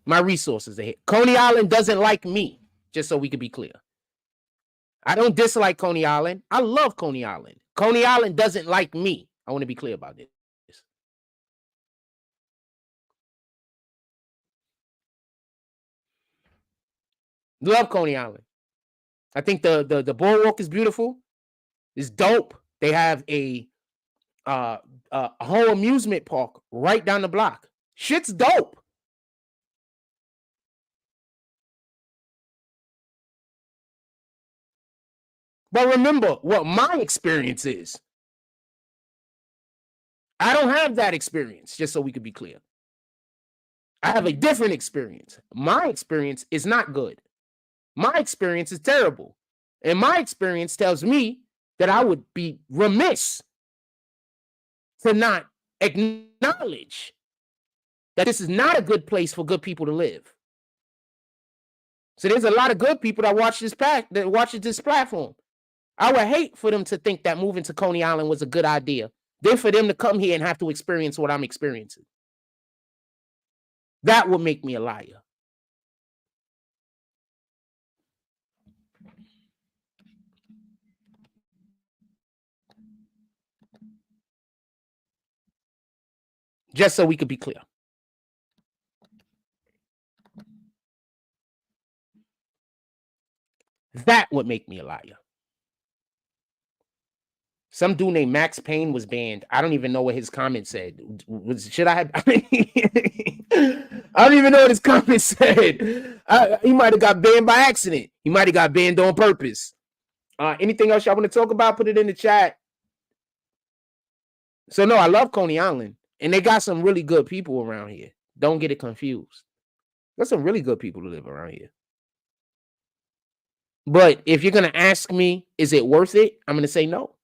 My resources are here. Coney Island doesn't like me, just so we can be clear. I don't dislike Coney Island. I love Coney Island. Coney Island doesn't like me. I want to be clear about this. Love Coney Island. I think the boardwalk is beautiful. It's dope. They have a whole amusement park right down the block. Shit's dope. But remember what my experience is. I don't have that experience, just so we could be clear. I have a different experience. My experience is not good. My experience is terrible. And my experience tells me that I would be remiss to not acknowledge that this is not a good place for good people to live. So there's a lot of good people that watch this platform. I would hate for them to think that moving to Coney Island was a good idea. Then for them to come here and have to experience what I'm experiencing. That would make me a liar. Just so we could be clear. That would make me a liar. Some dude named Max Payne was banned. I don't even know what his comment said. Should I have? I don't even know what his comment said. He might have got banned by accident. He might have got banned on purpose. Anything else y'all want to talk about? Put it in the chat. So no, I love Coney Island, and they got some really good people around here. Don't get it confused. There's some really good people who live around here. But if you're gonna ask me, is it worth it? I'm gonna say no.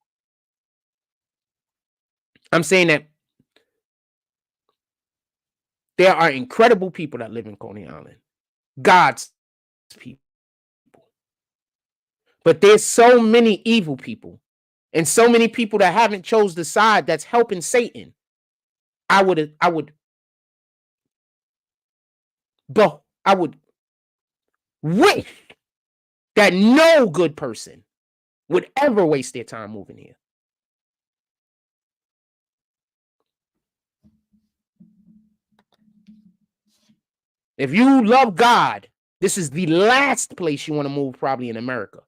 I'm saying that there are incredible people that live in Coney Island. God's people. But there's so many evil people and so many people that haven't chose the side that's helping Satan. I would wish that no good person would ever waste their time moving here. If you love God, this is the last place you want to move probably in America.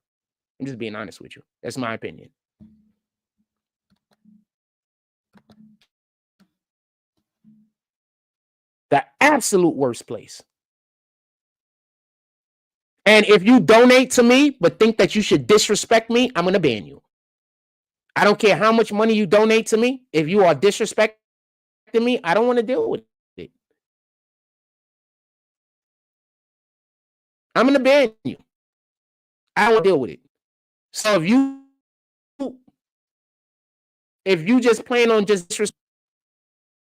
I'm just being honest with you. That's my opinion. The absolute worst place. And if you donate to me but think that you should disrespect me, I'm going to ban you. I don't care how much money you donate to me. If you are disrespecting me, I don't want to deal with it. I'm going to ban you. I won't deal with it. So if you just plan on just disrespect,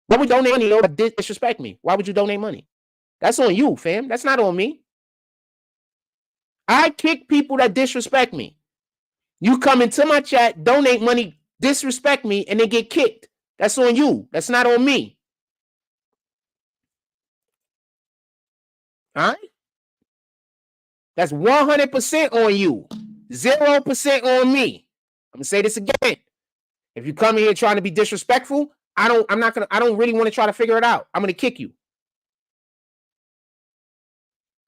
why would you donate money or disrespect me? Why would you donate money? That's on you, fam. That's not on me. I kick people that disrespect me. You come into my chat, donate money, disrespect me, and they get kicked. That's on you. That's not on me. All right? That's 100% on you. 0% on me. I'm gonna say this again. If you come in here trying to be disrespectful, I don't really want to try to figure it out. I'm gonna kick you.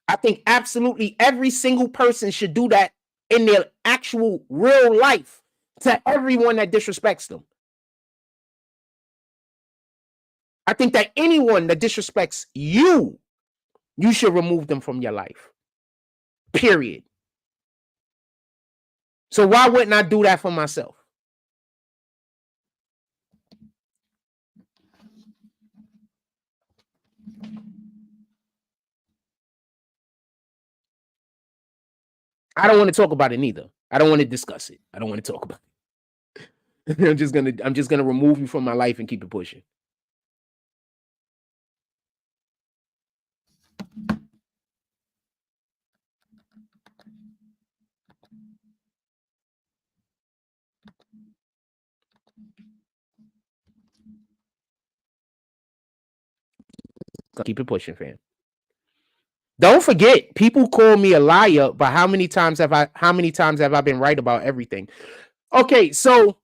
I think absolutely every single person should do that in their actual real life to everyone that disrespects them. I think that anyone that disrespects you, you should remove them from your life. Period. So why wouldn't I do that for myself? I don't want to talk about it neither. I don't want to discuss it. I don't want to talk about it. I'm just gonna remove you from my life and keep it pushing. Keep it pushing, fam. Don't forget, people call me a liar, but how many times have I been right about everything? Okay, so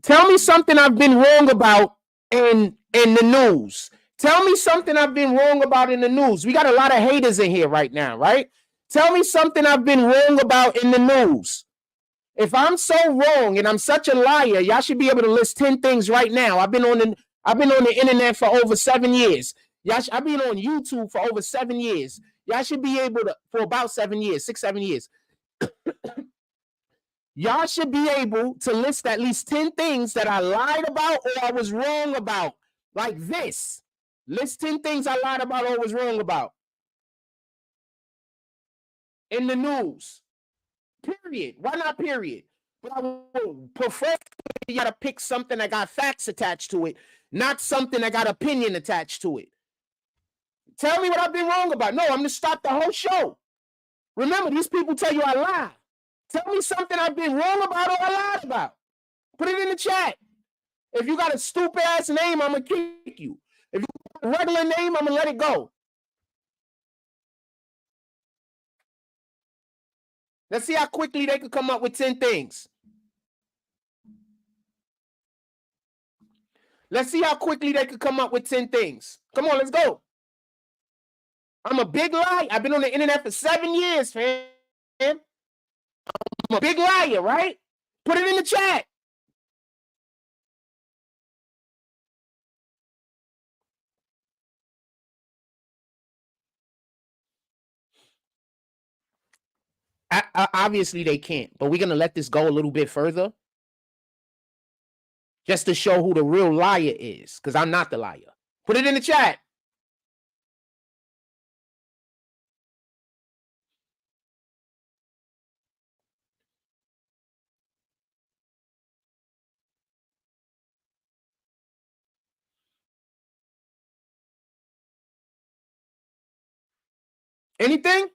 tell me something I've been wrong about in the news. Tell me something I've been wrong about in the news. We got a lot of haters in here right now, right? Tell me something I've been wrong about in the news. If I'm so wrong and I'm such a liar, y'all should be able to list 10 things right now. I've been on the internet for over 7 years. I've been on YouTube for over 7 years. Y'all should be able to, for about 7 years, 6, 7 years. Y'all should be able to list at least 10 things that I lied about or I was wrong about. Like this. List 10 things I lied about or was wrong about. In the news. Period. Why not period? But I would prefer you gotta pick something that got facts attached to it, not something that got opinion attached to it. Tell me what I've been wrong about. No, I'm gonna stop the whole show. Remember, these people tell you I lie. Tell me something I've been wrong about or I lied about. Put it in the chat. If you got a stupid ass name, I'm gonna kick you. If you got a regular name, I'm gonna let it go. Let's see how quickly they could come up with 10 things. Let's see how quickly they could come up with 10 things. Come on, let's go. I'm a big lie. I've been on the internet for 7 years, fam. a big liar, right? Put it in the chat. Obviously, they can't, but we're going to let this go a little bit further just to show who the real liar is, because I'm not the liar. Put it in the chat. Anything?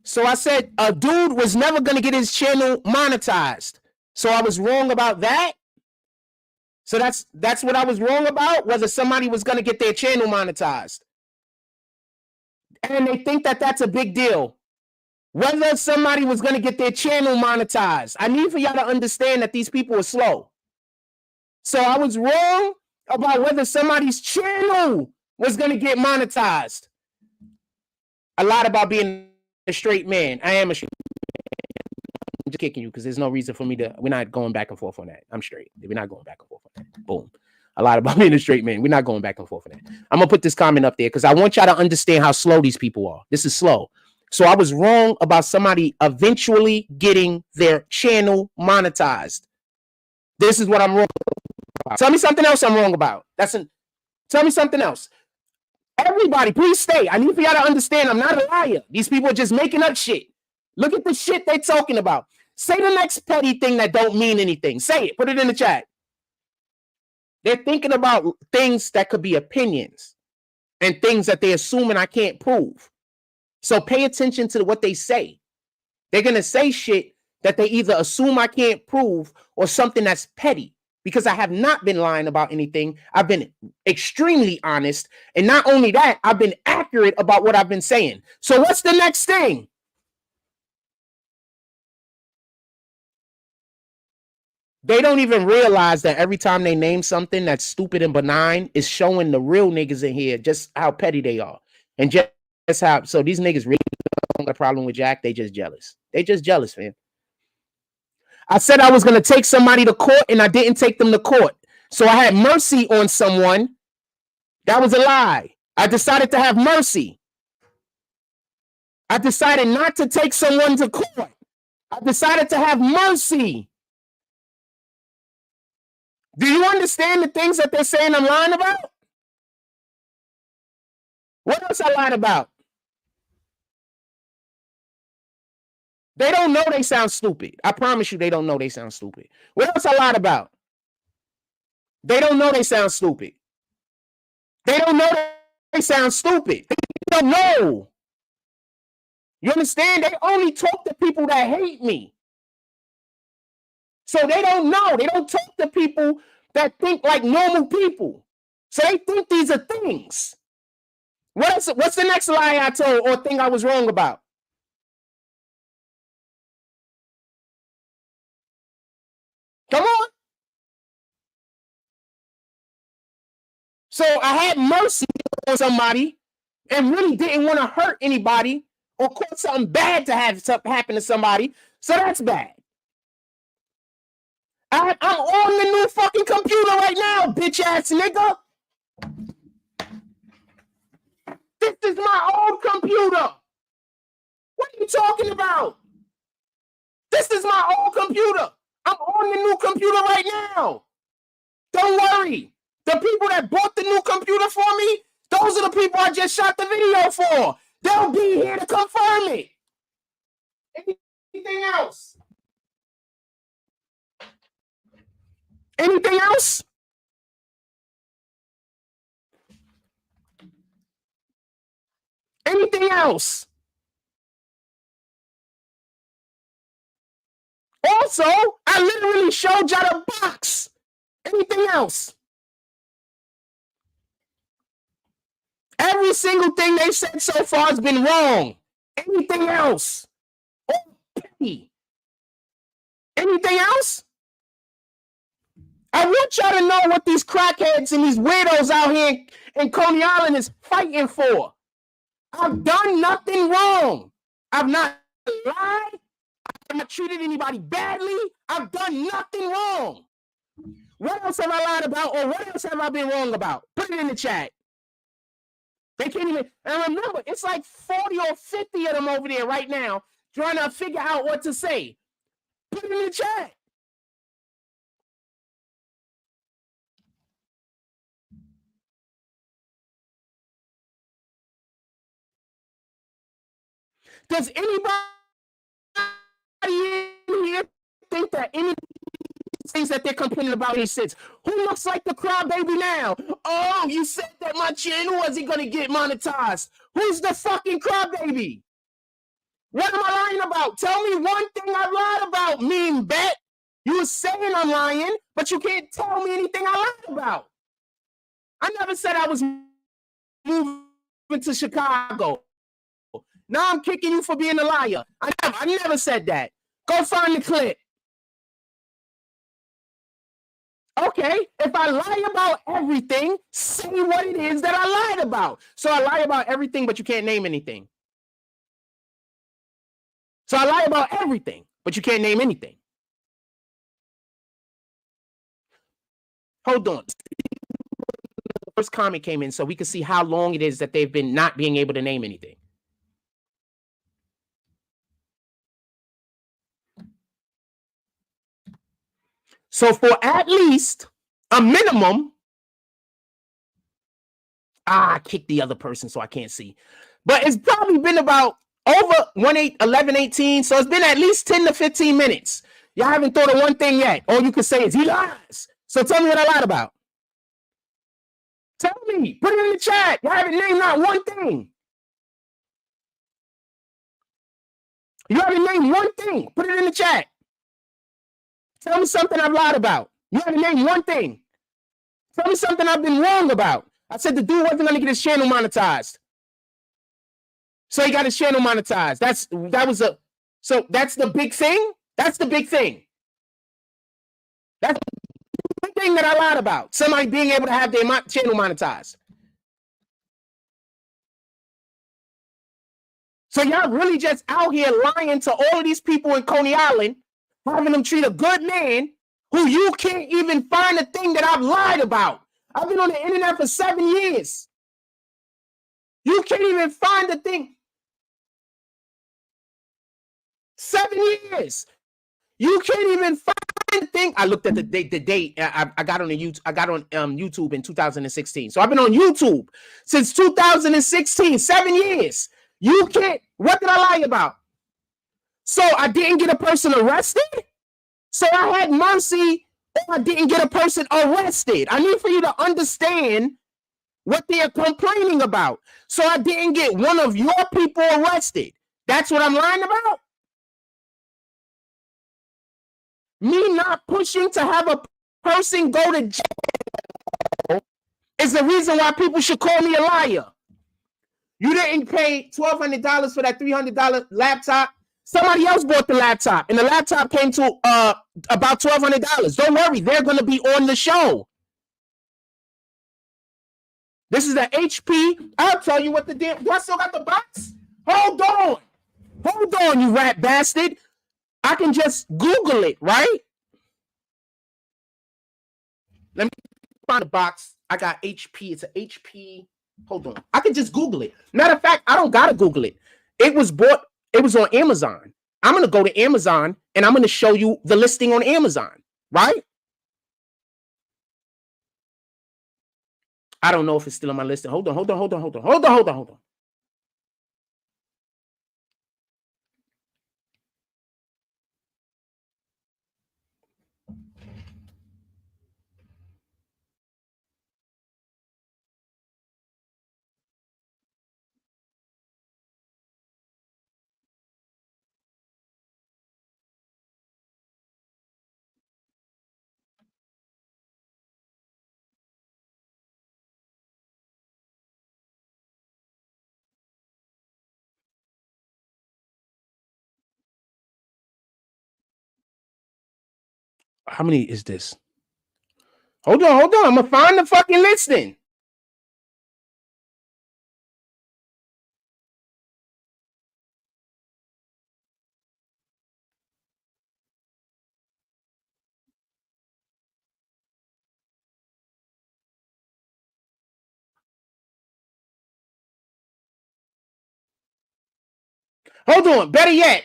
So I said a dude was never going to get his channel monetized. So I was wrong about that. So that's what I was wrong about, whether somebody was going to get their channel monetized. And they think that that's a big deal. Whether somebody was going to get their channel monetized. I need for y'all to understand that these people are slow. So I was wrong about whether somebody's channel was going to get monetized. I lied about being a straight man. I am a straight man. I'm just kicking you because there's no reason for me to. We're not going back and forth on that. I'm straight. We're not going back and forth on that. Boom. I lied about being a straight man. We're not going back and forth on that. I'm going to put this comment up there because I want y'all to understand how slow these people are. This is slow. So I was wrong about somebody eventually getting their channel monetized. This is what I'm wrong about. Tell me something else I'm wrong about. Tell me something else. Everybody, please stay. I need for y'all to understand I'm not a liar. These people are just making up shit. Look at the shit they're talking about. Say the next petty thing that don't mean anything. Say it. Put it in the chat. They're thinking about things that could be opinions and things that they're assuming I can't prove. So pay attention to what they say. They're going to say shit that they either assume I can't prove or something that's petty. Because I have not been lying about anything. I've been extremely honest. And not only that, I've been accurate about what I've been saying. So what's the next thing? They don't even realize that every time they name something that's stupid and benign, is showing the real niggas in here just how petty they are. And just how, so these niggas really don't got a problem with Jack. They just jealous. They just jealous, man. I said I was going to take somebody to court and I didn't take them to court. So I had mercy on someone. That was a lie. I decided to have mercy. I decided not to take someone to court. I decided to have mercy. Do you understand the things that they're saying I'm lying about? What else I lied about? They don't know they sound stupid. I promise you they don't know they sound stupid. What else I lied about? They don't know they sound stupid. They don't know they sound stupid. They don't know. You understand? They only talk to people that hate me. So they don't know. They don't talk to people that think like normal people. So they think these are things. What's the next lie I told or thing I was wrong about? Come on. So I had mercy on somebody and really didn't want to hurt anybody or cause something bad to have happen to somebody. So that's bad. I'm on the new fucking computer right now, bitch ass nigga. This is my old computer. What are you talking about? This is my old computer. I'm on the new computer right now. Don't worry. The people that bought the new computer for me, those are the people I just shot the video for. They'll be here to confirm it. Anything else? Anything else? Anything else? Also, I literally showed y'all the box. Anything else? Every single thing they said so far has been wrong. Anything else? Oh, petty. Anything else? I want y'all to know what these crackheads and these weirdos out here in Coney Island is fighting for. I've done nothing wrong. I've not lied. I've not treated anybody badly. I've done nothing wrong. What else have I lied about, or what else have I been wrong about? Put it in the chat. They can't even, and remember, it's like 40 or 50 of them over there right now trying to figure out what to say. Put it in the chat. Does anybody in here think that any things that they're complaining about makes sense? Who looks like the crybaby now? Oh, you said that my channel wasn't going to get monetized. Who's the fucking crybaby? What am I lying about? Tell me one thing I lied about, mean bet. You were saying I'm lying, but you can't tell me anything I lied about. I never said I was moving to Chicago. Now I'm kicking you for being a liar. I never said that. Go find the clip. Okay, if I lie about everything, say what it is that I lied about. So I lie about everything, but you can't name anything. So I lie about everything, but you can't name anything. Hold on. The first comment came in so we can see how long it is that they've been not being able to name anything. So for at least a minimum, I kicked the other person so I can't see. But it's probably been about over 11, 18. So it's been at least 10 to 15 minutes. Y'all haven't thought of one thing yet. All you can say is he lies. So tell me what I lied about. Tell me. Put it in the chat. Y'all haven't named not one thing. You haven't named one thing. Put it in the chat. Tell me something I've lied about. You haven't named one thing. Tell me something I've been wrong about. I said the dude wasn't going to get his channel monetized. So he got his channel monetized. So that's the big thing? That's the big thing. That's the big thing that I lied about. Somebody being able to have their channel monetized. So y'all really just out here lying to all of these people in Coney Island, having them treat a good man who you can't even find a thing that I've lied about. I've been on the internet for 7 years. You can't even find the thing. 7 years. You can't even find the thing. I looked at the date. I got on YouTube in 2016. So I've been on YouTube since 2016. 7 years. You can't. What did I lie about? So I didn't get a person arrested? So I had mercy, or I didn't get a person arrested. I need for you to understand what they're complaining about. So I didn't get one of your people arrested. That's what I'm lying about? Me not pushing to have a person go to jail is the reason why people should call me a liar. You didn't pay $1,200 for that $300 laptop. Somebody else bought the laptop, and the laptop came to about $1,200. Don't worry, they're going to be on the show. This is the HP. I'll tell you what the damn. Do I still got the box? Hold on, you rat bastard. I can just Google it, right? Let me find the box. I got HP. It's an HP. Hold on. I can just Google it. Matter of fact, I don't gotta Google it. It was bought. It was on Amazon. I'm going to go to Amazon and I'm going to show you the listing on Amazon, right? I don't know if it's still on my listing. Hold on. How many is this? Hold on. I'm going to find the fucking listing. Hold on. Better yet.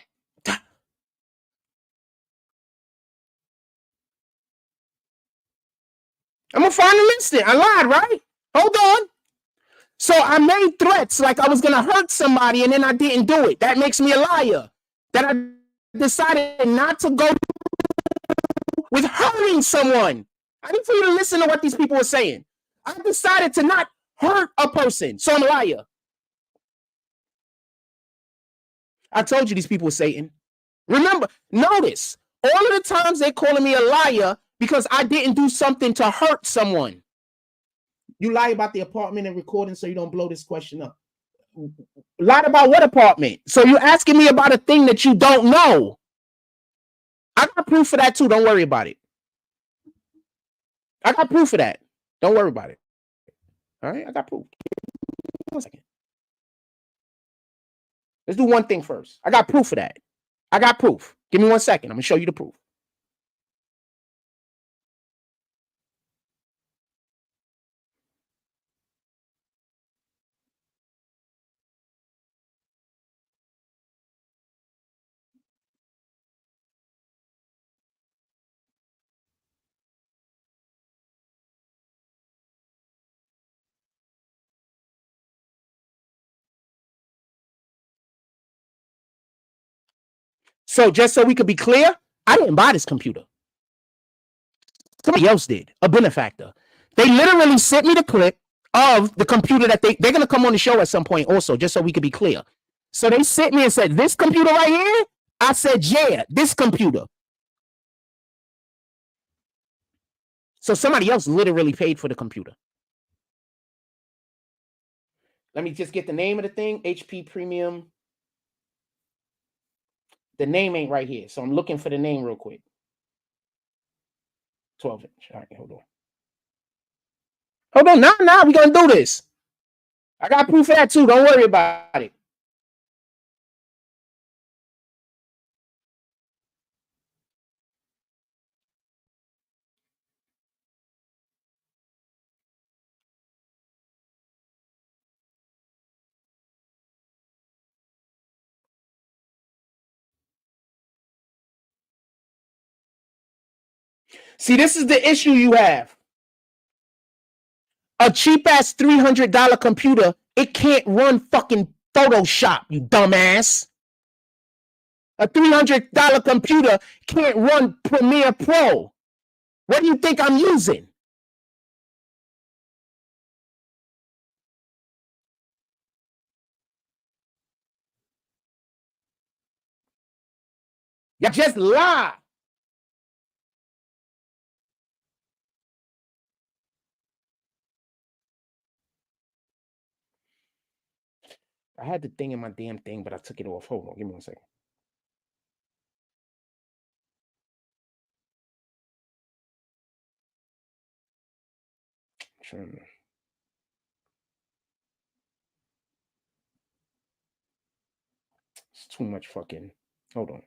I'm going to find the instant. I lied, right? Hold on. So I made threats like I was going to hurt somebody and then I didn't do it. That makes me a liar. That I decided not to go with hurting someone. I need for you to listen to what these people are saying. I decided to not hurt a person. So I'm a liar. I told you these people were Satan. Remember, notice, all of the times they're calling me a liar because I didn't do something to hurt someone. You lie about the apartment and recording so you don't blow this question up. Lied about what apartment? So you're asking me about a thing that you don't know. I got proof for that too. Don't worry about it. I got proof of that. Don't worry about it. All right, I got proof. 1 second. Let's do one thing first. I got proof of that. I got proof. Give me 1 second. I'm going to show you the proof. So just so we could be clear, I didn't buy this computer. Somebody else did, a benefactor. They literally sent me the clip of the computer that they're going to come on the show at some point also, just so we could be clear. So they sent me and said, this computer right here? I said, yeah, this computer. So somebody else literally paid for the computer. Let me just get the name of the thing, HP Premium. The name ain't right here, so I'm looking for the name real quick. 12-inch. All right, hold on. Hold on, now we're going to do this. I got proof of that too. Don't worry about it. See, this is the issue you have. A cheap-ass $300 computer, it can't run fucking Photoshop, you dumbass. A $300 computer can't run Premiere Pro. What do you think I'm using? You just lie. I had the thing in my damn thing, but I took it off. Hold on, give me 1 second. It's too much fucking. Hold on.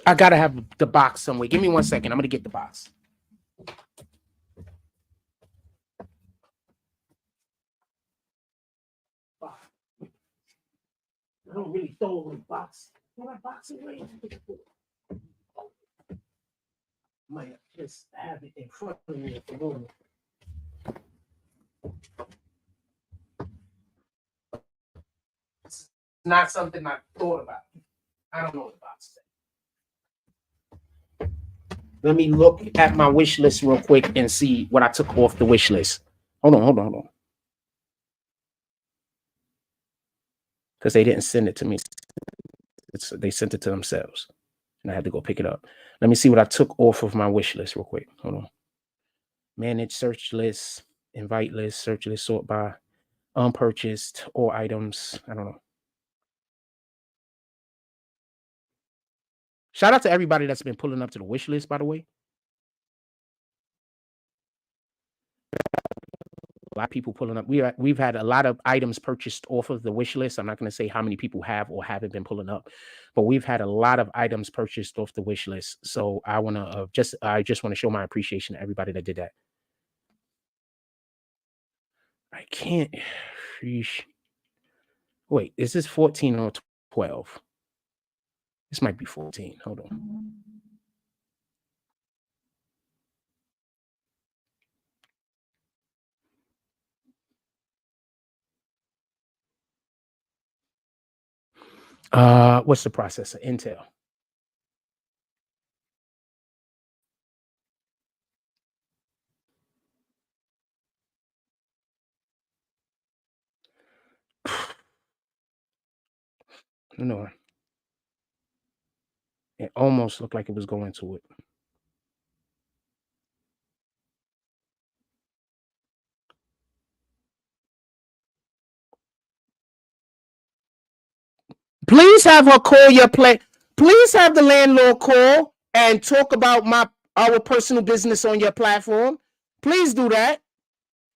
I gotta have the box somewhere. Give me 1 second. I'm gonna get the box. I don't really throw away box. Throw that box away. Might just have it in front of me at the moment. It's not something I thought about. I don't know what the box is. Let me look at my wish list real quick and see what I took off the wish list. Hold on. Because they didn't send it to me. They sent it to themselves. And I had to go pick it up. Let me see what I took off of my wish list real quick. Hold on. Manage search list, invite list, search list, sort by unpurchased or items. I don't know. Shout out to everybody that's been pulling up to the wish list, by the way. lot of people pulling up. We've had a lot of items purchased off of the wish list. I'm not going to say how many people have or haven't been pulling up, but we've had a lot of items purchased off the wish list. So I want to I just want to show my appreciation to everybody that did that. I can't. Wait, is this 14 or 12? This might be 14. Hold on. What's the processor? Intel. No, it almost looked like it was going to it. Please have her call your play. Please have the landlord call and talk about our personal business on your platform. Please do that.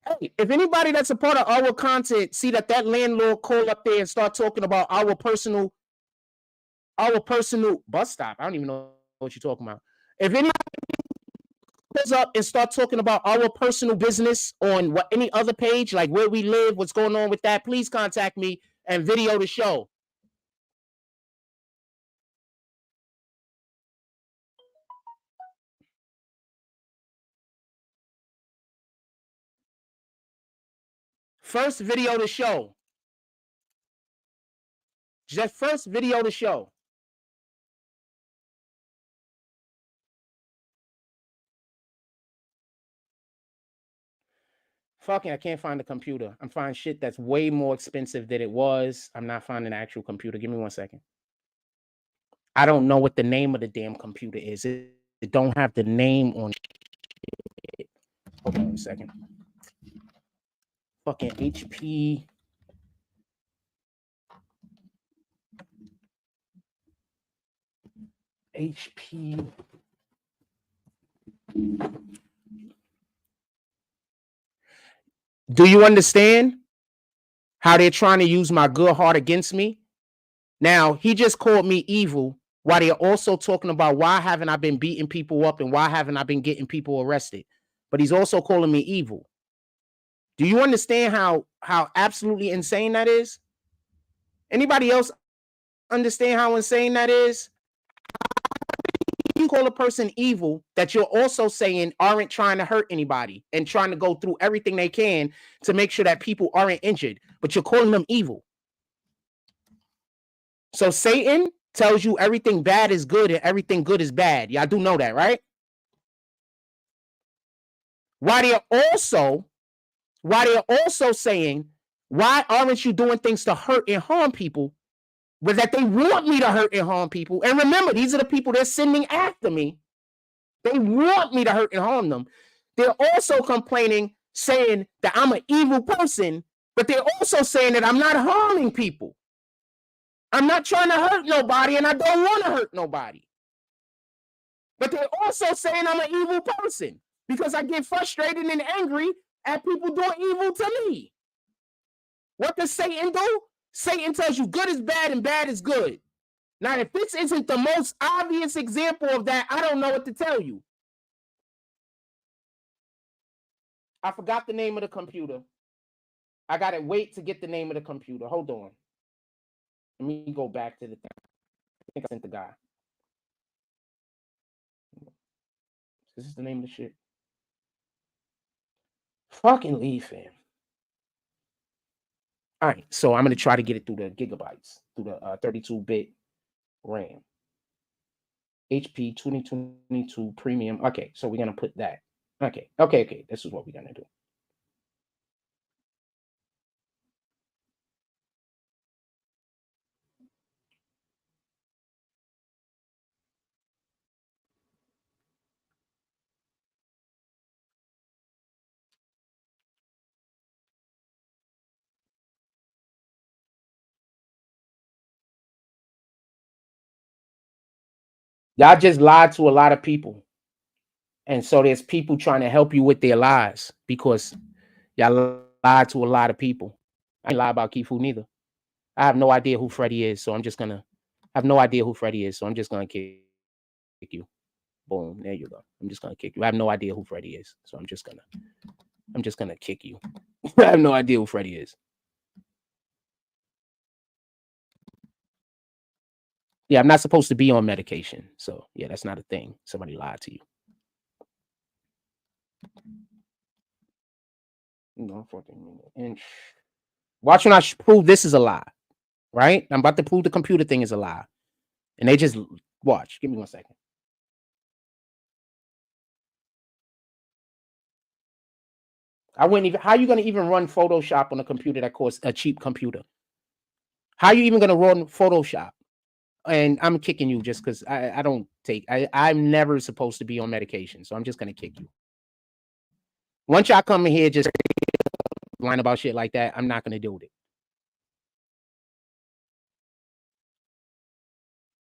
Hey, if anybody that's a part of our content see that landlord call up there and start talking about our personal bus stop, I don't even know what you're talking about. If anybody goes up and start talking about our personal business on any other page, like where we live, what's going on with that, please contact me and video the show. First video the show. Just first video the show. Fucking, I can't find the computer. I'm finding shit that's way more expensive than it was. I'm not finding the actual computer. Give me 1 second. I don't know what the name of the damn computer is. It don't have the name on it. Hold on a second. Fucking HP. HP. Do you understand how they're trying to use my good heart against me? Now, he just called me evil while they're also talking about why haven't I been beating people up and why haven't I been getting people arrested? But he's also calling me evil. Do you understand how absolutely insane that is? Anybody else understand how insane that is? You call a person evil that you're also saying aren't trying to hurt anybody and trying to go through everything they can to make sure that people aren't injured, but you're calling them evil. So Satan tells you everything bad is good and everything good is bad. Y'all do know that, right? While they're also saying, why aren't you doing things to hurt and harm people? But that they want me to hurt and harm people. And remember, these are the people they're sending after me. They want me to hurt and harm them. They're also complaining, saying that I'm an evil person, but they're also saying that I'm not harming people. I'm not trying to hurt nobody, and I don't want to hurt nobody. But they're also saying I'm an evil person because I get frustrated and angry at people doing evil to me. What does Satan do? Satan tells you good is bad and bad is good. Now, if this isn't the most obvious example of that, I don't know what to tell you. I forgot the name of the computer. I got to wait to get the name of the computer. Hold on. Let me go back to the thing. I think I sent the guy. This is the name of the shit. Fucking leave, fam. All right, so I'm going to try to get it through the gigabytes, through the 32-bit RAM. HP 2022 premium. Okay, so we're going to put that. Okay. This is what we're going to do. Y'all just lied to a lot of people. And so there's people trying to help you with their lies because y'all lied to a lot of people. I ain't lie about Kifu neither. I have no idea who Freddie is, so I'm just gonna. I have no idea who Freddie is, so I'm just gonna kick you. Boom, there you go. I'm just gonna kick you. I have no idea who Freddie is, so I'm just gonna kick you. I have no idea who Freddie is. Yeah, I'm not supposed to be on medication, so yeah, that's not a thing. Somebody lied to you. No, 14 minutes. And watch when I prove this is a lie, right? I'm about to prove the computer thing is a lie, and they just watch. Give me 1 second. I wouldn't even. How are you going to even run Photoshop on a computer that costs a cheap computer? How are you even going to run Photoshop? And I'm kicking you just because I don't take. I'm never supposed to be on medication, so I'm just going to kick you. Once y'all come in here just lying about shit like that, I'm not going to deal with it.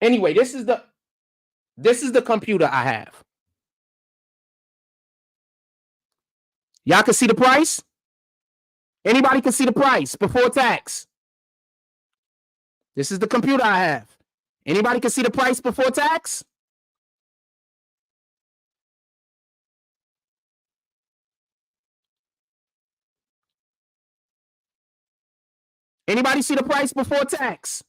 Anyway, this is the computer I have. Y'all can see the price? Anybody can see the price before tax? This is the computer I have. Anybody can see the price before tax? Anybody see the price before tax?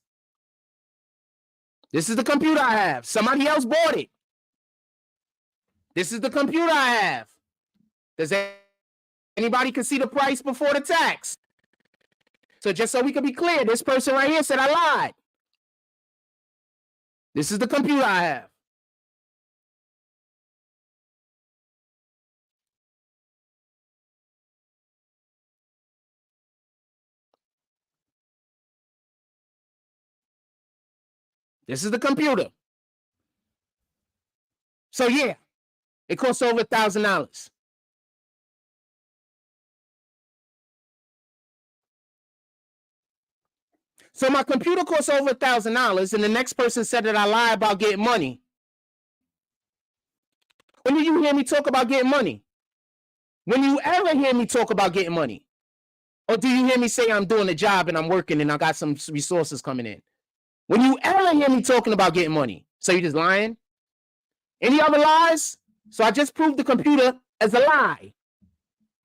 This is the computer I have. Somebody else bought it. This is the computer I have. Does anybody can see the price before the tax? So just so we can be clear, this person right here said I lied. This is the computer I have. This is the computer. So yeah, it costs over $1,000. So my computer costs over $1,000, and the next person said that I lie about getting money. When do you hear me talk about getting money? When you ever hear me talk about getting money? Or do you hear me say I'm doing a job and I'm working and I got some resources coming in? When you ever hear me talking about getting money? So you're just lying? Any other lies? So I just proved the computer as a lie.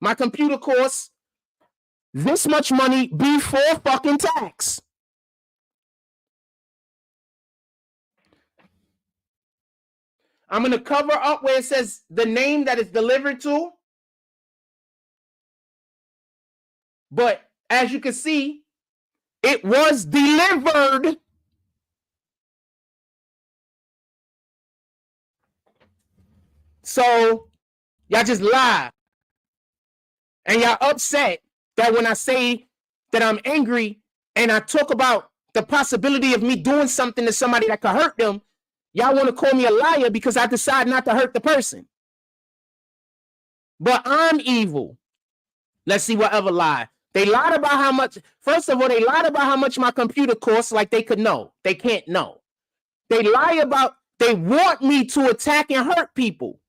My computer costs this much money before fucking tax. I'm going to cover up where it says the name that it's delivered to. But as you can see, it was delivered. So y'all just lie. And y'all upset that when I say that I'm angry and I talk about the possibility of me doing something to somebody that could hurt them, y'all want to call me a liar because I decide not to hurt the person. But I'm evil. Let's see whatever lie. They lied about how much. First of all, they lied about how much my computer costs like they could know. They can't know. They lie about, they want me to attack and hurt people.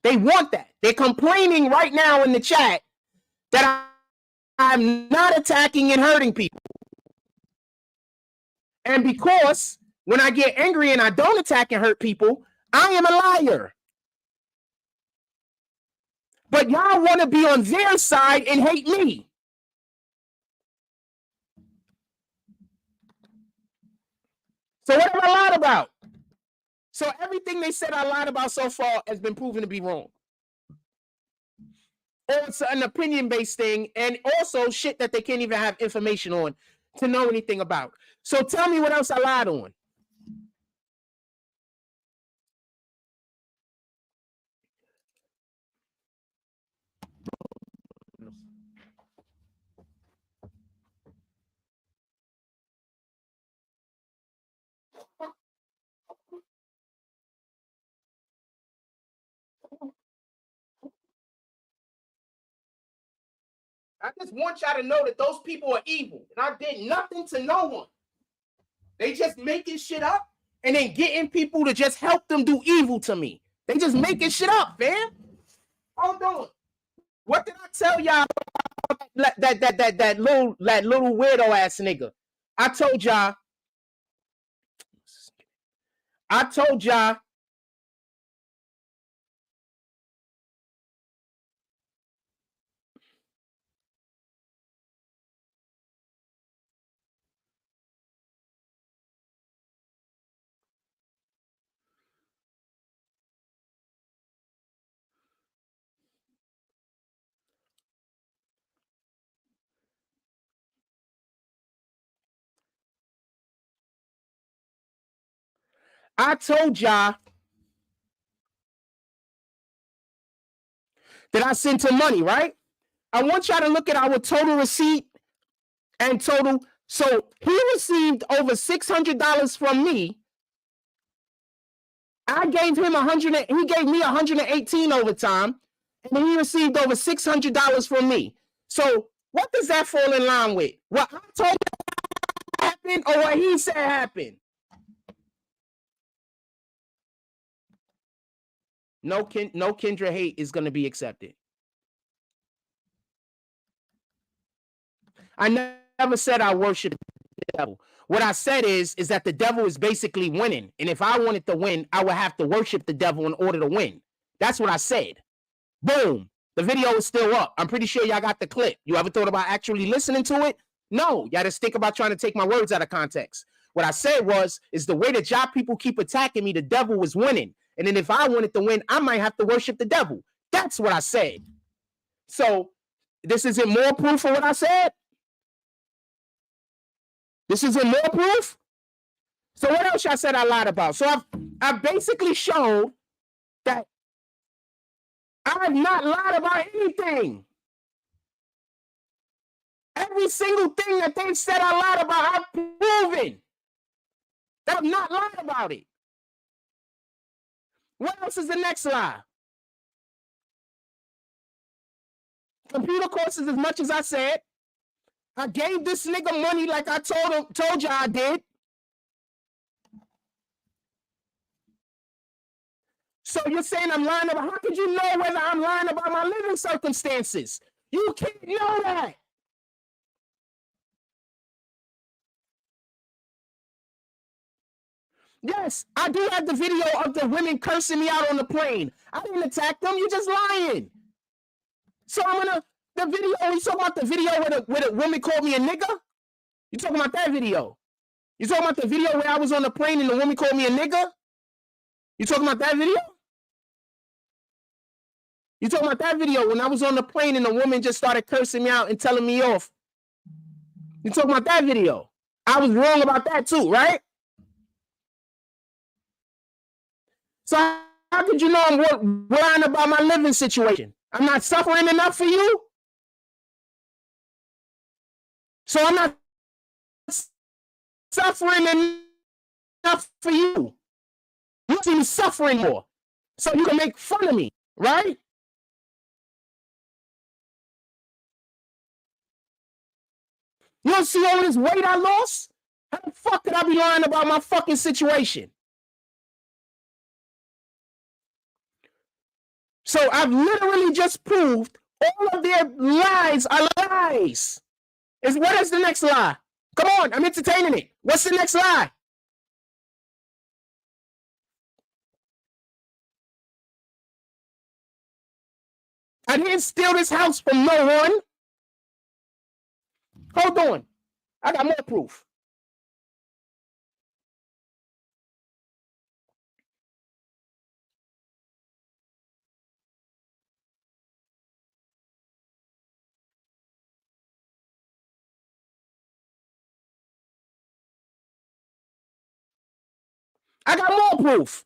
They want that. They're complaining right now in the chat that I'm not attacking and hurting people. And because when I get angry and I don't attack and hurt people, I am a liar. But y'all want to be on their side and hate me. So what have I lied about? So everything they said I lied about so far has been proven to be wrong. Or it's an opinion-based thing, and also shit that they can't even have information on to know anything about. So tell me what else I lied on. I just want y'all to know that those people are evil. And I did nothing to no one. They just making shit up and then getting people to just help them do evil to me. They just making shit up, man. Hold on. What did I tell y'all about that little weirdo ass nigga. I told y'all that I sent him money, right? I want y'all to look at our total receipt and total. So he received over $600 from me. I gave him he gave me 118 overtime, and then he received over $600 from me. So what does that fall in line with? What I told him happened or what he said happened? No Kendra hate is going to be accepted. I never said I worship the devil. What I said is that the devil is basically winning. And if I wanted to win, I would have to worship the devil in order to win. That's what I said. Boom. The video is still up. I'm pretty sure y'all got the clip. You ever thought about actually listening to it? No. Y'all just think about trying to take my words out of context. What I said is the way that y'all people keep attacking me, the devil was winning. And then if I wanted to win, I might have to worship the devil. That's what I said. So this isn't more proof of what I said? This isn't more proof? So what else I said I lied about? So I've basically shown that I've not lied about anything. Every single thing that they said I lied about, I've proven that I've not lied about it. What else is the next lie? Computer courses, as much as I said. I gave this nigga money like I told y'all I did. So you're saying I'm lying about, how could you know whether I'm lying about my living circumstances? You can't know that. Yes, I do have the video of the women cursing me out on the plane. I didn't attack them. You're just lying. So the video, you talking about the video where the woman called me a nigga? You talking about that video? You talking about the video where I was on the plane and the woman called me a nigga? You talking about that video? You talking about that video when I was on the plane and the woman just started cursing me out and telling me off? You talking about that video? I was wrong about that too, right? So how could you know I'm lying about my living situation? I'm not suffering enough for you? So I'm not suffering enough for you. You see me suffering more. So you can make fun of me, right? You don't see all this weight I lost? How the fuck could I be lying about my fucking situation? So I've literally just proved all of their lies are lies. What is the next lie? Come on, I'm entertaining it. What's the next lie? I didn't steal this house from no one. Hold on. I got more proof. I got more proof.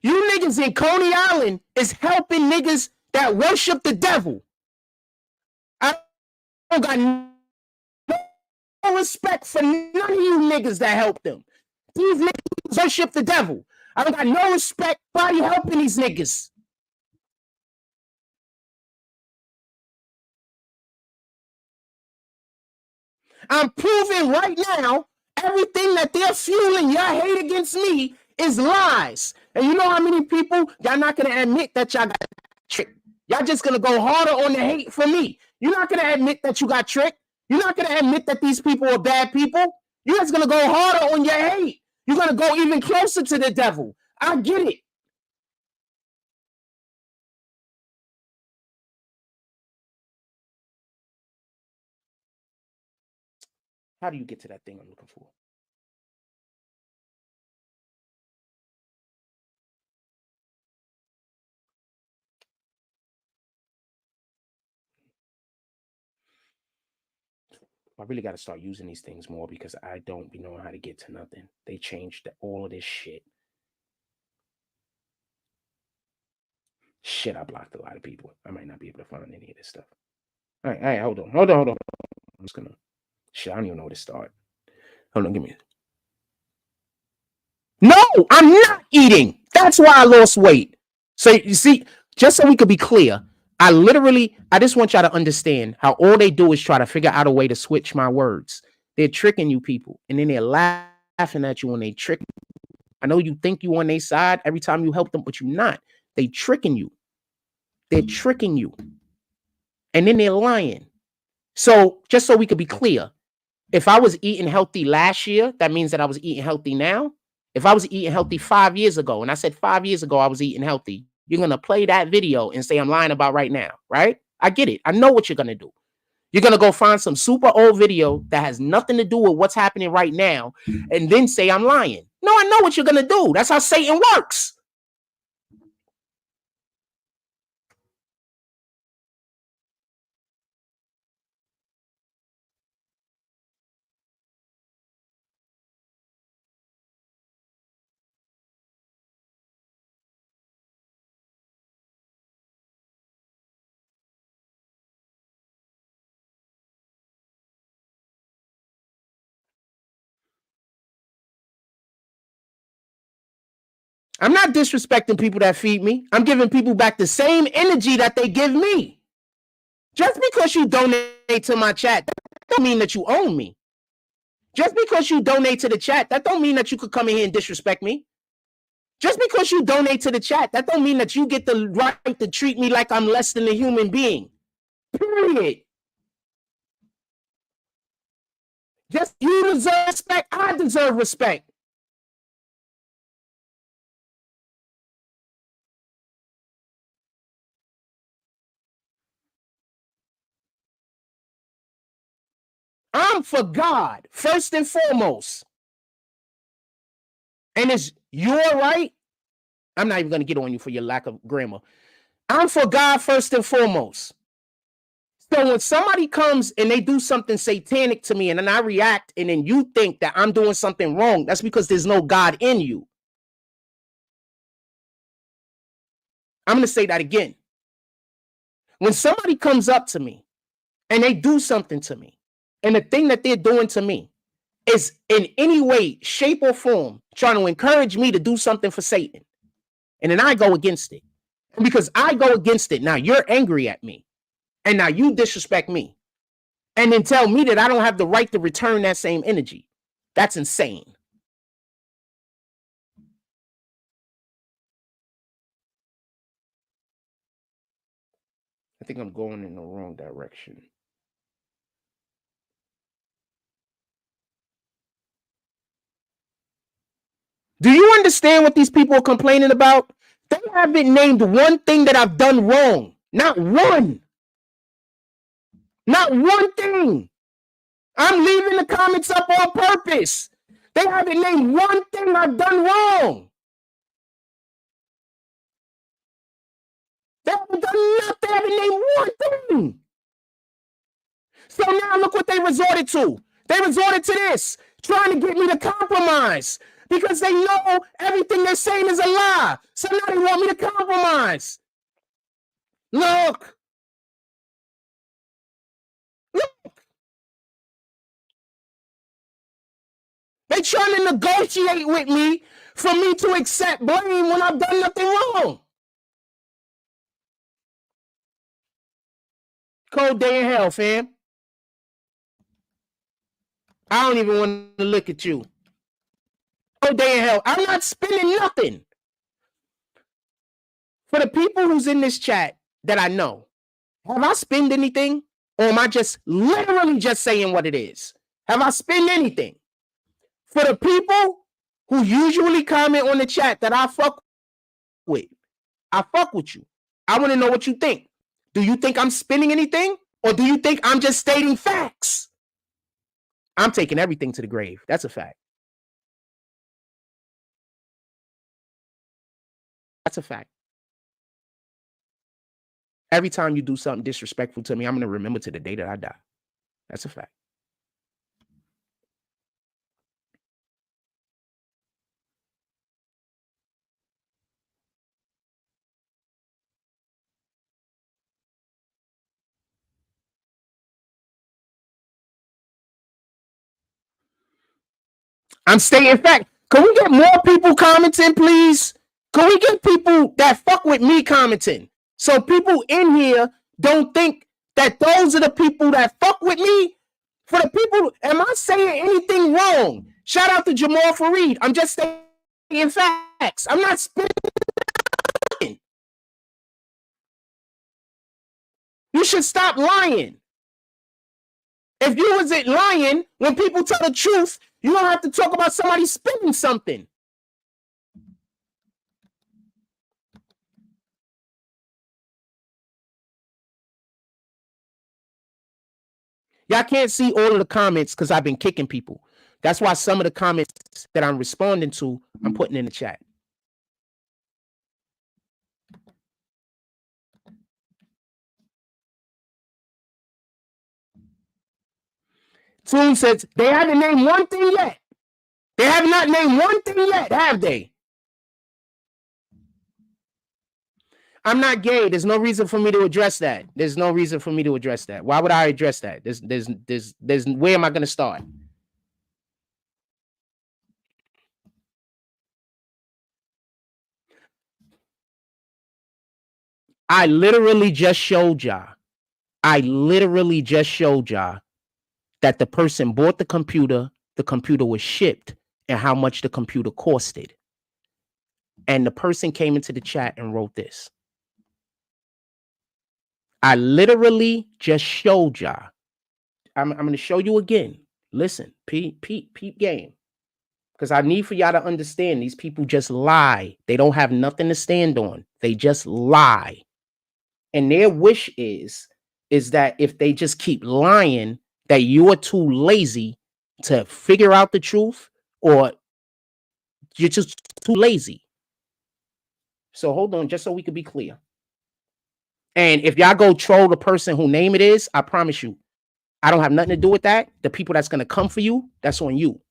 You niggas in Coney Island is helping niggas that worship the devil. I don't got no respect for none of you niggas that help them. These niggas worship the devil. I don't got no respect for you helping these niggas. I'm proving right now Everything that they're fueling your hate against me is lies. And you know how many people, y'all not going to admit that y'all got tricked. Y'all just going to go harder on the hate for me. You're not going to admit that you got tricked. You're not going to admit that these people are bad people. You're just going to go harder on your hate. You're going to go even closer to the devil. I get it. How do you get to that thing I'm looking for? I really got to start using these things more because I don't be knowing how to get to nothing. They changed all of this shit. Shit, I blocked a lot of people. I might not be able to find any of this stuff. All right, hold on. I'm just gonna. Shit, I don't even know where to start. Hold on, give me. No, I'm not eating. That's why I lost weight. So you see, just so we could be clear, I just want y'all to understand how all they do is try to figure out a way to switch my words. They're tricking you people, and then they're laughing at you when they trick you. I know you think you on their side every time you help them, but you're not. They tricking you. They're tricking you. And then they're lying. So just so we could be clear, if I was eating healthy last year, that means that I was eating healthy now. If I was eating healthy 5 years ago, and I said 5 years ago I was eating healthy, you're going to play that video and say I'm lying about right now, right? I get it. I know what you're going to do. You're going to go find some super old video that has nothing to do with what's happening right now and then say I'm lying. No, I know what you're going to do. That's how Satan works. I'm not disrespecting people that feed me. I'm giving people back the same energy that they give me. Just because you donate to my chat, that don't mean that you own me. Just because you donate to the chat, that don't mean that you could come in here and disrespect me. Just because you donate to the chat, that don't mean that you get the right to treat me like I'm less than a human being. Period. Just you deserve respect. I deserve respect. I'm for God, first and foremost. And it's your right. I'm not even going to get on you for your lack of grammar. I'm for God first and foremost. So when somebody comes and they do something satanic to me and then I react and then you think that I'm doing something wrong, that's because there's no God in you. I'm going to say that again. When somebody comes up to me and they do something to me and the thing that they're doing to me is in any way, shape or form trying to encourage me to do something for Satan, and then I go against it. And because I go against it, now you're angry at me and now you disrespect me and then tell me that I don't have the right to return that same energy. That's insane. I think I'm going in the wrong direction. Do you understand what these people are complaining about? They haven't named one thing that I've done wrong. Not one. Not one thing. I'm leaving the comments up on purpose. They haven't named one thing I've done wrong. They haven't done nothing. They haven't named one thing. So now look what they resorted to. They resorted to this, trying to get me to compromise because they know everything they're saying is a lie. So now they want me to compromise. Look. They trying to negotiate with me for me to accept blame when I've done nothing wrong. Cold day in hell, fam. I don't even want to look at you. No day in hell. I'm not spending nothing. For the people who's in this chat that I know, have I spent anything? Or am I just literally just saying what it is? Have I spent anything? For the people who usually comment on the chat that I fuck with, I fuck with you. I want to know what you think. Do you think I'm spending anything? Or do you think I'm just stating facts? I'm taking everything to the grave. That's a fact. That's a fact. Every time you do something disrespectful to me, I'm going to remember to the day that I die. That's a fact. I'm stating fact. Can we get more people commenting, please? Can we get people that fuck with me commenting? So people in here don't think that those are the people that fuck with me. For the people, am I saying anything wrong? Shout out to Jamal Fareed. I'm just stating facts. I'm not spitting. You should stop lying. If you wasn't lying, when people tell the truth, you don't have to talk about somebody spinning something. Y'all can't see all of the comments because I've been kicking people. That's why some of the comments that I'm responding to, I'm putting in the chat. Toon says they haven't named one thing yet. They have not named one thing yet, have they? I'm not gay. There's no reason for me to address that. There's no reason for me to address that. Why would I address that? There's where am I going to start? I literally just showed y'all. That the person bought the computer was shipped, and how much the computer costed. And the person came into the chat and wrote this. I literally just showed y'all. I'm going to show you again. Listen, peep game. Because I need for y'all to understand these people just lie. They don't have nothing to stand on. They just lie. And their wish is that if they just keep lying, that you are too lazy to figure out the truth, or you're just too lazy. So hold on, just so we can be clear. And if y'all go troll the person whose name it is, I promise you, I don't have nothing to do with that. The people that's going to come for you, that's on you.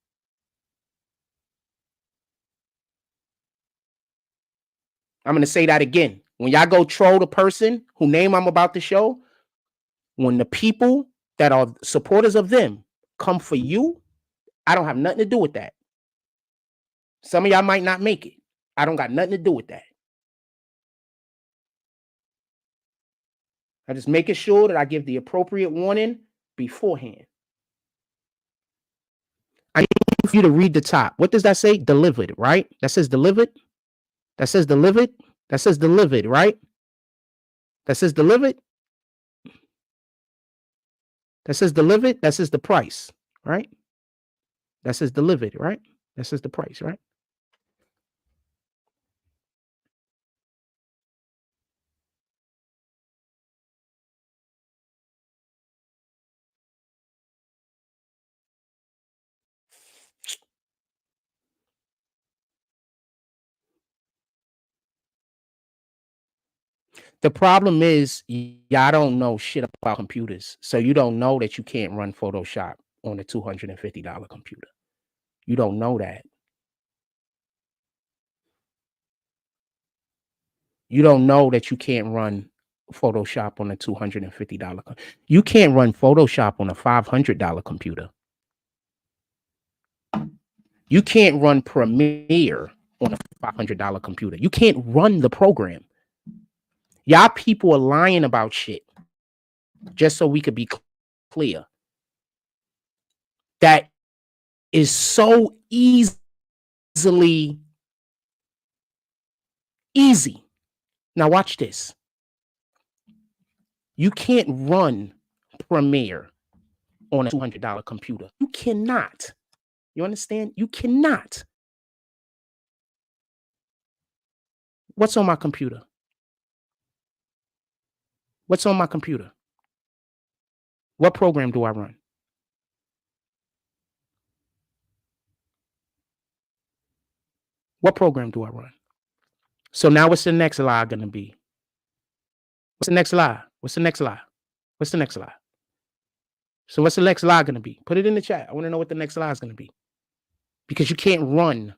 I'm going to say that again. When y'all go troll the person whose name I'm about to show, when the people that are supporters of them come for you, I don't have nothing to do with that. Some of y'all might not make it. I don't got nothing to do with that. I'm just making sure that I give the appropriate warning beforehand. I need for you to read the top. What does that say? Delivered, right? That says delivered. That says delivered. That says delivered, right? That says delivered. That says delivered. That says the price, right? That says delivered, right? That says the price, right? The problem is y'all don't know shit about computers. So you don't know that you can't run Photoshop on a $250 computer. You don't know that. You don't know that you can't run Photoshop on a $250. You can't run Photoshop on a $500 computer. You can't run Premiere on a $500 computer. You can't run the program. Y'all people are lying about shit. Just so we could be clear. That is so easy. Now watch this. You can't run Premiere on a $200 computer. You cannot. You understand? You cannot. What's on my computer? What's on my computer? What program do I run? What program do I run? So now what's the next lie going to be? What's the next lie? What's the next lie? What's the next lie? So what's the next lie going to be? Put it in the chat. I want to know what the next lie is going to be. Because you can't run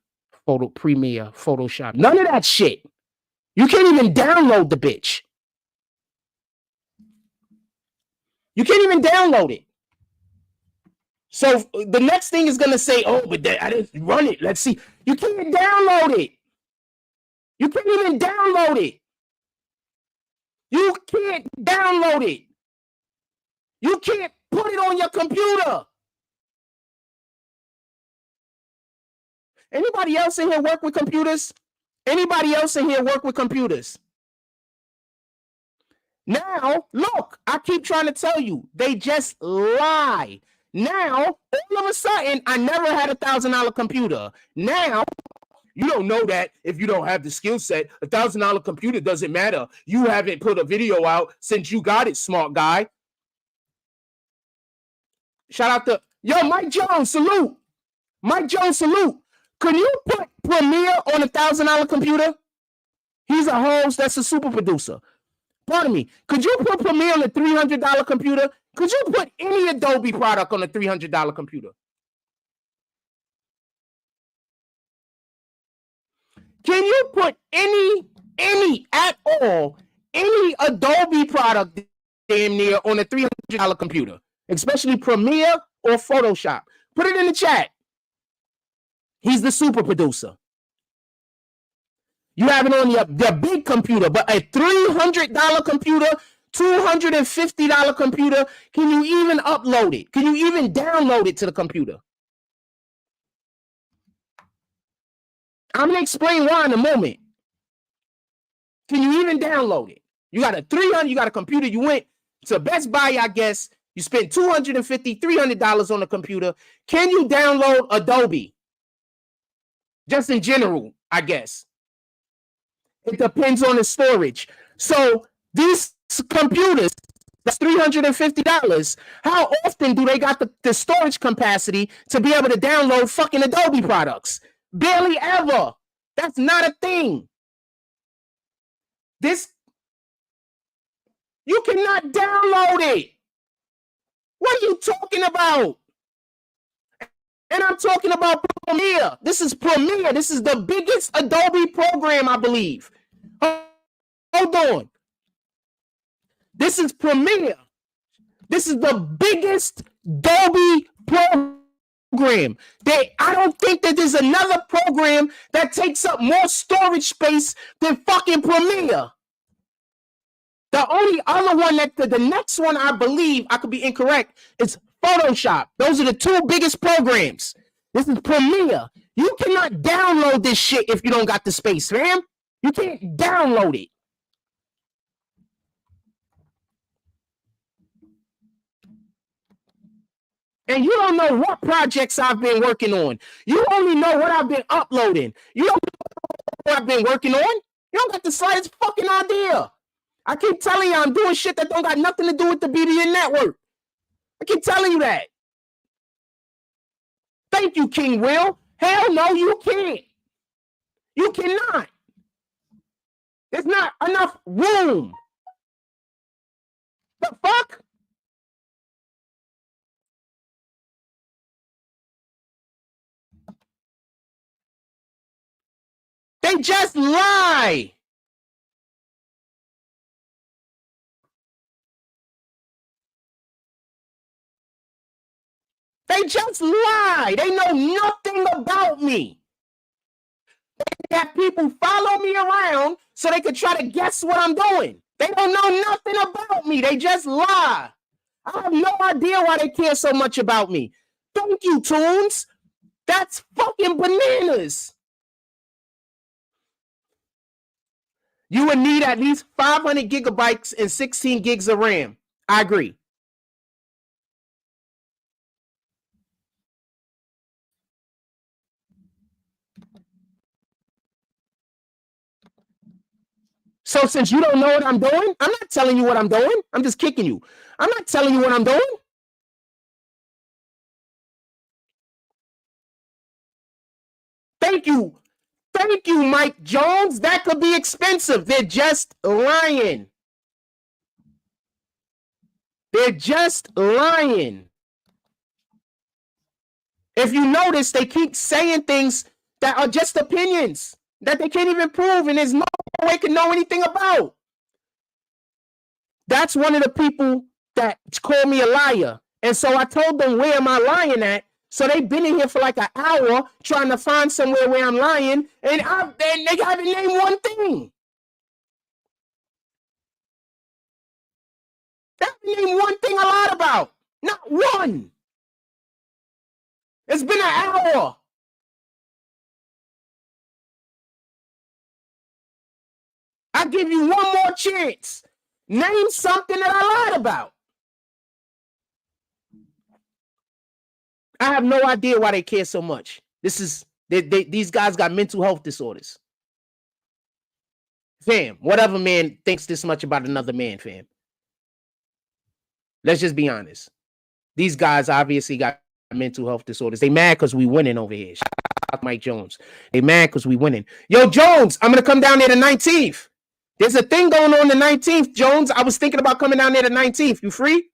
Premiere, Photoshop. None of that shit. You can't even download the bitch. You can't even download it. So the next thing is going to say, oh, but I didn't run it. Let's see. You can't download it. You can't even download it. You can't download it. You can't put it on your computer. Anybody else in here work with computers? Anybody else in here work with computers? Now, look, I keep trying to tell you, they just lie. Now, all of a sudden, I never had $1,000 computer. Now, you don't know that if you don't have the skill set. $1,000 computer doesn't matter. You haven't put a video out since you got it, smart guy. Shout out to, yo, Mike Jones, salute. Mike Jones, salute. Can you put Premiere on $1,000 computer? He's a host, that's a super producer. Pardon me. Could you put Premiere on a $300 computer? Could you put any Adobe product on a $300 computer? Can you put any at all, any Adobe product damn near on a $300 computer, especially Premiere or Photoshop? Put it in the chat. He's the super producer. You have it on your big computer, but a $300 computer, $250 computer, can you even upload it? Can you even download it to the computer? I'm going to explain why in a moment. Can you even download it? You got a $300, you got a computer, you went to Best Buy, I guess, you spent $250, $300 on the computer. Can you download Adobe? Just in general, I guess. It depends on the storage. So these computers, that's $350. How often do they got the storage capacity to be able to download fucking Adobe products? Barely ever. That's not a thing. You cannot download it. What are you talking about? And I'm talking about Premiere. This is Premiere. This is the biggest Adobe program, I believe. Hold on. This is Premiere. This is the biggest Adobe program. I don't think that there's another program that takes up more storage space than fucking Premiere. The only other one the next one, I believe, I could be incorrect, is Photoshop. Those are the two biggest programs. This is Premiere. You cannot download this shit if you don't got the space, fam. You can't download it. And you don't know what projects I've been working on. You only know what I've been uploading. You don't know what I've been working on. You don't got the slightest fucking idea. I keep telling you I'm doing shit that don't got nothing to do with the BBN network. I keep telling you that. Thank you, King Will. Hell no, you can't. You cannot. There's not enough room. The fuck? They just lie. They just lie. They know nothing about me. They have people follow me around so they could try to guess what I'm doing. They don't know nothing about me. They just lie. I have no idea why they care so much about me. Thank you, Tunes. That's fucking bananas. You would need at least 500 gigabytes and 16 gigs of RAM. I agree. So since you don't know what I'm doing, I'm not telling you what I'm doing. I'm just kicking you. I'm not telling you what I'm doing. Thank you. Thank you, Mike Jones. That could be expensive. They're just lying. They're just lying. If you notice, they keep saying things that are just opinions that they can't even prove, and there's no way they can know anything about. That's one of the people that called me a liar. And so I told them, where am I lying at? So they've been in here for like an hour trying to find somewhere where I'm lying, and they haven't named one thing. They haven't named one thing I lied about. Not one. It's been an hour. I give you one more chance. Name something that I lied about. I have no idea why they care so much. These guys got mental health disorders. Fam, whatever man thinks this much about another man, fam. Let's just be honest. These guys obviously got mental health disorders. They mad because we winning over here. Shout out Mike Jones. They mad because we winning. Yo, Jones, I'm going to come down there the 19th. There's a thing going on the 19th, Jones. I was thinking about coming down there the 19th. You free?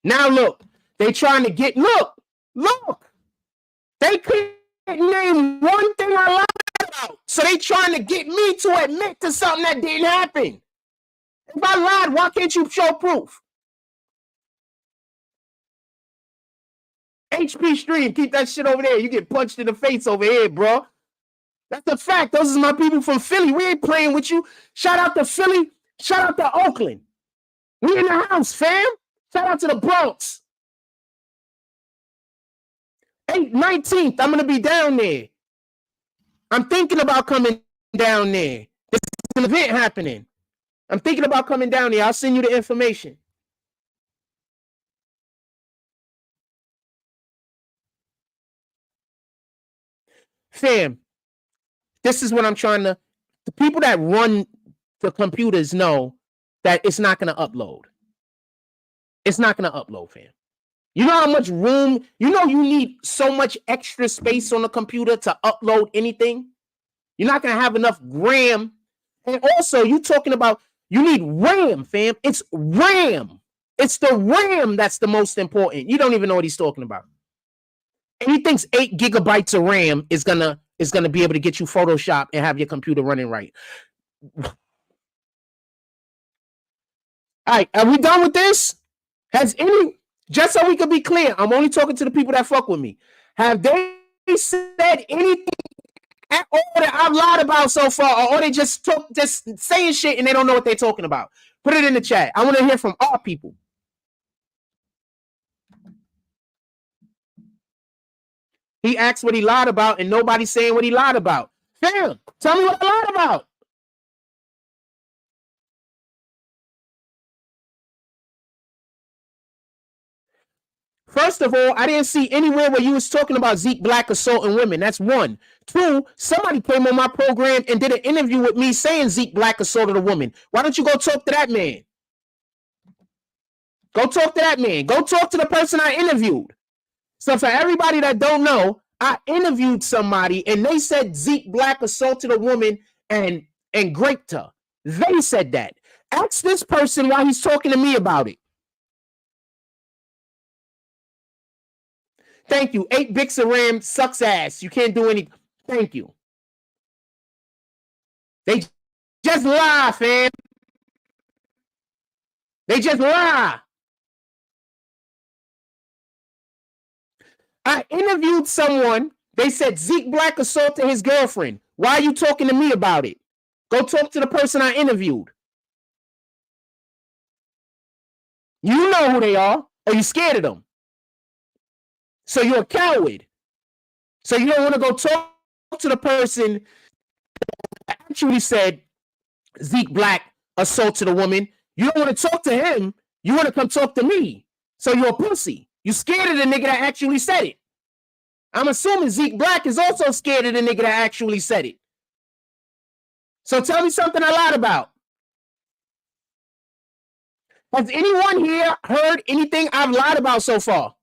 Now look, they trying to get, look. They couldn't name one thing I lied about. So they trying to get me to admit to something that didn't happen. If I lied, why can't you show proof? HP Stream, keep that shit over there. You get punched in the face over here, bro. That's a fact. Those are my people from Philly. We ain't playing with you. Shout out to Philly. Shout out to Oakland. We in the house, fam. Shout out to the Bronx. 19th, I'm going to be down there. I'm thinking about coming down there. There's an event happening. I'm thinking about coming down there. I'll send you the information. Fam, this is what I'm trying to... The people that run the computers know that it's not going to upload. It's not going to upload, fam. You know how much room... You know you need so much extra space on the computer to upload anything? You're not going to have enough RAM. And also, you're talking about... You need RAM, fam. It's RAM. It's the RAM that's the most important. You don't even know what he's talking about. And he thinks 8 gigabytes of RAM is gonna be able to get you Photoshop and have your computer running right. All right, are we done with this? Just so we can be clear, I'm only talking to the people that fuck with me. Have they said anything at all that I've lied about so far, or they just saying shit and they don't know what they're talking about? Put it in the chat. I want to hear from our people. He asked what he lied about, and nobody's saying what he lied about. Fam, tell me what I lied about. First of all, I didn't see anywhere where you was talking about Zeke Black assaulting women. That's one. Two, somebody came on my program and did an interview with me saying Zeke Black assaulted a woman. Why don't you go talk to that man? Go talk to that man. Go talk to the person I interviewed. So for everybody that don't know, I interviewed somebody and they said Zeke Black assaulted a woman and raped her. They said that. Ask this person why he's talking to me about it. Thank you. 8 bigs of RAM sucks ass. You can't do anything. Thank you. They just lie, fam. They just lie. I interviewed someone. They said Zeke Black assaulted his girlfriend. Why are you talking to me about it? Go talk to the person I interviewed. You know who they are. Are you scared of them? So you're a coward. So you don't want to go talk to the person that actually said Zeke Black assaulted a woman. You don't want to talk to him. You want to come talk to me. So you're a pussy. You scared of the nigga that actually said it. I'm assuming Zeke Black is also scared of the nigga that actually said it. So tell me something I lied about. Has anyone here heard anything I've lied about so far?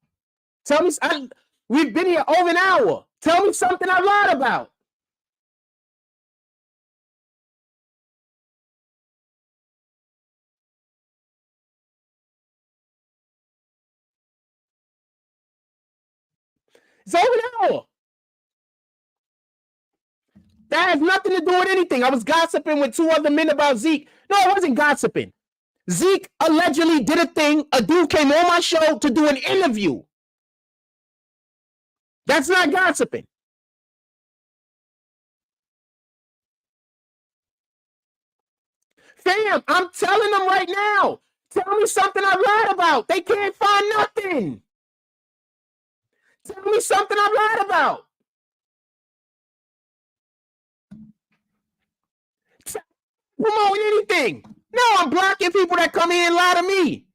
Tell me. We've been here over an hour. Tell me something I lied about. It's over an hour. That has nothing to do with anything. I was gossiping with 2 other men about Zeke. No, I wasn't gossiping. Zeke allegedly did a thing. A dude came on my show to do an interview. That's not gossiping. Fam, I'm telling them right now. Tell me something I lied about. They can't find nothing. Tell me something I lied about. Promoting anything. No, I'm blocking people that come in and lie to me.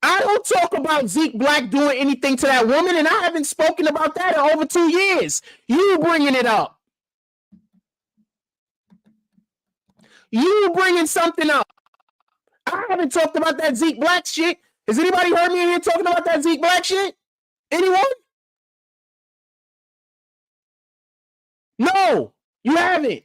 I don't talk about Zeke Black doing anything to that woman, and I haven't spoken about that in over 2 years. You bringing it up. You bringing something up. I haven't talked about that Zeke Black shit. Has anybody heard me in here talking about that Zeke Black shit? Anyone? No, you haven't.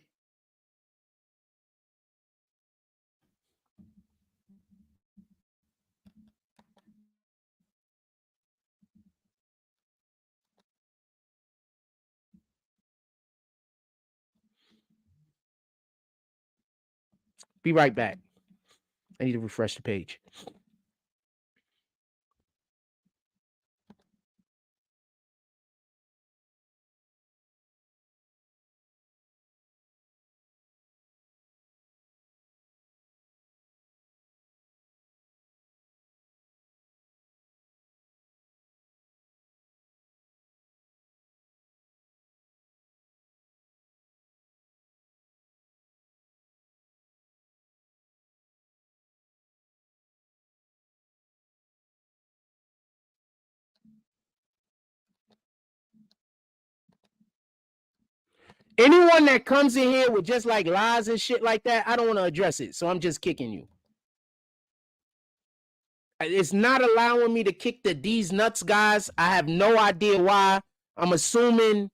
Be right back. I need to refresh the page. Anyone that comes in here with just like lies and shit like that, I don't want to address it. So I'm just kicking you. It's not allowing me to kick these nuts guys. I have no idea why. I'm assuming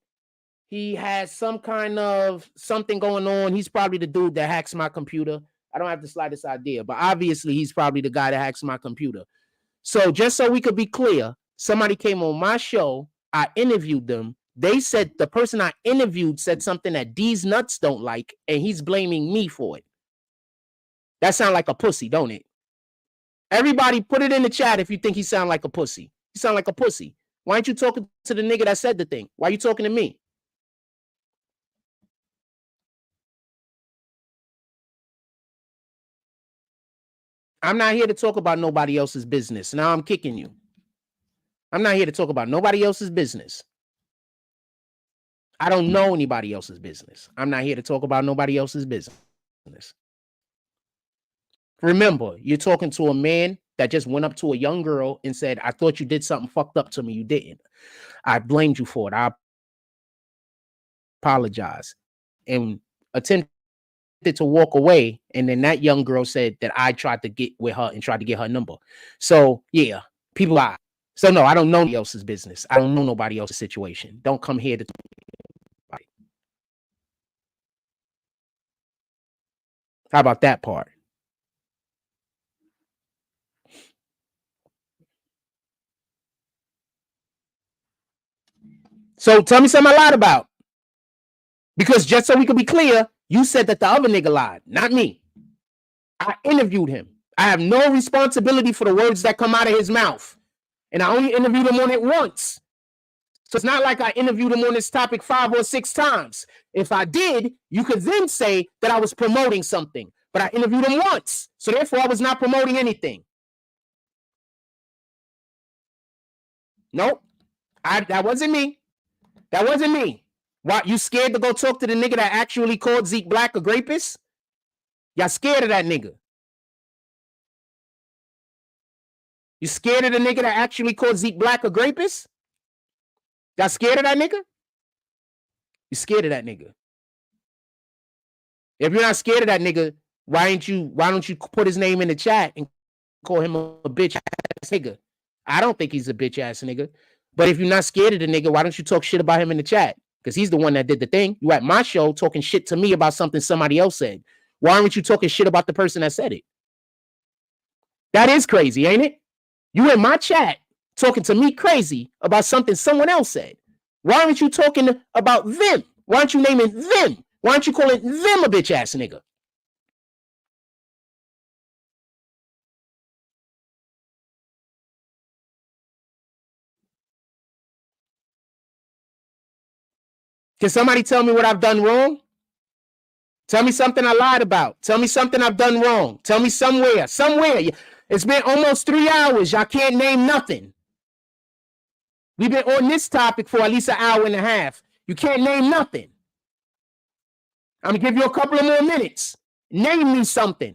he has some kind of something going on. He's probably the dude that hacks my computer. I don't have the slightest idea, but obviously he's probably the guy that hacks my computer. So just so we could be clear, somebody came on my show. I interviewed them. They said the person I interviewed said something that these nuts don't like, and he's blaming me for it. That sounds like a pussy, don't it? Everybody put it in the chat if you think he sound like a pussy. He sound like a pussy. Why aren't you talking to the nigga that said the thing? Why are you talking to me? I'm not here to talk about nobody else's business. Now I'm kicking you. I'm not here to talk about nobody else's business. I don't know anybody else's business. I'm not here to talk about nobody else's business. Remember, you're talking to a man that just went up to a young girl and said, I thought you did something fucked up to me. You didn't. I blamed you for it. I apologize. And attempted to walk away. And then that young girl said that I tried to get with her and tried to get her number. So, yeah, people lie. So, no, I don't know nobody else's business. I don't know nobody else's situation. Don't come here to talk about it. How about that part? So tell me something I lied about. Because just so we can be clear, you said that the other nigga lied, not me. I interviewed him. I have no responsibility for the words that come out of his mouth. And I only interviewed him on it once. So it's not like I interviewed him on this topic 5 or 6 times. If I did, you could then say that I was promoting something. But I interviewed him once. So therefore, I was not promoting anything. Nope. That wasn't me. That wasn't me. Why, you scared to go talk to the nigga that actually called Zeke Black a rapist? Y'all scared of that nigga. You scared of the nigga that actually called Zeke Black a rapist? Y'all scared of that nigga? You scared of that nigga? If you're not scared of that nigga, why don't you put his name in the chat and call him a bitch ass nigga? I don't think he's a bitch ass nigga. But if you're not scared of the nigga, why don't you talk shit about him in the chat? Because he's the one that did the thing. You at my show talking shit to me about something somebody else said. Why aren't you talking shit about the person that said it? That is crazy, ain't it? You in my chat talking to me crazy about something someone else said. Why aren't you talking about them? Why aren't you naming them? Why aren't you calling them a bitch ass nigga? Can somebody tell me what I've done wrong? Tell me something I lied about. Tell me something I've done wrong. Tell me somewhere. It's been almost 3 hours. Y'all can't name nothing. We've been on this topic for at least an hour and a half. You can't name nothing. I'm going to give you a couple of more minutes. Name me something.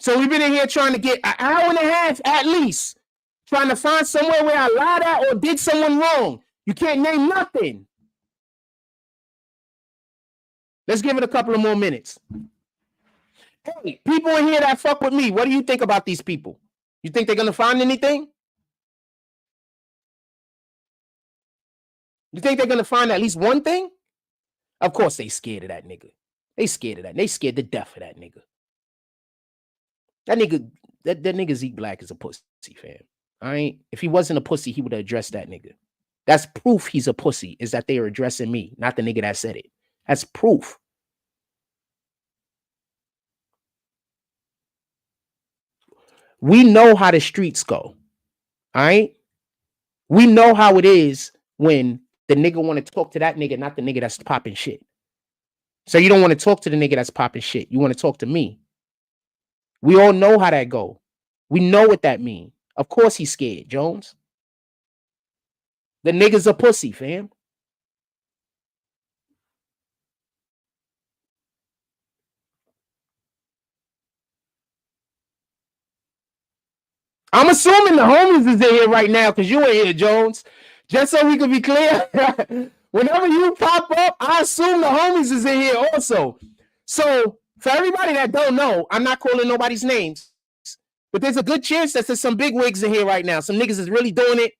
So we've been in here trying to get an hour and a half at least, trying to find somewhere where I lied at or did someone wrong. You can't name nothing. Let's give it a couple of more minutes. Hey, people in here that fuck with me, what do you think about these people? You think they're going to find anything? You think they're going to find at least one thing? Of course they scared of that nigga. They scared of that. They scared to death of that nigga. That nigga Zeke Black is a pussy, fam. All right? If he wasn't a pussy, he would have addressed that nigga. That's proof he's a pussy, is that they are addressing me, not the nigga that said it. That's proof. We know how the streets go. All right? We know how it is when the nigga want to talk to that nigga, not the nigga that's popping shit. So you don't want to talk to the nigga that's popping shit. You want to talk to me. We all know how that go. We know what that mean. Of course he's scared, Jones. The nigga's a pussy, fam. I'm assuming the homies is in here right now because you ain't here, Jones. Just so we can be clear, whenever you pop up, I assume the homies is in here also. So for everybody that don't know, I'm not calling nobody's names, but there's a good chance that there's some big wigs in here right now. Some niggas is really doing it,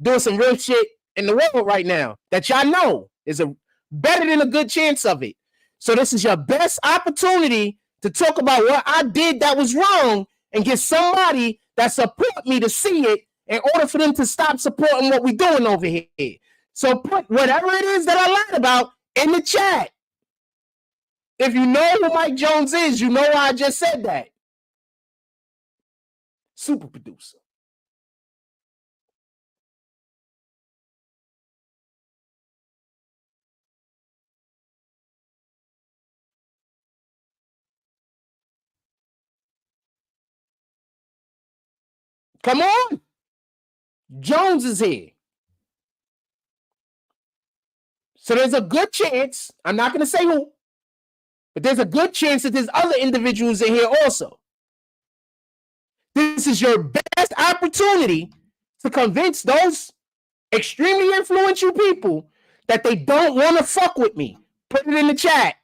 doing some real shit in the world right now that y'all know is a better than a good chance of it. So this is your best opportunity to talk about what I did that was wrong and get somebody that support me to see it in order for them to stop supporting what we're doing over here. So put whatever it is that I lied about in the chat. If you know who Mike Jones is, you know why I just said that. Super producer. Come on. Jones is here. So there's a good chance, I'm not going to say who, but there's a good chance that there's other individuals in here also. This is your best opportunity to convince those extremely influential people that they don't want to fuck with me. Put it in the chat.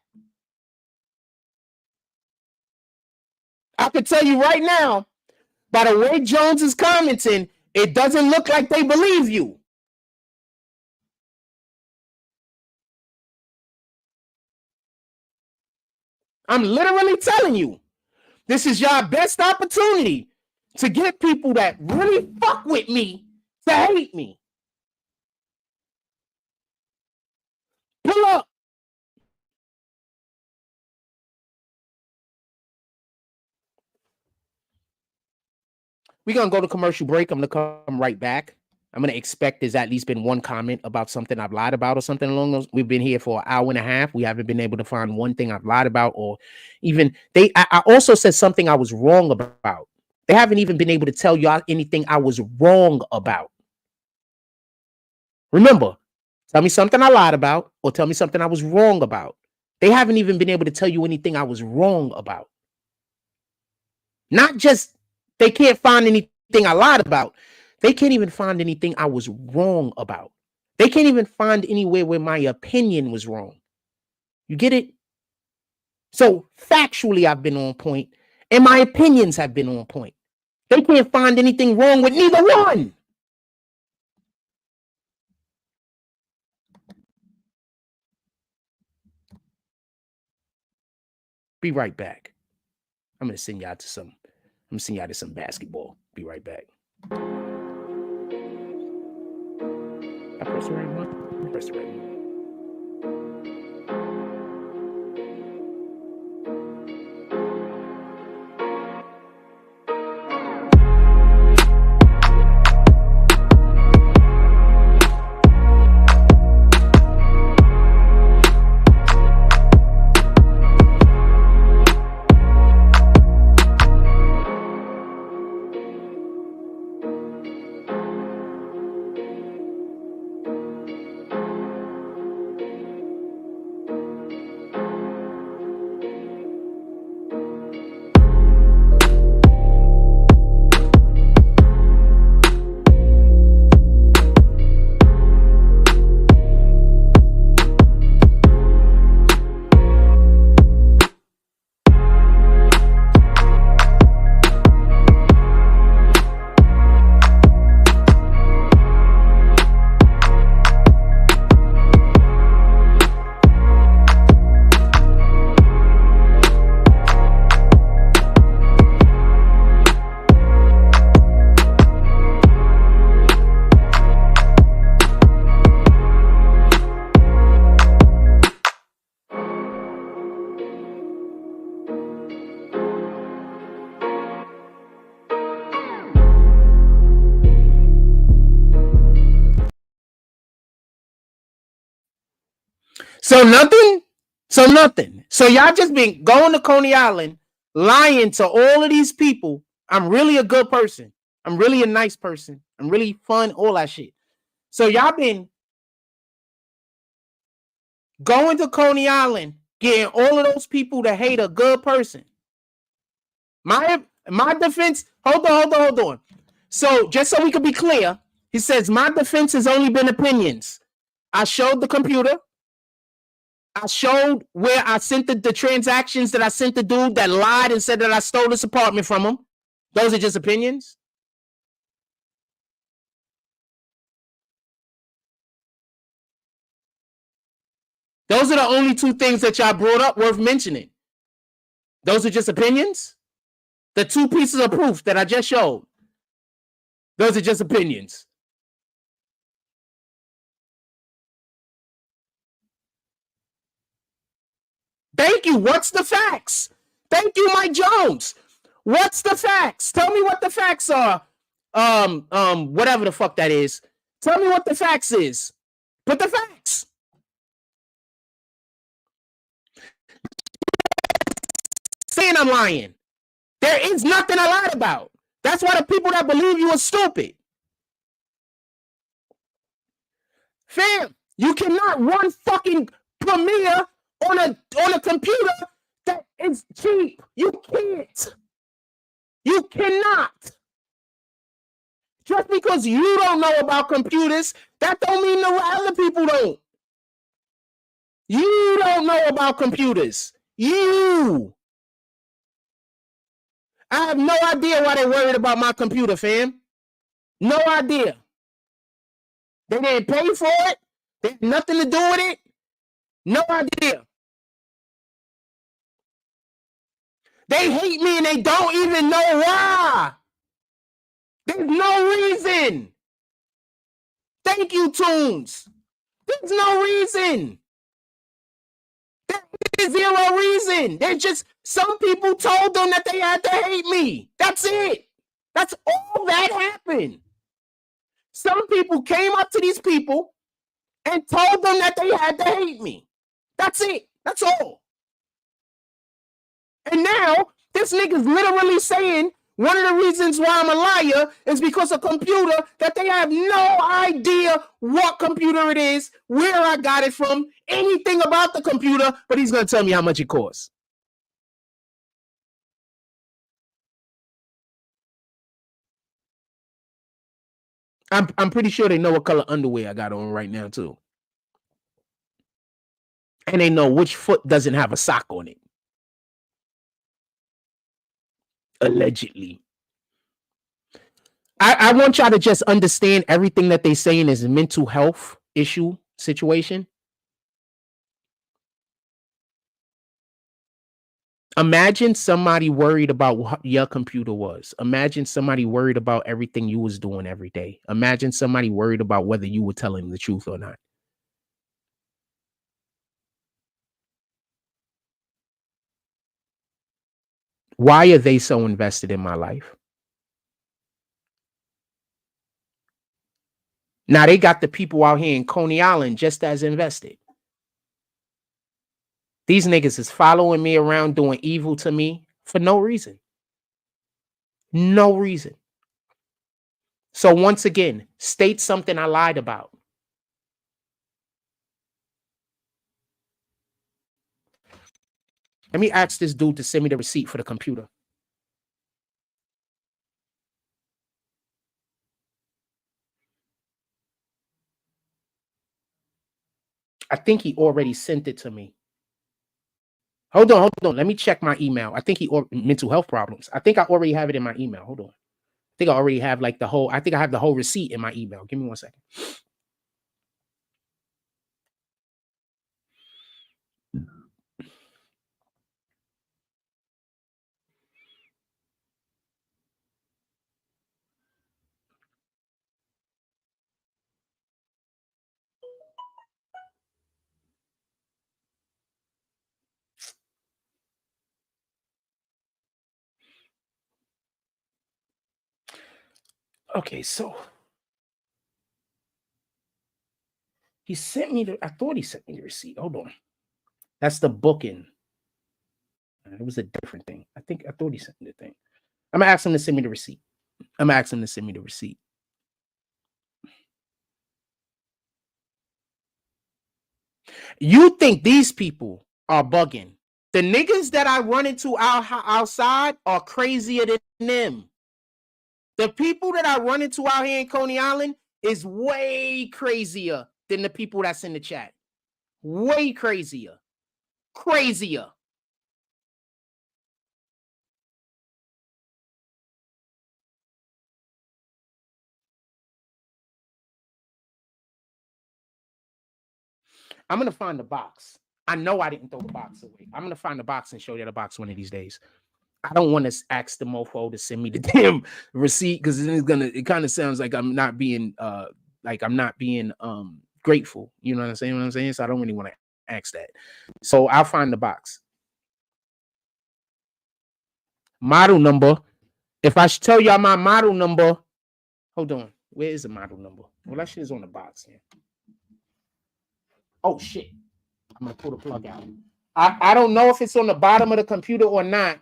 I can tell you right now, by the way Jones is commenting, it doesn't look like they believe you. I'm literally telling you, this is your best opportunity to get people that really fuck with me to hate me. Pull up. We're going to go to commercial break. I'm going to come right back. I'm going to expect there's at least been one comment about something I've lied about or something along those. We've been here for an hour and a half. We haven't been able to find one thing I've lied about, or even I also said something I was wrong about. They haven't even been able to tell y'all anything I was wrong about. Remember, tell me something I lied about or tell me something I was wrong about. They haven't even been able to tell you anything I was wrong about. Not just they can't find anything I lied about. They can't even find anything I was wrong about. They can't even find anywhere where my opinion was wrong. You get it? So factually, I've been on point, and my opinions have been on point. They can't find anything wrong with neither one. Be right back. I'm gonna send y'all to some. I'm gonna send y'all to some basketball. Be right back. I press the right one. I press the right one. So nothing. So y'all just been going to Coney Island, lying to all of these people. I'm really a good person. I'm really a nice person. I'm really fun, all that shit. So y'all been going to Coney Island, getting all of those people to hate a good person. My defense, hold on. So just so we can be clear, he says my defense has only been opinions. I showed the computer. I showed where I sent the transactions that I sent the dude that lied and said that I stole this apartment from him. Those are just opinions. Those are the only two things that y'all brought up worth mentioning. Those are just opinions. The two pieces of proof that I just showed. Those are just opinions. Thank you. What's the facts? Thank you, Mike Jones. What's the facts? Tell me what the facts are. Whatever the fuck that is. Tell me what the facts is. Put the facts. Saying I'm lying. There is nothing I lied about. That's why the people that believe you are stupid. Fam, you cannot run fucking Premiere on a computer that is cheap. You can't. You cannot. Just because you don't know about computers, that don't mean no other people don't. You don't know about computers. You. I have no idea why they're worried about my computer, fam. No idea. They didn't pay for it. They had nothing to do with it. No idea. They hate me and they don't even know why. There's no reason. Thank you, Tunes. There's no reason. There is zero reason. There's just some people told them that they had to hate me. That's it. That's all that happened. Some people came up to these people and told them that they had to hate me. That's it. That's all. And now this nigga's literally saying One of the reasons why I'm a liar is because a computer that they have no idea what computer it is, where I got it from, anything about the computer, but he's going to tell me how much it costs. I'm pretty sure they know what color underwear I got on right now, too. And they know which foot doesn't have a sock on it. Allegedly. I want y'all to just understand everything that they saying is a mental health issue situation. Imagine somebody worried about what your computer was. Imagine somebody worried about everything you was doing every day. Imagine somebody worried about whether you were telling the truth or not. Why are they so invested in my life? Now they got the people out here in Coney Island just as invested. These niggas is following me around doing evil to me for no reason. No reason. So once again, state something I lied about. Let me ask this dude to send me the receipt for the computer. I think he already sent it to me. Hold on. Let me check my email. I think mental health problems. I think I already have it in my email. Hold on. I think I already have I think I have the whole receipt in my email. Give me 1 second. Okay, so he sent me I thought he sent me the receipt. Hold on. That's the booking. It was a different thing. I thought he sent me the thing. I'm gonna ask him to send me the receipt. You think these people are bugging? The niggas that I run into outside are crazier than them. The people that I run into out here in Coney Island is way crazier than the people that's in the chat. Way crazier. Crazier. I'm going to find the box. I know I didn't throw the box away. I'm going to find the box and show you the box one of these days. I don't want to ask the mofo to send me the damn receipt because it kind of sounds like I'm not being grateful. You know what I'm saying? So I don't really want to ask that. So I'll find the box. Model number. If I should tell y'all my model number, hold on. Where is the model number? Well, that shit is on the box here. Oh shit. I'm gonna pull the plug out. I don't know if it's on the bottom of the computer or not.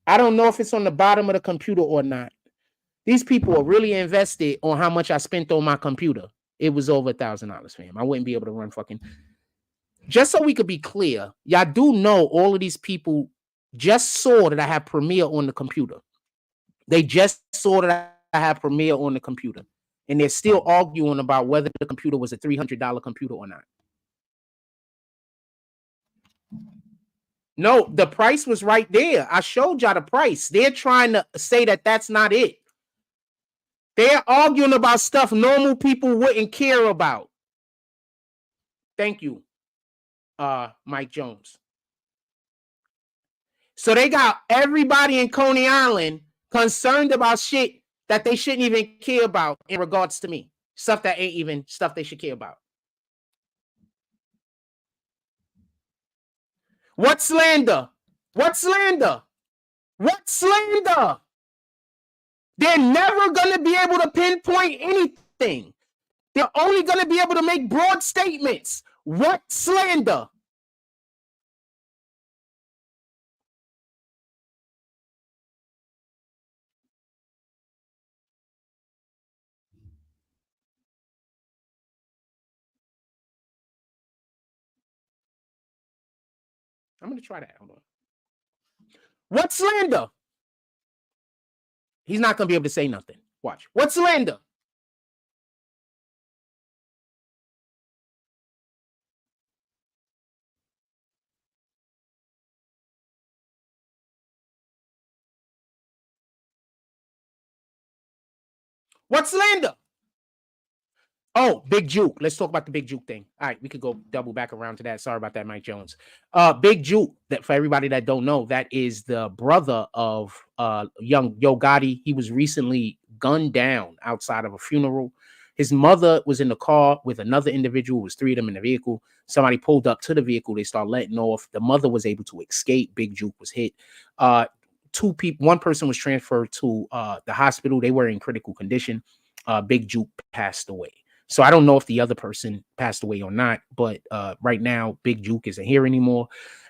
I don't know if it's on the bottom of the computer or not. These people are really invested on how much I spent on my computer. It was over $1,000, fam. I wouldn't be able to run fucking. Just so we could be clear, y'all do know all of these people just saw that I have Premiere on the computer. They just saw that I have Premiere on the computer. And they're still arguing about whether the computer was a $300 computer or not. No, the price was right there. I showed y'all the price. They're trying to say that that's not it. They're arguing about stuff normal people wouldn't care about. Thank you, Mike Jones. So they got everybody in Coney Island concerned about shit that they shouldn't even care about in regards to me. Stuff that ain't even stuff they should care about. What slander? What slander? What slander? They're never going to be able to pinpoint anything. They're only going to be able to make broad statements. What slander? I'm going to try that. Hold on. What slander? He's not going to be able to say nothing. Watch. What slander? What slander? Oh, Big Juke. Let's talk about the Big Juke thing. All right, we could go double back around to that. Sorry about that, Mike Jones. Big Juke, that for everybody that don't know, that is the brother of young Yo Gotti. He was recently gunned down outside of a funeral. His mother was in the car with another individual. It was three of them in the vehicle. Somebody pulled up to the vehicle. They start letting off. The mother was able to escape. Big Juke was hit. Two people, one person was transferred to the hospital. They were in critical condition. Big Juke passed away. So I don't know if the other person passed away or not, but right now, Big Juke isn't here anymore.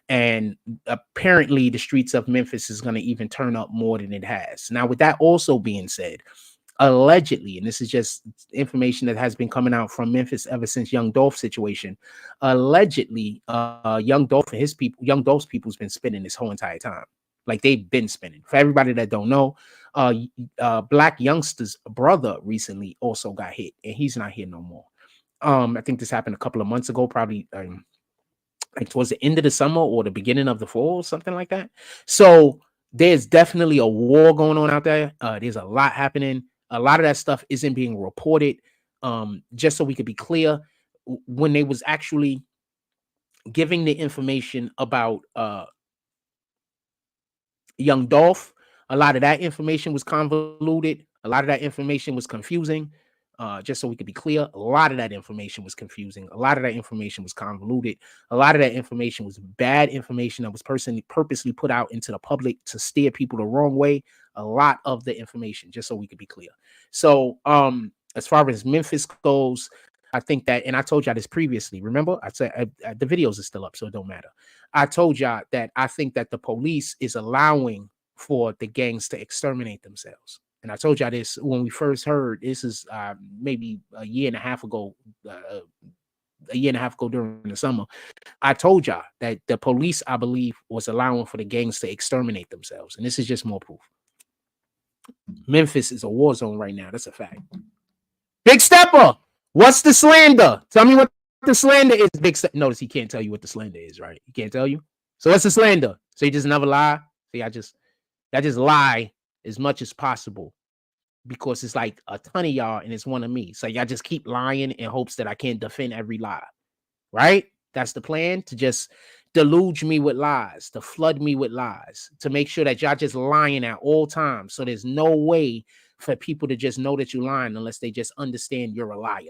And apparently the streets of Memphis is going to even turn up more than it has. Now, with that also being said, allegedly, and this is just information that has been coming out from Memphis ever since Young Dolph situation, allegedly, Young Dolph and his people, Young Dolph's people's been spending this whole entire time. Like they've been spinning. For everybody that don't know, Black Youngster's brother recently also got hit, and he's not here no more. I think this happened a couple of months ago, probably like towards the end of the summer or the beginning of the fall, something like that. So there's definitely a war going on out there. There's a lot happening. A lot of that stuff isn't being reported. Just so we could be clear, when they was actually giving the information about Young Dolph, a lot of that information was convoluted. A lot of that information was confusing. Just so we could be clear, a lot of that information was confusing. A lot of that information was convoluted. A lot of that information was bad information that was purposely put out into the public to steer people the wrong way. A lot of the information, just so we could be clear. So as far as Memphis goes, I think that, and I told y'all this previously, remember? I said the videos are still up, so it don't matter. I told y'all that I think that the police is allowing for the gangs to exterminate themselves. And I told y'all this when we first heard, this is maybe a year and a half ago during the summer. I told y'all that the police, I believe, was allowing for the gangs to exterminate themselves. And this is just more proof. Memphis is a war zone right now. That's a fact. Big Stepper, what's the slander? Tell me what the slander is. Big Stepper. Notice he can't tell you what the slander is, right? He can't tell you. So what's the slander? So you just never lie? See, I just lie as much as possible because it's like a ton of y'all and it's one of me. So y'all just keep lying in hopes that I can't defend every lie, right? That's the plan, to just deluge me with lies, to flood me with lies, to make sure that y'all just lying at all times. So there's no way for people to just know that you're lying unless they just understand you're a liar,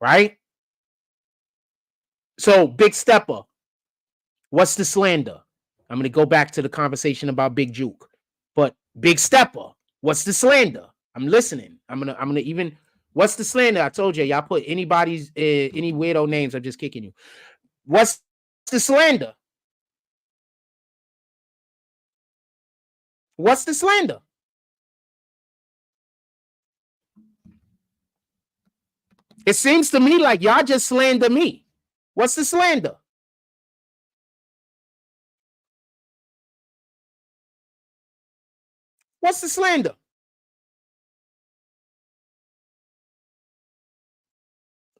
right? So Big Stepper, what's the slander? I'm going to go back to the conversation about Big Juke. But Big Stepper, what's the slander? I'm listening. I'm gonna even, what's the slander? I told you, y'all put anybody's any weirdo names, I'm just kicking you. What's the slander? What's the slander? It seems to me like y'all just slander me. What's the slander? What's the slander?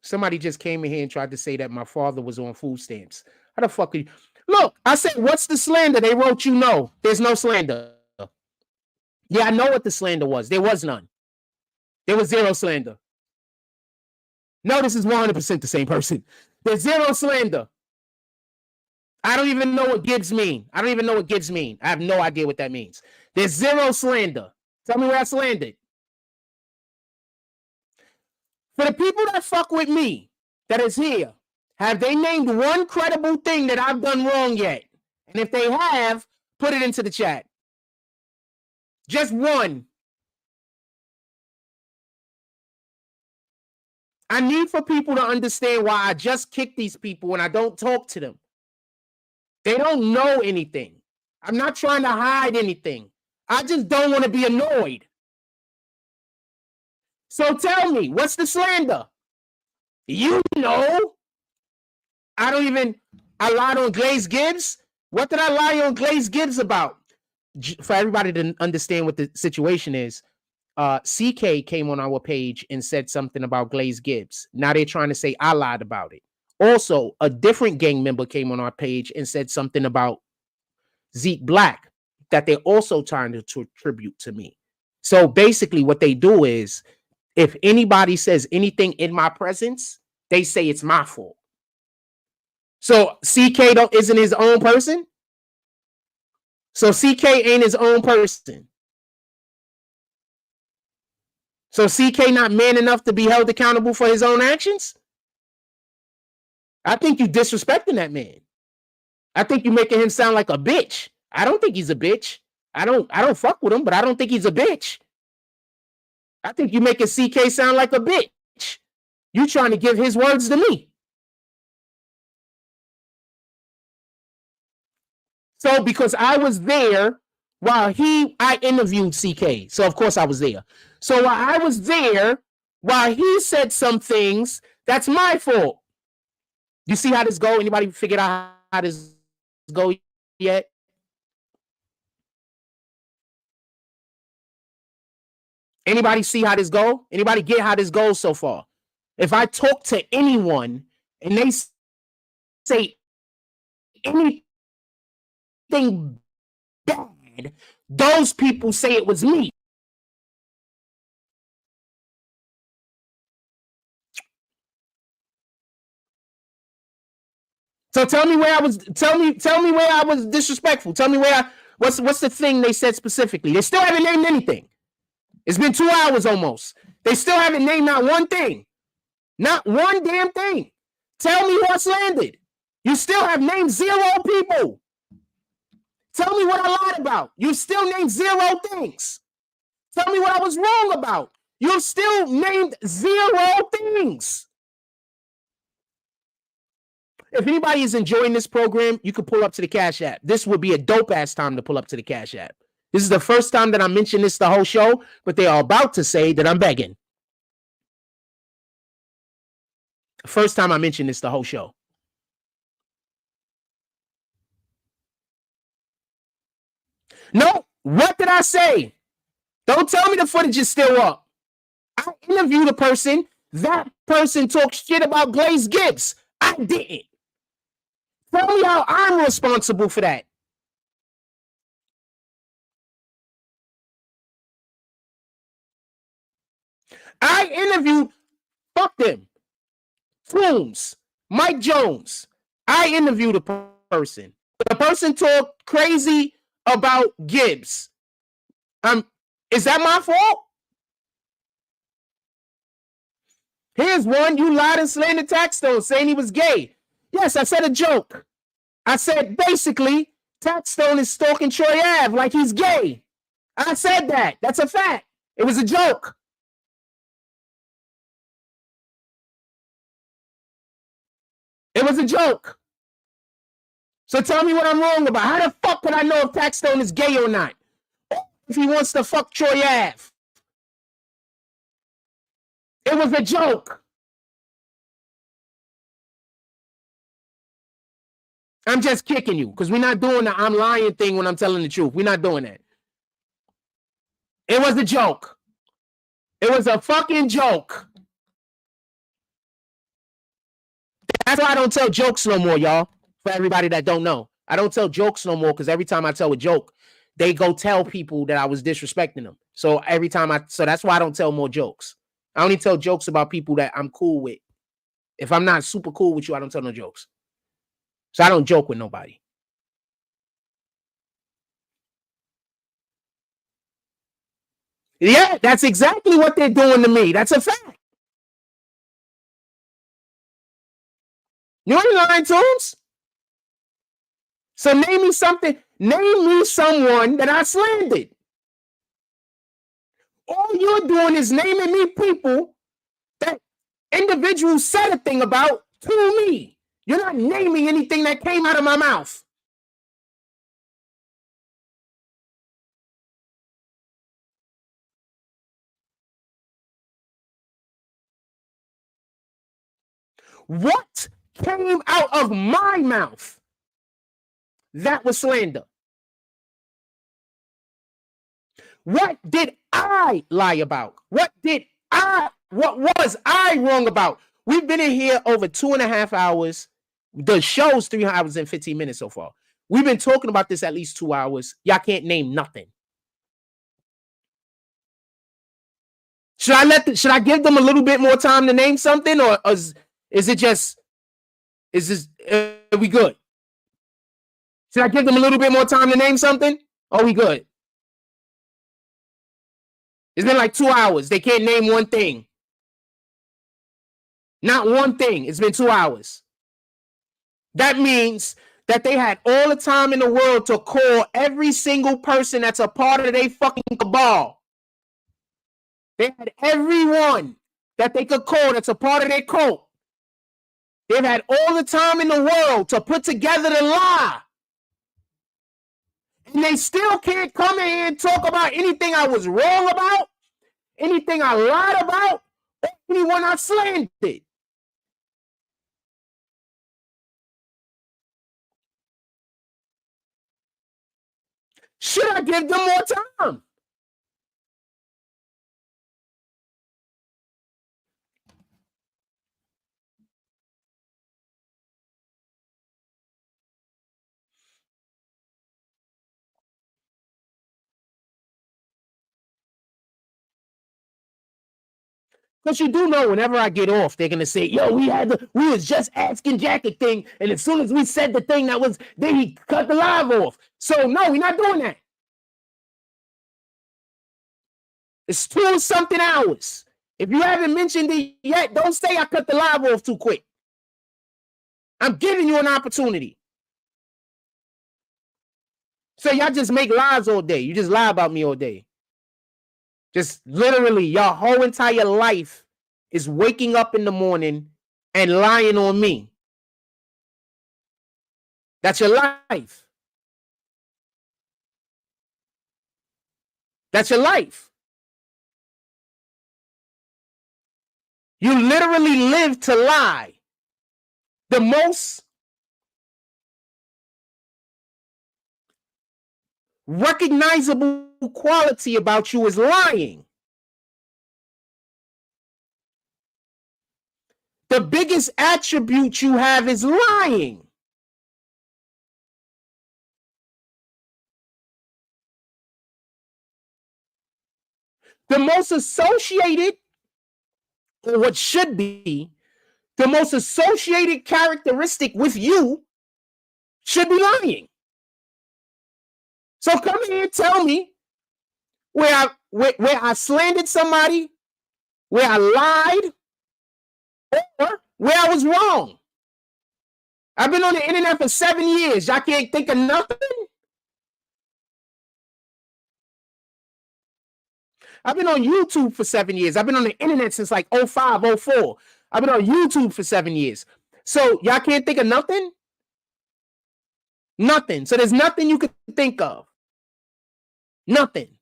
Somebody just came in here and tried to say that my father was on food stamps. How the fuck are you? Look, I said, what's the slander? They wrote you no. There's no slander. Yeah, I know what the slander was. There was none. There was zero slander. No, this is 100% the same person. There's zero slander. I don't even know what Gibbs mean. I don't even know what Gibbs mean. I have no idea what that means. There's zero slander. Tell me where I slandered. For the people that fuck with me, that is here, have they named one credible thing that I've done wrong yet? And if they have, put it into the chat. Just one. I need for people to understand why I just kick these people and I don't talk to them. They don't know anything. I'm not trying to hide anything. I just don't want to be annoyed. So tell me, what's the slander? You know. I don't even, I lied on Glaze Gibbs. What did I lie on Glaze Gibbs about? For everybody to understand what the situation is, CK came on our page and said something about Glaze Gibbs. Now they're trying to say I lied about it. Also, a different gang member came on our page and said something about Zeke Black that they're also trying to attribute to me. So basically what they do is, if anybody says anything in my presence, they say it's my fault. So CK isn't his own person. So CK ain't his own person. So CK not man enough to be held accountable for his own actions? I think you disrespecting that man. I think you're making him sound like a bitch. I don't think he's a bitch. I don't fuck with him, but I don't think he's a bitch. I think you're making CK sound like a bitch. You trying to give his words to me. So because I was there while I interviewed CK. So of course I was there. So while I was there, while he said some things, that's my fault. You see how this go? Anybody figured out how this go yet? Anybody see how this go? Anybody get how this goes so far? If I talk to anyone and they say anything bad, those people say it was me. So tell me where I was. Tell me where I was disrespectful. Tell me where what's the thing they said specifically? They still haven't named anything. It's been 2 hours almost. They still haven't named not one thing. Not one damn thing. Tell me what's landed. You still have named 0 people. Tell me what I lied about. You still named 0 things. Tell me what I was wrong about. You still named 0 things. If anybody is enjoying this program, you can pull up to the Cash App. This would be a dope-ass time to pull up to the Cash App. This is the first time that I mention this the whole show, but they are about to say that I'm begging. First time I mention this the whole show. No, what did I say? Don't tell me the footage is still up. I interviewed a person. That person talked shit about Glaze Gibbs. I didn't. Tell me how I'm responsible for that. I interviewed, fuck them, Flumes, Mike Jones. I interviewed a person. The person talked crazy about Gibbs. Is that my fault? Here's one. You lied and slandered Taxstone saying he was gay. Yes, I said a joke. I said basically Taxstone is stalking Troy Ave like he's gay. I said that. That's a fact. It was a joke. It was a joke. So tell me what I'm wrong about. How the fuck could I know if Taxstone is gay or not? If he wants to fuck Troy Ave. It was a joke. I'm just kicking you because we're not doing the I'm lying thing when I'm telling the truth. We're not doing that. It was a joke. It was a fucking joke. That's why I don't tell jokes no more, y'all. For everybody that don't know. I don't tell jokes no more because every time I tell a joke, they go tell people that I was disrespecting them. So so that's why I don't tell more jokes. I only tell jokes about people that I'm cool with. If I'm not super cool with you, I don't tell no jokes. So I don't joke with nobody. Yeah, that's exactly what they're doing to me. That's a fact. You ain't lying, Tunes. So name me something. Name me someone that I slandered. All you're doing is naming me people that individuals said a thing about to me. You're not naming anything that came out of my mouth. What came out of my mouth, that was slander. What did I lie about? What was I wrong about? We've been in here over 2.5 hours. The show's 3 hours and 15 minutes so far. We've been talking about this at least 2 hours. Y'all can't name nothing. Should I give them a little bit more time to name something, or is we good? Should I give them a little bit more time to name something? Are we good? It's been like 2 hours. They can't name one thing. Not one thing. It's been 2 hours. That means that they had all the time in the world to call every single person that's a part of their fucking cabal. They had everyone that they could call that's a part of their cult. They've had all the time in the world to put together the lie. And they still can't come in here and talk about anything I was wrong about, anything I lied about, or anyone I slandered. Should I give them more time? Because you do know whenever I get off, they're gonna say, "Yo, we was just asking Jack a thing, and as soon as we said the thing then he cut the live off." So no, we're not doing that. It's 2-something hours. If you haven't mentioned it yet, don't say I cut the live off too quick. I'm giving you an opportunity. So y'all just make lies all day. You just lie about me all day. Just literally, your whole entire life is waking up in the morning and lying on me. That's your life. That's your life. You literally live to lie. The most recognizable quality about you is lying. The biggest attribute you have is lying. The most associated, or what should be, the most associated characteristic with you should be lying. So come here and tell me where I slandered somebody, where I lied, or where I was wrong. I've been on the internet for 7 years. Y'all can't think of nothing? I've been on YouTube for 7 years. I've been on the internet since like 05, 04. I've been on YouTube for 7 years. So y'all can't think of nothing? Nothing. So there's nothing you could think of. Nothing.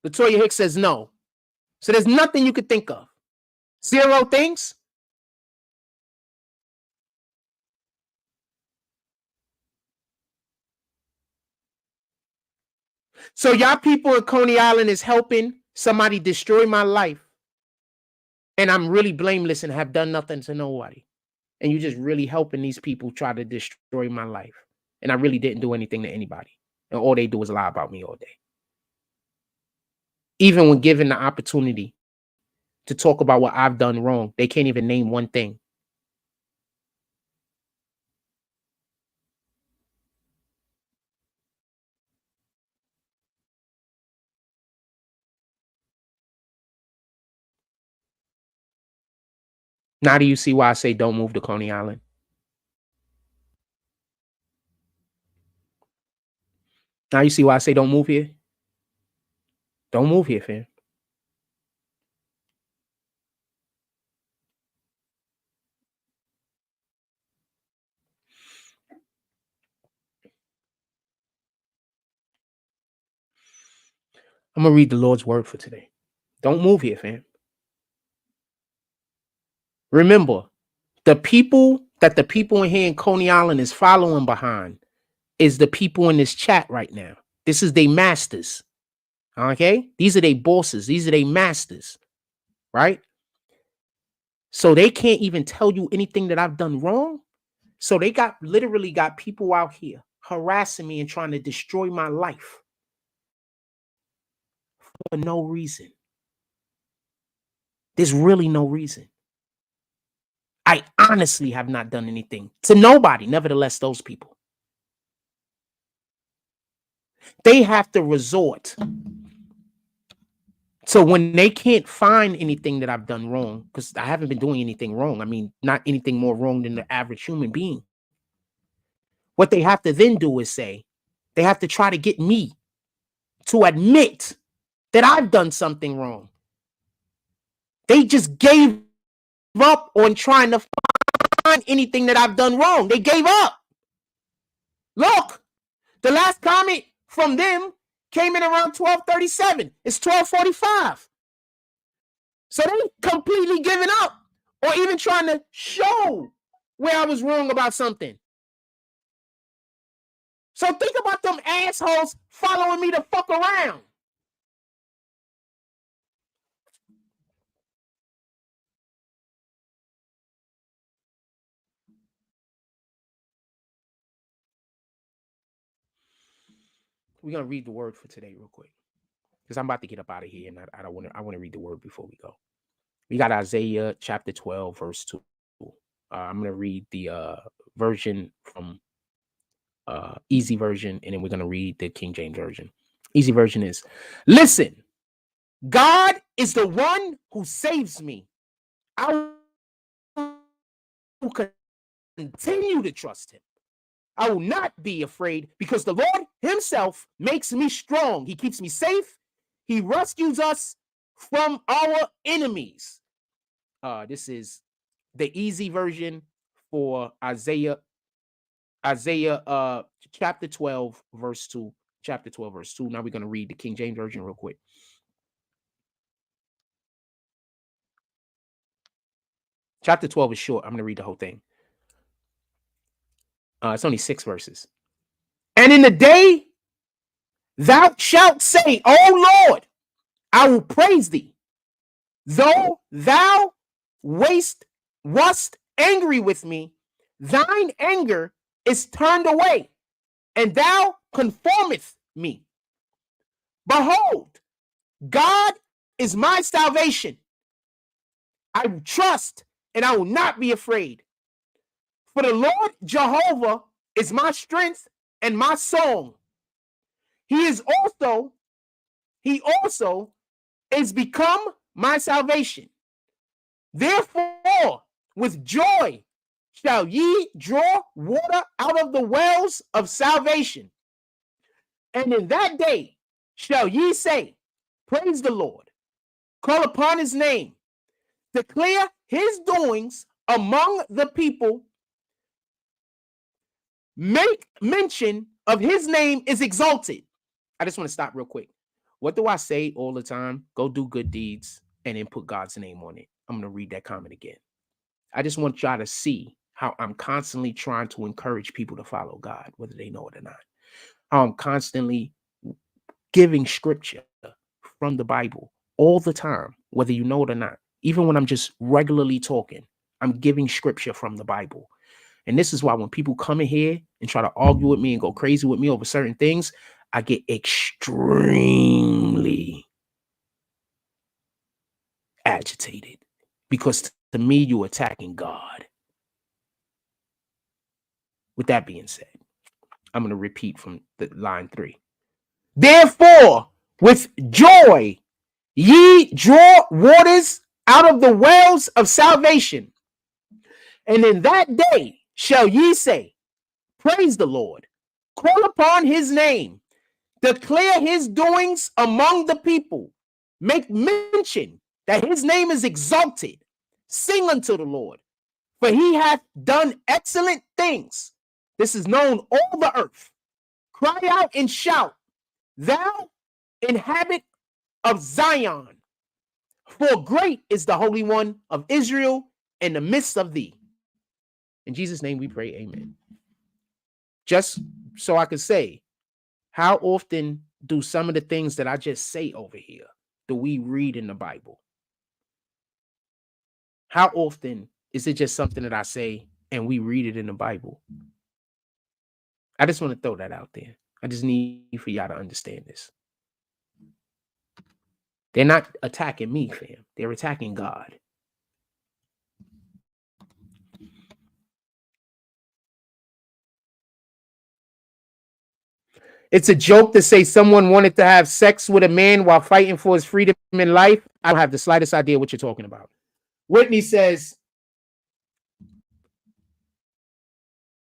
Latoya Hicks says no. So there's nothing you could think of. 0 things? So y'all people in Coney Island is helping somebody destroy my life. And I'm really blameless and have done nothing to nobody. And you're just really helping these people try to destroy my life. And I really didn't do anything to anybody. And all they do is lie about me all day. Even when given the opportunity to talk about what I've done wrong, they can't even name one thing. Now do you see why I say don't move to Coney Island? Now you see why I say don't move here? Don't move here, fam. I'm going to read the Lord's word for today. Don't move here, fam. Remember, The people in here in Coney Island is following behind is the people in this chat right now. This is their masters. Okay? These are their bosses. These are their masters. Right? So they can't even tell you anything that I've done wrong. So they literally got people out here harassing me and trying to destroy my life for no reason. There's really no reason. I honestly have not done anything to nobody. Nevertheless, those people, they have to resort. So when they can't find anything that I've done wrong, because I haven't been doing anything wrong. I mean, not anything more wrong than the average human being. What they have to then do is say, they have to try to get me to admit that I've done something wrong. They just gave up on trying to find anything that I've done wrong. They gave up. Look, the last comment from them came in around 12:37. It's 12:45. So they completely giving up or even trying to show where I was wrong about something. So think about them assholes following me the fuck around. We're gonna read the word for today real quick, because I'm about to get up out of here, and I want to read the word before we go. We got Isaiah chapter 12, verse 2. I'm gonna read the version from easy version, and then we're gonna read the King James version. Easy version is, listen, God is the one who saves me. I will continue to trust him. I will not be afraid because the Lord himself makes me strong. He keeps me safe. He rescues us from our enemies. This is the easy version for Isaiah chapter 12, verse 2. Chapter 12, verse 2. Now we're going to read the King James version real quick. Chapter 12 is short. I'm going to read the whole thing. It's only 6 verses. And in the day thou shalt say, O Lord, I will praise thee. Though thou wast angry with me, thine anger is turned away, and thou conformeth me. Behold, God is my salvation. I will trust, and I will not be afraid. For the Lord Jehovah is my strength and my song. He also is become my salvation. Therefore, with joy shall ye draw water out of the wells of salvation. And in that day shall ye say, praise the Lord, call upon his name, declare his doings among the people, make mention of his name is exalted. I just want to stop real quick. What do I say all the time? Go do good deeds and then put God's name on it. I'm going to read that comment again. I just want y'all to see how I'm constantly trying to encourage people to follow God, whether they know it or not. How I'm constantly giving scripture from the Bible all the time, whether you know it or not. Even when I'm just regularly talking, I'm giving scripture from the Bible. And this is why when people come in here and try to argue with me and go crazy with me over certain things, I get extremely agitated, because to me, you're attacking God. With that being said, I'm going to repeat from the line 3. Therefore, with joy, ye draw waters out of the wells of salvation. And in that day shall ye say, praise the Lord, call upon his name, declare his doings among the people, make mention that his name is exalted, sing unto the Lord, for he hath done excellent things. This is known all the earth. Cry out and shout, thou inhabit of Zion, for great is the Holy One of Israel in the midst of thee. In Jesus' name we pray, amen. Just so I could say, how often do some of the things that I just say over here do we read in the Bible? How often is it just something that I say and we read it in the Bible? I just want to throw that out there. I just need for y'all to understand this. They're not attacking me, fam. They're attacking God. It's a joke to say someone wanted to have sex with a man while fighting for his freedom in life. I don't have the slightest idea what you're talking about. Whitney says,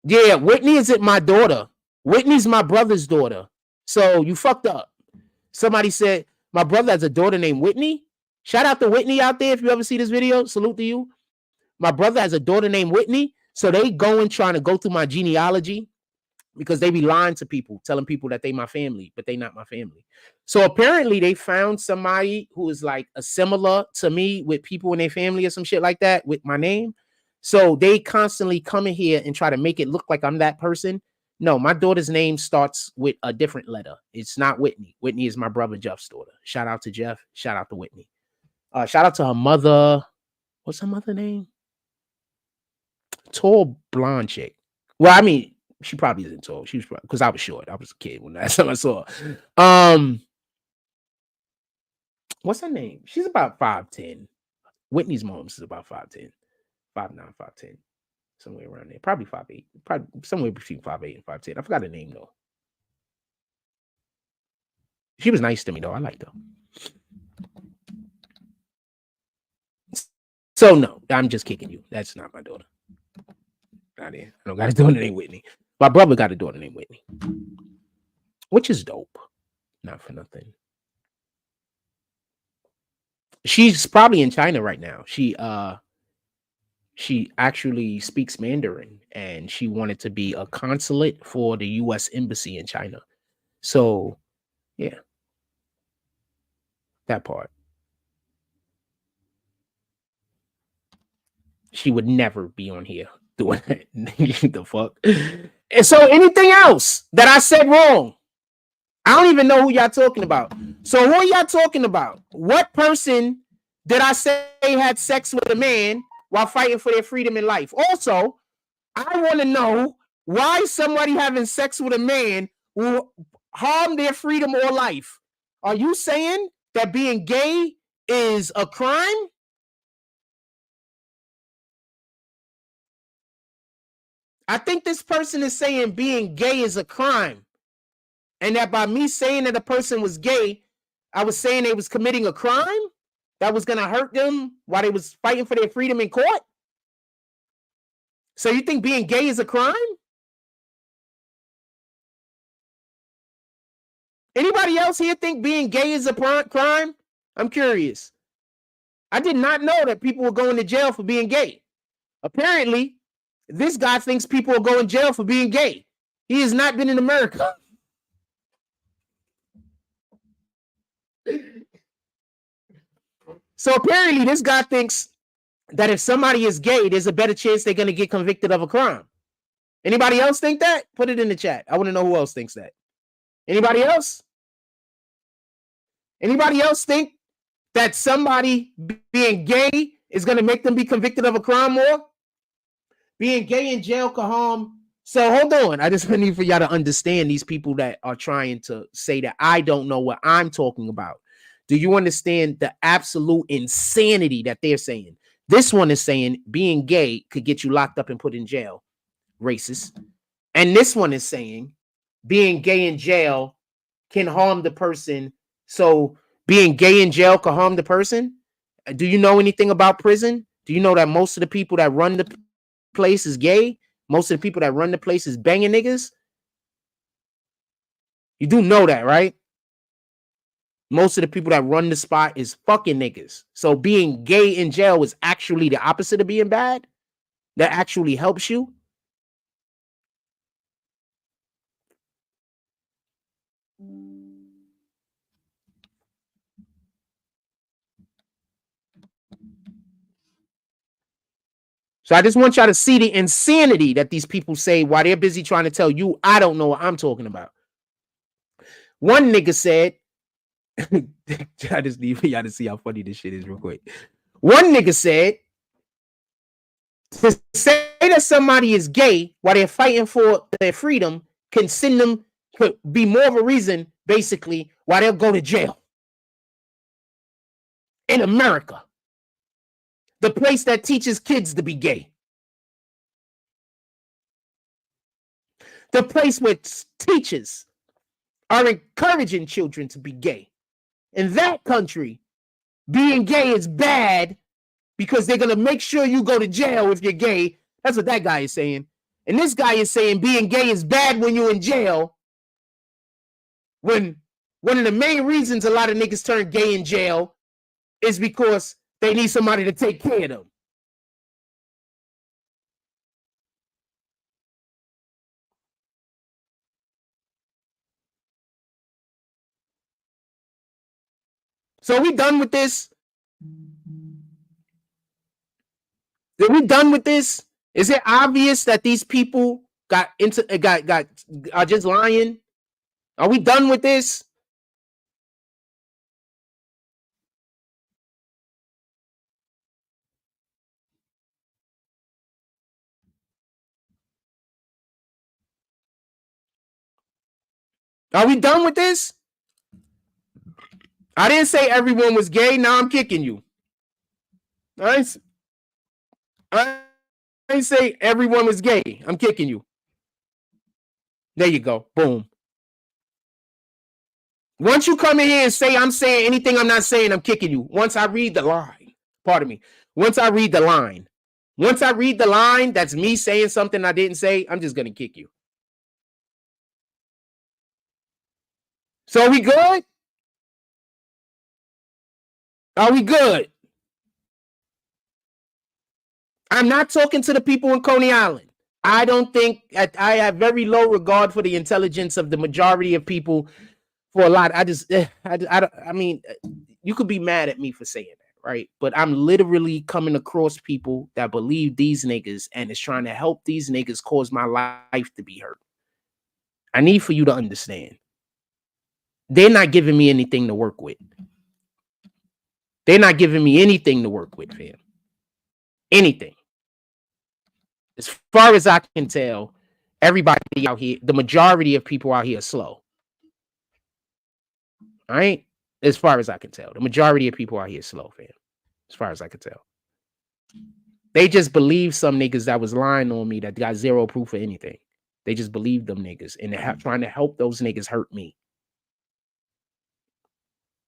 yeah, Whitney isn't my daughter. Whitney's my brother's daughter. So you fucked up. Somebody said, my brother has a daughter named Whitney. Shout out to Whitney out there. If you ever see this video, salute to you. My brother has a daughter named Whitney. So they going trying to go through my genealogy because they be lying to people, telling people that they my family, but they not my family. So apparently they found somebody who is like a similar to me with people in their family or some shit like that with my name. So they constantly come in here and try to make it look like I'm that person. No, my daughter's name starts with a different letter. It's not Whitney. Whitney is my brother Jeff's daughter. Shout out to Jeff. Shout out to Whitney. Shout out to her mother. What's her mother name? Tall blonde chick. Well, I mean, she probably isn't tall. She was because I was short. I was a kid when last time I saw her. What's her name? She's about 5'10". Whitney's mom's is about 5'10", 5'9", 5'10", somewhere around there. Probably 5'8", probably somewhere between 5'8" and 5'10". I forgot her name though. She was nice to me though. I liked her. So no, I'm just kicking you. That's not my daughter. Not there. I don't got a daughter named Whitney. My brother got a daughter named Whitney, which is dope. Not for nothing. She's probably in China right now. She actually speaks Mandarin and she wanted to be a consulate for the US embassy in China. So, yeah. That part. She would never be on here doing that. The fuck. And so anything else that I said wrong, I don't even know who y'all talking about. So who are y'all talking about? What person did I say had sex with a man while fighting for their freedom in life? Also, I want to know why somebody having sex with a man will harm their freedom or life. Are you saying that being gay is a crime? I think this person is saying being gay is a crime. And that by me saying that a person was gay, I was saying they was committing a crime that was going to hurt them while they was fighting for their freedom in court. So you think being gay is a crime? Anybody else here think being gay is a crime? I'm curious. I did not know that people were going to jail for being gay. Apparently, this guy thinks people will go in jail for being gay. He has not been in America. So apparently, this guy thinks that if somebody is gay, there's a better chance they're going to get convicted of a crime. Anybody else think that? Put it in the chat. I want to know who else thinks that. Anybody else? Anybody else think that somebody being gay is going to make them be convicted of a crime more? Being gay in jail can harm. So hold on. I just need for y'all to understand these people that are trying to say that I don't know what I'm talking about. Do you understand the absolute insanity that they're saying? This one is saying being gay could get you locked up and put in jail. Racist. And this one is saying being gay in jail can harm the person. So being gay in jail can harm the person. Do you know anything about prison? Do you know that most of the people that run the place is gay? Most of the people that run the place is banging niggas? You do know that, right? Most of the people that run the spot is fucking niggas. So being gay in jail is actually the opposite of being bad. That actually helps you. So I just want y'all to see the insanity that these people say while they're busy trying to tell you, I don't know what I'm talking about. One nigga said, I just need for y'all to see how funny this shit is real quick. One nigga said, to say that somebody is gay while they're fighting for their freedom can send them, could be more of a reason, basically, why they'll go to jail. In America, the place that teaches kids to be gay. The place where teachers are encouraging children to be gay. In that country, being gay is bad because they're going to make sure you go to jail if you're gay. That's what that guy is saying. And this guy is saying being gay is bad when you're in jail. When one of the main reasons a lot of niggas turn gay in jail is because they need somebody to take care of them. So are we done with this? Are we done with this? Is it obvious that these people are just lying? Are we done with this? Are we done with this? I didn't say everyone was gay. Now I'm kicking you. I didn't say everyone was gay. I'm kicking you. There you go. Boom. Once you come in here and say I'm saying anything I'm not saying, I'm kicking you. Once I read the line, pardon me. Once I read the line, that's me saying something I didn't say, I'm just going to kick you. So are we good? Are we good? I'm not talking to the people in Coney Island. I don't think I have very low regard for the intelligence of the majority of people. For a lot, I mean, you could be mad at me for saying that, right? But I'm literally coming across people that believe these niggas and is trying to help these niggas cause my life to be hurt. I need for you to understand. They're not giving me anything to work with. They're not giving me anything to work with, fam. Anything. As far as I can tell, everybody out here, the majority of people out here are slow. All right? As far as I can tell, the majority of people out here are slow, fam. As far as I can tell. They just believe some niggas that was lying on me that got zero proof of anything. They just believe them niggas and they're trying to help those niggas hurt me.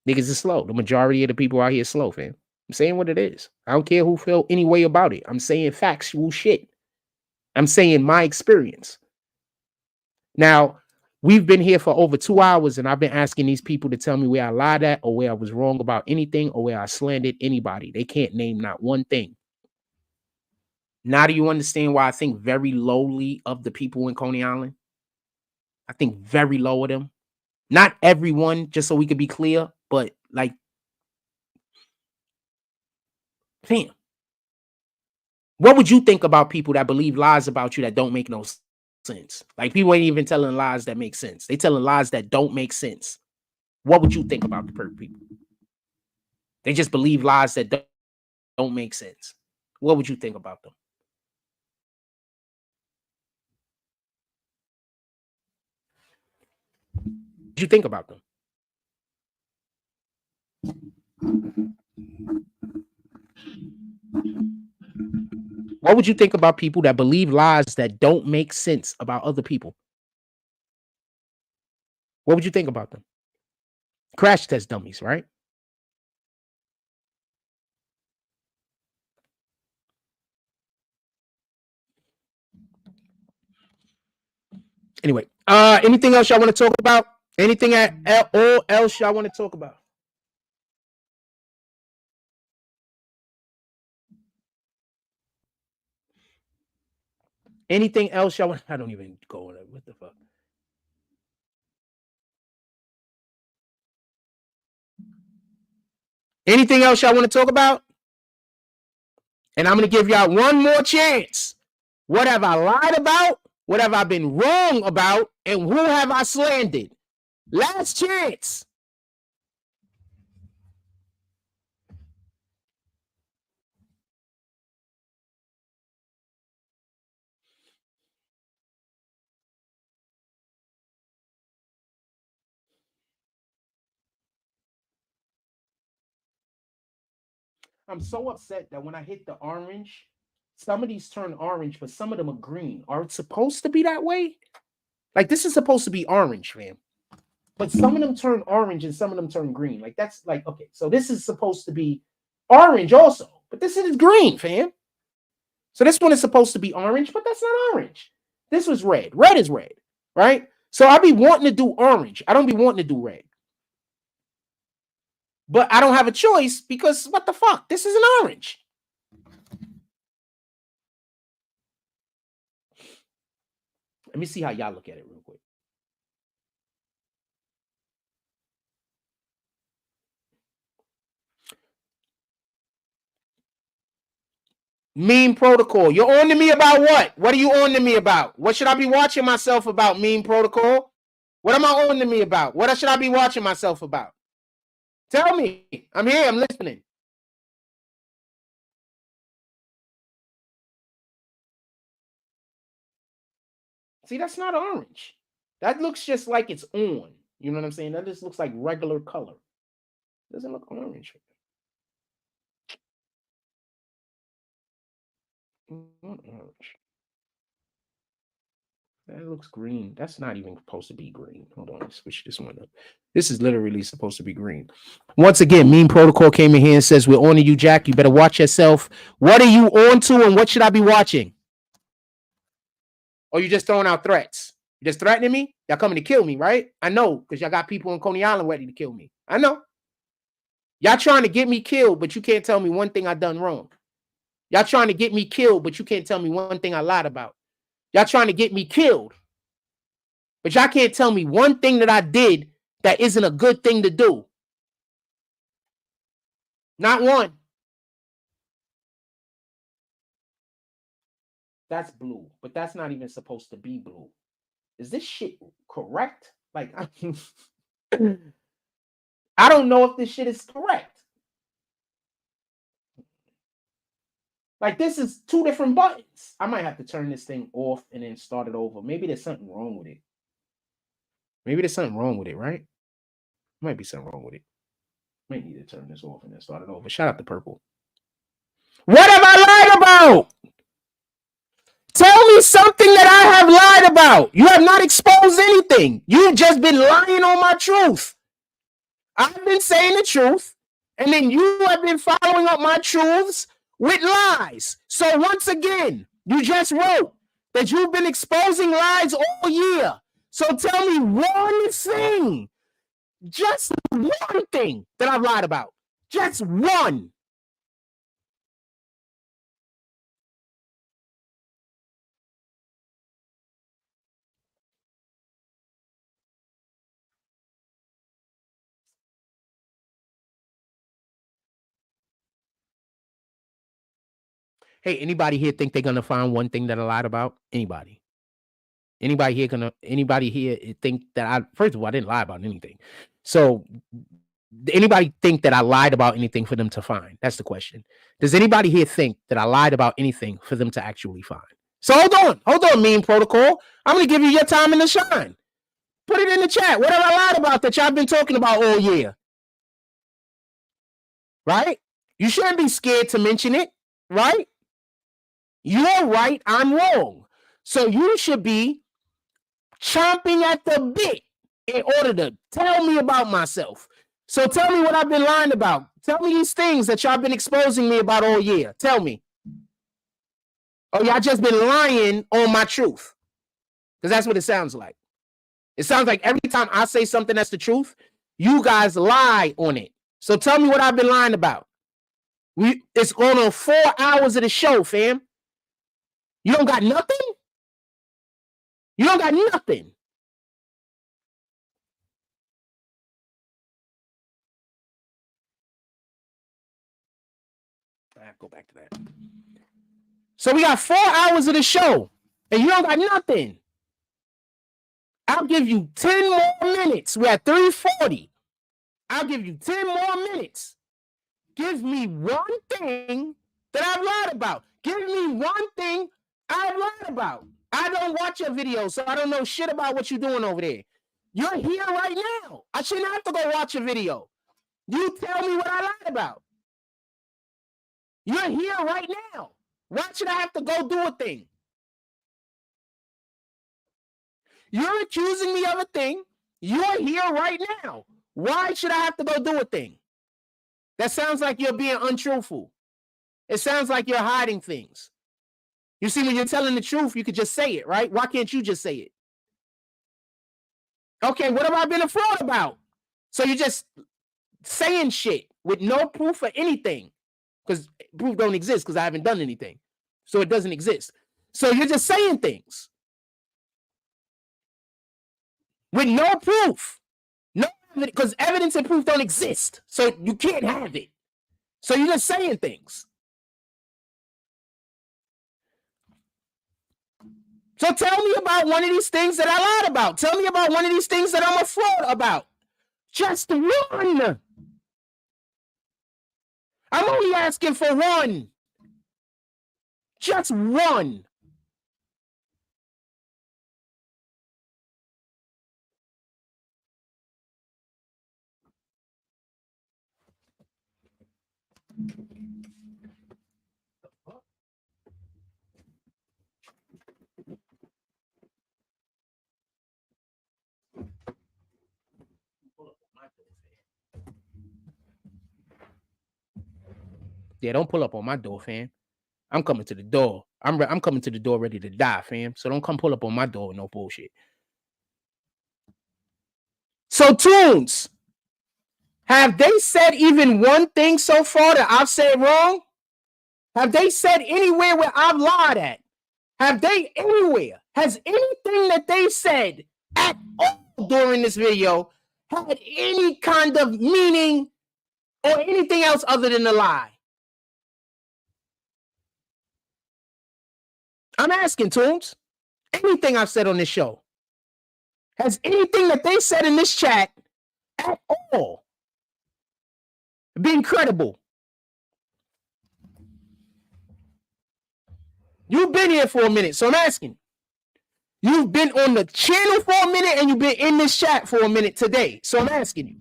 Niggas is slow. The majority of the people out here is slow, fam. I'm saying what it is. I don't care who feel any way about it. I'm saying factual shit. I'm saying my experience. Now, we've been here for over 2 hours and I've been asking these people to tell me where I lied at or where I was wrong about anything or where I slandered anybody. They can't name not one thing. Now do you understand why I think very lowly of the people in Coney Island? I think very low of them. Not everyone, just so we could be clear, but like, fam, what would you think about people that believe lies about you that don't make no sense? Like, people ain't even telling lies that make sense. They telling lies that don't make sense. What would you think about the people? They just believe lies that don't make sense. What would you think about them? What you think about them? What would you think about people that believe lies that don't make sense about other people? What would you think about them? Crash test dummies, right? Anyway, anything else y'all want to talk about? Anything else y'all want to talk about? Anything else y'all want? I don't even go on it. What the fuck? Anything else y'all want to talk about? And I'm going to give y'all one more chance. What have I lied about? What have I been wrong about? And who have I slandered? Last chance. I'm so upset that when I hit the orange, some of these turn orange, but some of them are green. Are it supposed to be that way? Like, this is supposed to be orange, fam. But some of them turn orange and some of them turn green. Like, that's like, okay, so this is supposed to be orange also, but this is green, fam. So this one is supposed to be orange, but that's not orange. This was red. Red is red, right? So I be wanting to do orange. I don't be wanting to do red. But I don't have a choice because what the fuck? This is an orange. Let me see how y'all look at it real quick. Meme protocol. You're on to me about what? What are you on to me about? What should I be watching myself about, meme protocol? What am I on to me about? What should I be watching myself about? Tell me. I'm here. I'm listening. See, that's not orange. That looks just like it's on. You know what I'm saying? That just looks like regular color. Doesn't look orange. Not orange. That looks green. That's not even supposed to be green. Hold on, let's switch this one up. This is literally supposed to be green. Once again, Meme Protocol came in here and says, we're on to you, Jack. You better watch yourself. What are you on to and what should I be watching? Or you just throwing out threats? You just threatening me? Y'all coming to kill me, right? I know, because y'all got people in Coney Island ready to kill me. I know. Y'all trying to get me killed, but you can't tell me one thing I done wrong. Y'all trying to get me killed, but you can't tell me one thing I lied about. Y'all trying to get me killed, but y'all can't tell me one thing that I did that isn't a good thing to do. Not one. That's blue, but that's not even supposed to be blue. Is this shit correct? Like, I don't know if this shit is correct. Like, this is two different buttons. I might have to turn this thing off and then start it over. Maybe there's something wrong with it. Maybe there's something wrong with it, right? Might be something wrong with it. Might need to turn this off and then start it over. Shout out to Purple. What have I lied about? Tell me something that I have lied about. You have not exposed anything. You've just been lying on my truth. I've been saying the truth, and then you have been following up my truths with lies. So once again, you just wrote that you've been exposing lies all year. So tell me one thing, just one thing that I've lied about. Just one. Hey, anybody here think they're gonna find one thing that I lied about? Anybody? Anybody here think that first of all, I didn't lie about anything. So anybody think that I lied about anything for them to find? That's the question. Does anybody here think that I lied about anything for them to actually find? So hold on, Meme Protocol. I'm gonna give you your time in the shine. Put it in the chat. What have I lied about that y'all been talking about all year? Right? You shouldn't be scared to mention it, right? You're right, I'm wrong. So you should be chomping at the bit in order to tell me about myself. So tell me what I've been lying about. Tell me these things that y'all been exposing me about all year. Tell me. Oh, y'all just been lying on my truth. Because that's what it sounds like. It sounds like every time I say something that's the truth, you guys lie on it. So tell me what I've been lying about. It's going on 4 hours of the show, fam. You don't got nothing? You don't got nothing. Go back to that. So we got 4 hours of the show, and you don't got nothing. I'll give you 10 more minutes. We're at 3:40. I'll give you 10 more minutes. Give me one thing that I've lied about. Give me one thing I've lied about. I don't watch your videos, so I don't know shit about what you're doing over there. You're here right now. I shouldn't have to go watch your video. You tell me what I lied about. You're here right now. Why should I have to go do a thing? You're accusing me of a thing. You're here right now. Why should I have to go do a thing? That sounds like you're being untruthful. It sounds like you're hiding things. You see, when you're telling the truth, you could just say it, right? Why can't you just say it? Okay, what have I been a fraud about? So you're just saying shit with no proof or anything. Because proof don't exist because I haven't done anything. So it doesn't exist. So you're just saying things with no proof. No evidence, because evidence and proof don't exist. So you can't have it. So you're just saying things. So tell me about one of these things that I lied about. Tell me about one of these things that I'm a fraud about. Just one. I'm only asking for one. Just one. Yeah, don't pull up on my door, fam. I'm coming to the door. I'm coming to the door ready to die, fam. So don't come pull up on my door with no bullshit. So, Tunes, have they said even one thing so far that I've said wrong? Have they said anywhere where I've lied at? Have they anywhere? Has anything that they said at all during this video had any kind of meaning or anything else other than a lie? I'm asking, Tunes. Anything I've said on this show. Has anything that they said in this chat at all been credible? You've been here for a minute, so I'm asking. You've been on the channel for a minute and you've been in this chat for a minute today, so I'm asking you.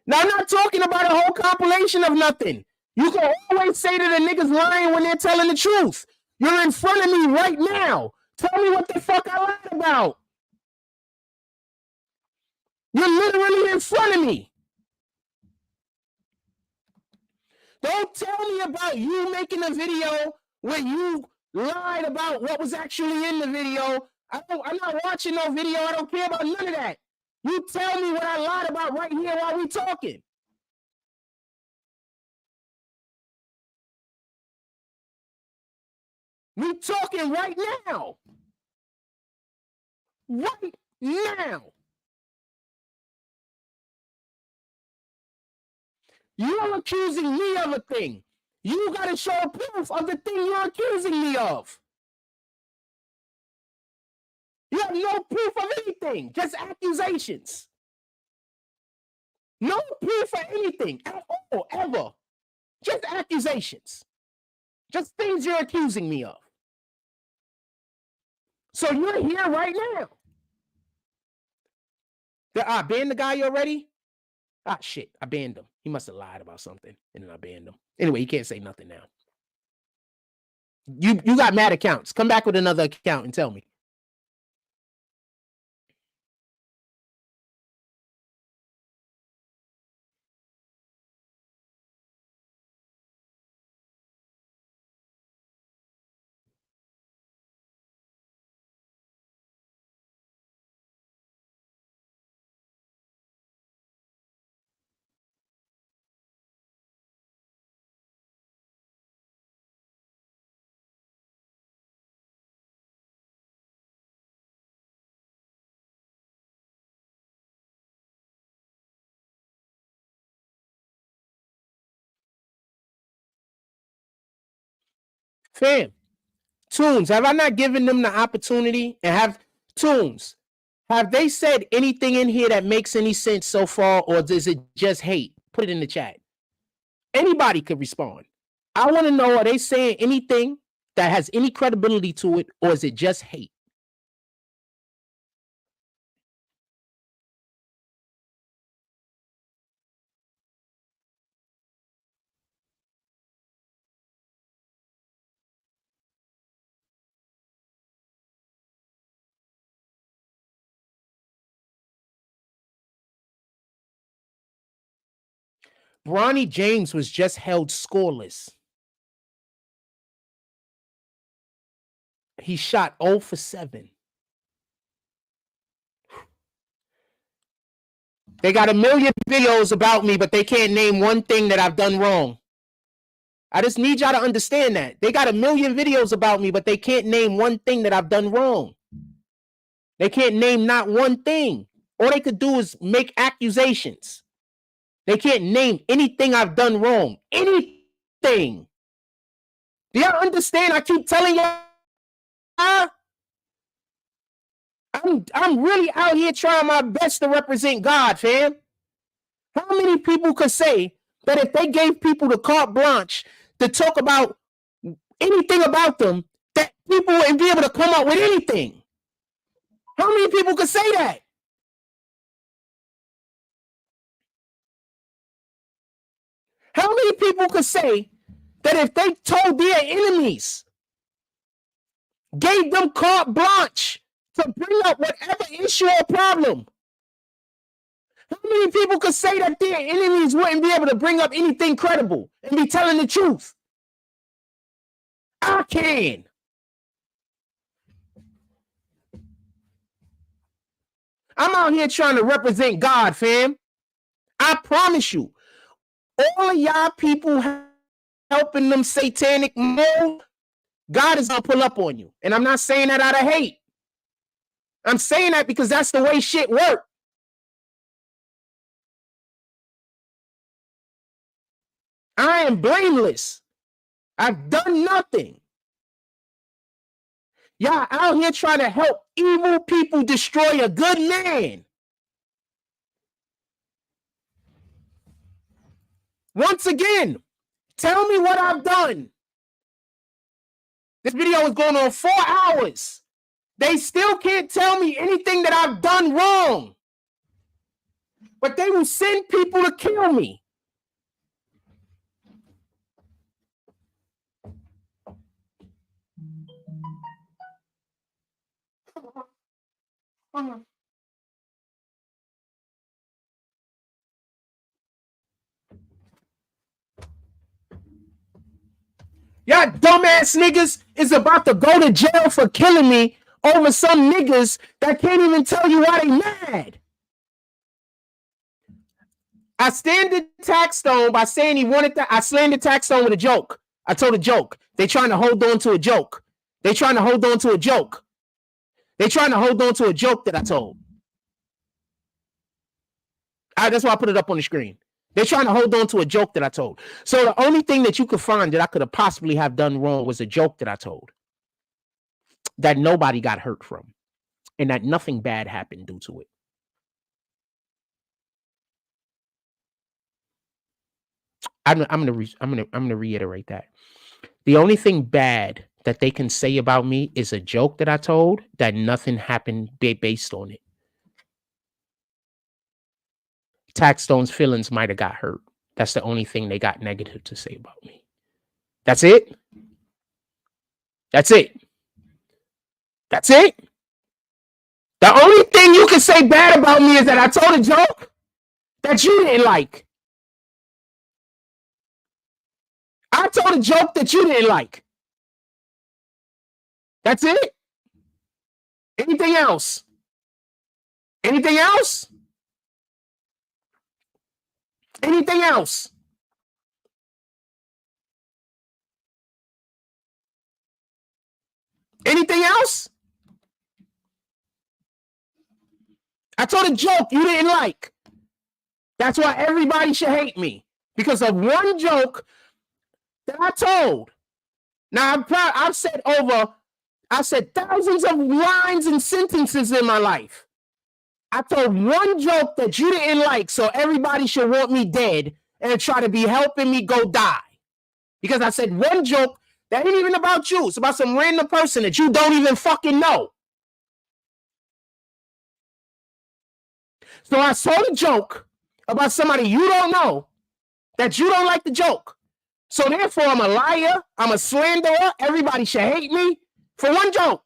Now, I'm not talking about a whole compilation of nothing. You can always say that the niggas lying when they're telling the truth. You're in front of me right now. Tell me what the fuck I lied about. You're literally in front of me. Don't tell me about you making a video where you lied about what was actually in the video. I'm not watching no video. I don't care about none of that. You tell me what I lied about right here while we talking. We talking right now. Right now. You're accusing me of a thing. You got to show proof of the thing you're accusing me of. You have no proof of anything, just accusations. No proof of anything at all, ever. Just accusations. Just things you're accusing me of. So you're here right now. I banned the guy already? Ah, shit, I banned him. He must have lied about something, and then I banned him. Anyway, he can't say nothing now. You got mad accounts. Come back with another account and tell me. Fam, Tunes, have I not given them the opportunity? And have Tunes, have they said anything in here that makes any sense so far, or is it just hate? Put it in the chat. Anybody could respond. I want to know, are they saying anything that has any credibility to it, or is it just hate? Bronny James was just held scoreless. He shot 0 for 7. They got a million videos about me, but they can't name one thing that I've done wrong. I just need y'all to understand that. They got a million videos about me, but they can't name one thing that I've done wrong. They can't name not one thing. All they could do is make accusations. They can't name anything I've done wrong. Anything. Do y'all understand? I keep telling y'all. I'm really out here trying my best to represent God, fam. How many people could say that if they gave people the carte blanche to talk about anything about them, that people wouldn't be able to come up with anything? How many people could say that? How many people could say that if they told their enemies, gave them carte blanche to bring up whatever issue or problem, how many people could say that their enemies wouldn't be able to bring up anything credible and be telling the truth? I can. I'm out here trying to represent God, fam. I promise you, all of y'all people helping them satanic mode, God is gonna pull up on you. And I'm not saying that out of hate. I'm saying that because that's the way shit works. I am blameless. I've done nothing. Y'all out here trying to help evil people destroy a good man. Once again, tell me what I've done. This video is going on 4 hours. They still can't tell me anything that I've done wrong. But they will send people to kill me. Y'all dumbass niggas is about to go to jail for killing me over some niggas that can't even tell you why they mad. I slandered Taxstone by saying he wanted that. I slandered Taxstone with a joke. I told a joke. They trying to hold on to a joke. They trying to hold on to a joke. They trying to hold on to a joke that I told. That's why I put it up on the screen. They're trying to hold on to a joke that I told. So the only thing that you could find that I could have possibly have done wrong was a joke that I told that nobody got hurt from and that nothing bad happened due to it. I'm gonna reiterate that. The only thing bad that they can say about me is a joke that I told that nothing happened based on it. Taxstone's feelings might have got hurt. That's the only thing they got negative to say about me. That's it. That's it. That's it. The only thing you can say bad about me is that I told a joke that you didn't like. I told a joke that you didn't like. That's it. Anything else? Anything else? Anything else? Anything else? I told a joke you didn't like. That's why everybody should hate me. Because of one joke that I told Now, I've said thousands of lines and sentences in my life. I told one joke that you didn't like, so everybody should want me dead and try to be helping me go die. Because I said one joke that ain't even about you. It's about some random person that you don't even fucking know. So I told a joke about somebody you don't know that you don't like the joke. So therefore, I'm a liar. I'm a slanderer. Everybody should hate me for one joke.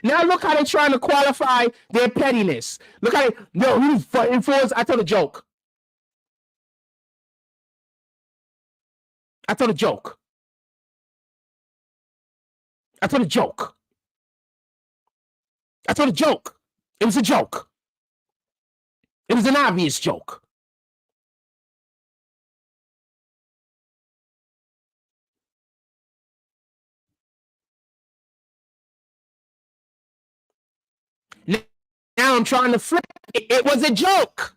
Now look how they're trying to qualify their pettiness. Look how you fighting for us. I told a joke. I told a joke. I told a joke. I told a joke. It was a joke. It was an obvious joke. Now I'm trying to flip it. It was a joke.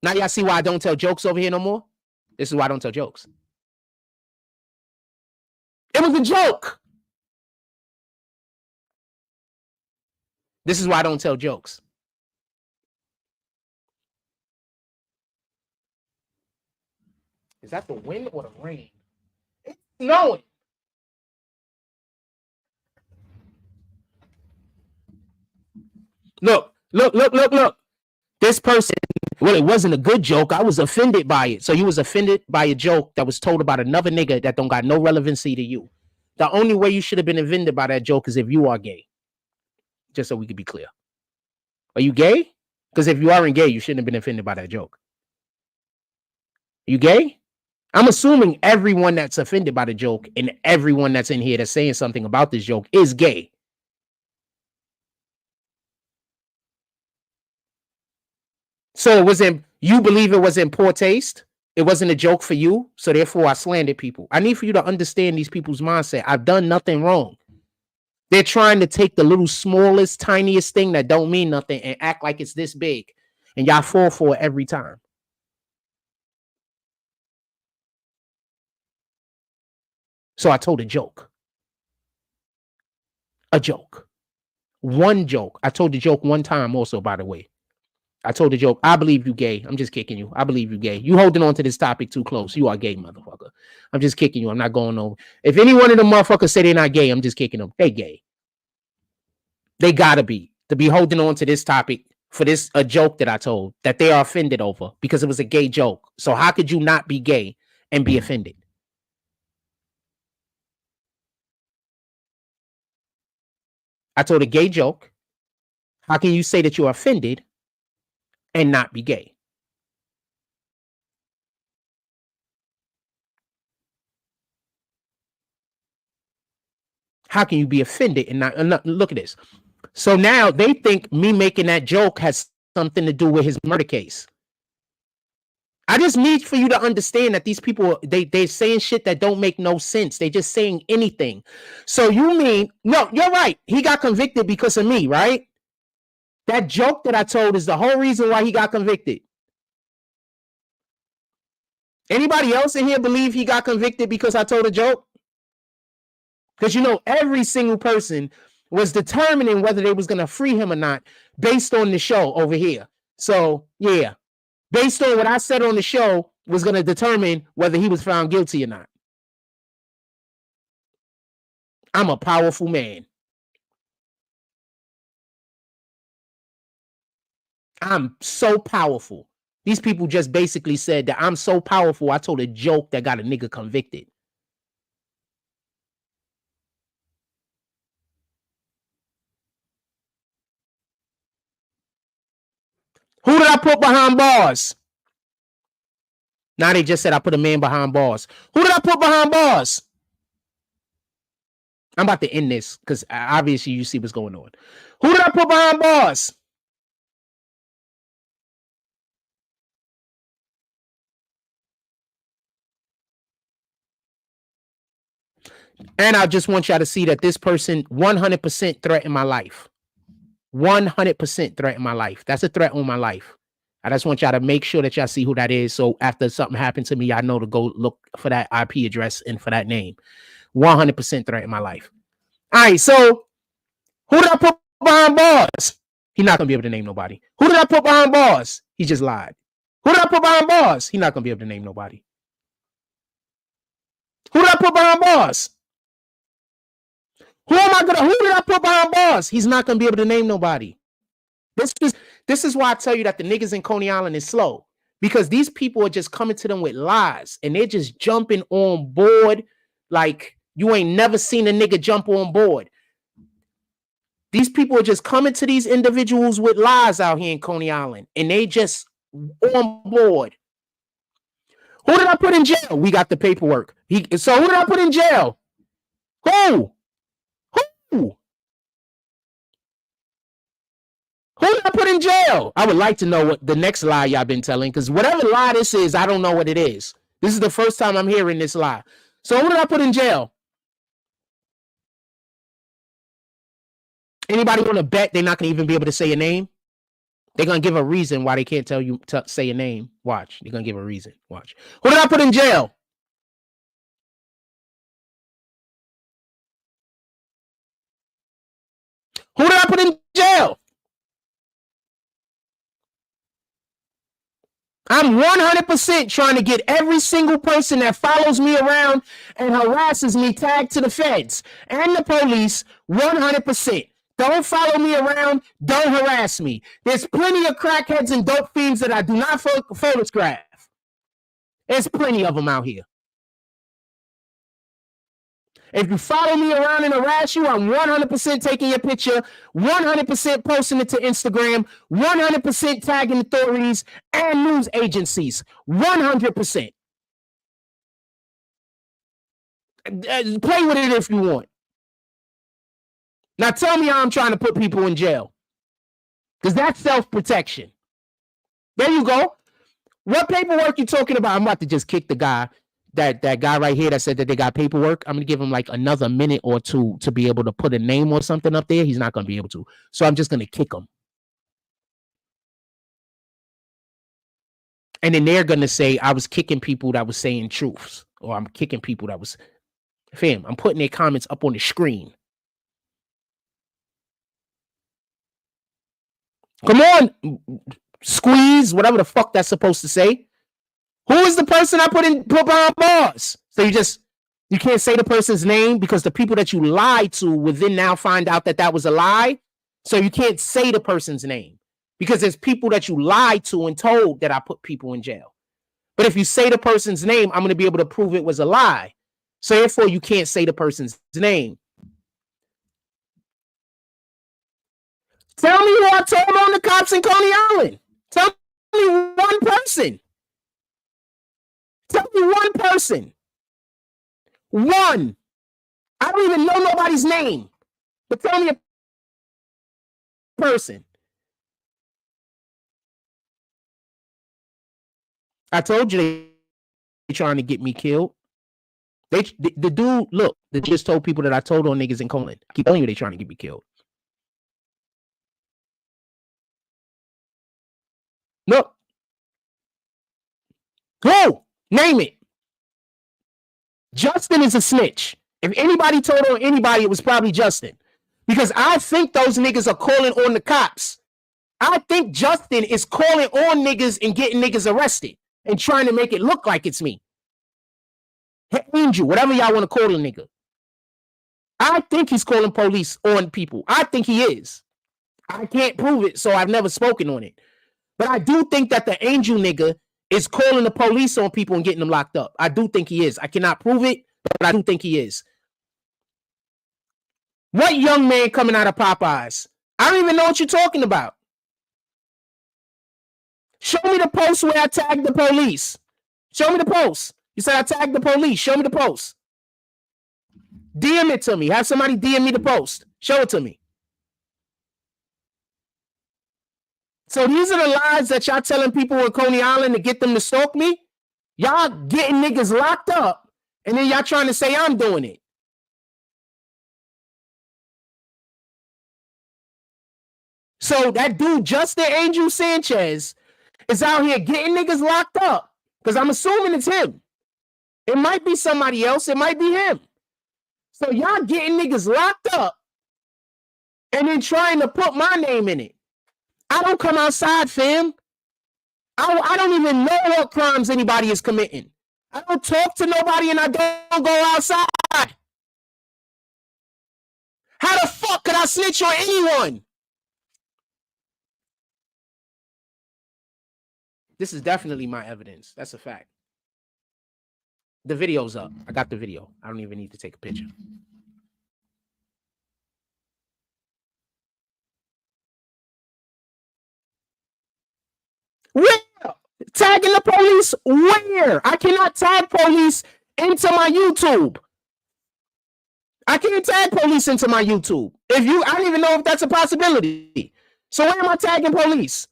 Now y'all see why I don't tell jokes over here no more? This is why I don't tell jokes. It was a joke. This is why I don't tell jokes. Is that the wind or the rain? It's snowing. Look. This person, well, it wasn't a good joke. I was offended by it. So you was offended by a joke that was told about another nigga that don't got no relevancy to you. The only way you should have been offended by that joke is if you are gay. Just so we could be clear. Are you gay? Because if you aren't gay, you shouldn't have been offended by that joke. Are you gay? I'm assuming everyone that's offended by the joke and everyone that's in here that's saying something about this joke is gay. So it wasn't, you believe it was in poor taste? It wasn't a joke for you, so therefore I slandered people. I need for you to understand these people's mindset. I've done nothing wrong. They're trying to take the little smallest, tiniest thing that don't mean nothing and act like it's this big. And y'all fall for it every time. So I told a joke. A joke. One joke. I told the joke one time also, by the way. I told the joke, I believe you gay. I'm just kicking you. I believe you gay. You holding on to this topic too close. You are gay, motherfucker. I'm just kicking you. I'm not going over. If any one of the motherfuckers say they're not gay, I'm just kicking them. They gay. They gotta be. To be holding on to this topic for this, a joke that I told, that they are offended over because it was a gay joke. So how could you not be gay and be offended? I told a gay joke. How can you say that you're offended and not be gay? How can you be offended and not look at this? So now they think me making that joke has something to do with his murder case. I just need for you to understand that these people, they're saying shit that don't make no sense. They just saying anything. So you mean, no, you're right. He got convicted because of me, right? That joke that I told is the whole reason why he got convicted. Anybody else in here believe he got convicted because I told a joke? Because you know, every single person was determining whether they was going to free him or not based on the show over here. So, yeah, based on what I said on the show was going to determine whether he was found guilty or not. I'm a powerful man. I'm so powerful. These people just basically said that I'm so powerful, I told a joke that got a nigga convicted. Who did I put behind bars? Now they just said I put a man behind bars. Who did I put behind bars? I'm about to end this because obviously you see what's going on. Who did I put behind bars? And I just want y'all to see that this person 100% threatened my life. 100% threat in my life. That's a threat on my life. I just want y'all to make sure that y'all see who that is. So after something happened to me, I know to go look for that IP address and for that name. 100% threat in my life. All right, so who did I put behind bars? He's not going to be able to name nobody. Who did I put behind bars? He just lied. Who did I put behind bars? He's not going to be able to name nobody. Who did I put behind bars? Who did I put behind bars? He's not going to be able to name nobody. This is why I tell you that the niggas in Coney Island is slow, because these people are just coming to them with lies and they're just jumping on board like you ain't never seen a nigga jump on board. These people are just coming to these individuals with lies out here in Coney Island and they just on board. Who did I put in jail? We got the paperwork. So who did I put in jail? Who? Who did I put in jail? I would like to know what the next lie y'all been telling, because whatever lie this is, I don't know what it is. This is the first time I'm hearing this lie. So who did I put in jail? Anybody want to bet they're not going to even be able to say a name? They're going to give a reason why they can't tell you to say a name. Watch. They're going to give a reason. Watch. Who did I put in jail? Who did I put in jail? I'm 100% trying to get every single person that follows me around and harasses me tagged to the feds and the police. 100%. Don't follow me around. Don't harass me. There's plenty of crackheads and dope fiends that I do not photograph. There's plenty of them out here. If you follow me around and harass you, I'm 100% taking your picture, 100% posting it to Instagram, 100% tagging authorities and news agencies. 100%. Play with it if you want. Now tell me how I'm trying to put people in jail, because that's self-protection. There you go. What paperwork you talking about? I'm about to just kick the guy. That guy right here that said that they got paperwork. I'm going to give him like another minute or two to be able to put a name or something up there. He's not going to be able to. So I'm just going to kick him. And then they're going to say I was kicking people that was saying truths, or I'm kicking people that was, fam, I'm putting their comments up on the screen. Come on, squeeze, whatever the fuck that's supposed to say. Who is the person I put behind bars? So you can't say the person's name because the people that you lied to will then now find out that that was a lie. So you can't say the person's name because there's people that you lied to and told that I put people in jail. But if you say the person's name, I'm going to be able to prove it was a lie. So therefore, you can't say the person's name. Tell me who I told on the cops in Coney Island. Tell me one person. Tell me one person. One. I don't even know nobody's name. But tell me a person. I told you they're trying to get me killed. The dude, look, they just told people that I told on niggas in Coney. I keep telling you they're trying to get me killed. Look. Who? Name it. Justin is a snitch. If anybody told on anybody, it was probably Justin. Because I think those niggas are calling on the cops. I think Justin is calling on niggas and getting niggas arrested and trying to make it look like it's me. Hey, Angel, whatever y'all want to call a nigga. I think he's calling police on people. I think he is. I can't prove it, so I've never spoken on it. But I do think that the Angel nigga is calling the police on people and getting them locked up. I do think he is. I cannot prove it, but I do think he is. What young man coming out of Popeyes? I don't even know what you're talking about. Show me the post where I tagged the police. Show me the post. You said I tagged the police. Show me the post. DM it to me. Have somebody DM me the post. Show it to me. So these are the lies that y'all telling people in Coney Island to get them to stalk me? Y'all getting niggas locked up, and then y'all trying to say I'm doing it. So that dude, Justin Angel Sanchez, is out here getting niggas locked up. Because I'm assuming it's him. It might be somebody else. It might be him. So y'all getting niggas locked up and then trying to put my name in it. I don't come outside, fam. I don't even know what crimes anybody is committing. I don't talk to nobody and I don't go outside. How the fuck could I snitch on anyone? This is definitely my evidence. That's a fact. The video's up. I got the video. I don't even need to take a picture. Where? Tagging the police? Where? I cannot tag police into my YouTube. I can't tag police into my YouTube. I don't even know if that's a possibility. So where am I tagging police?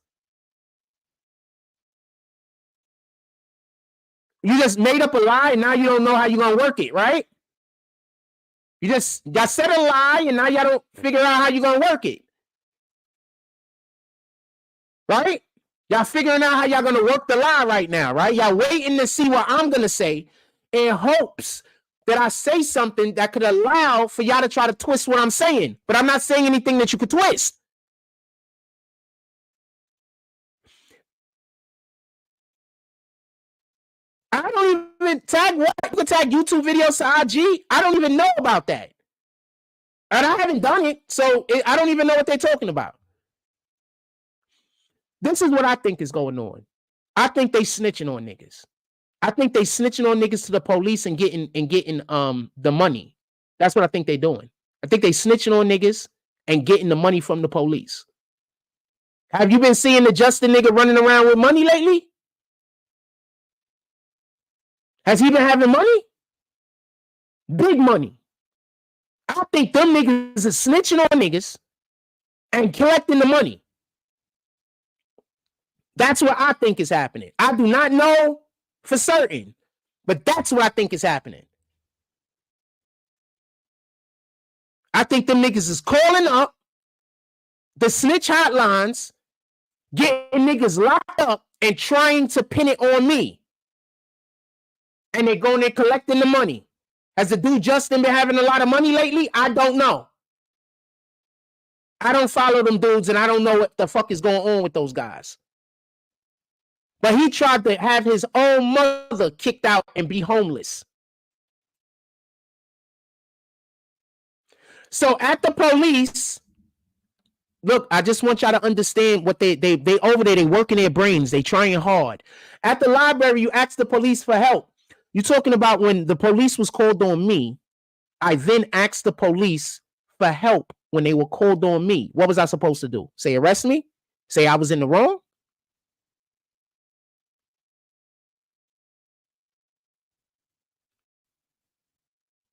You just made up a lie and now you don't know how you're going to work it, right? Y'all said a lie and now y'all don't figure out how you're going to work it. Right? Y'all figuring out how y'all going to work the lie right now, right? Y'all waiting to see what I'm going to say in hopes that I say something that could allow for y'all to try to twist what I'm saying. But I'm not saying anything that you could twist. I don't even tag what? You can tag YouTube videos to IG. I don't even know about that. And I haven't done it, so I don't even know what they're talking about. This is what I think is going on. I think they snitching on niggas. I think they snitching on niggas to the police and getting the money. That's what I think they're doing. I think they snitching on niggas and getting the money from the police. Have you been seeing the Justin nigga running around with money lately? Has he been having money? Big money. I think them niggas is snitching on niggas and collecting the money. That's what I think is happening. I do not know for certain, but that's what I think is happening. I think them niggas is calling up the snitch hotlines, getting niggas locked up and trying to pin it on me. And they're going there collecting the money. Has the dude Justin been having a lot of money lately? I don't know. I don't follow them dudes and I don't know what the fuck is going on with those guys. But he tried to have his own mother kicked out and be homeless. So at the police, look, I just want y'all to understand what they over there, they working their brains, they trying hard. At the library, you ask the police for help. You're talking about when the police was called on me, I then asked the police for help when they were called on me. What was I supposed to do? Say arrest me? Say I was in the wrong?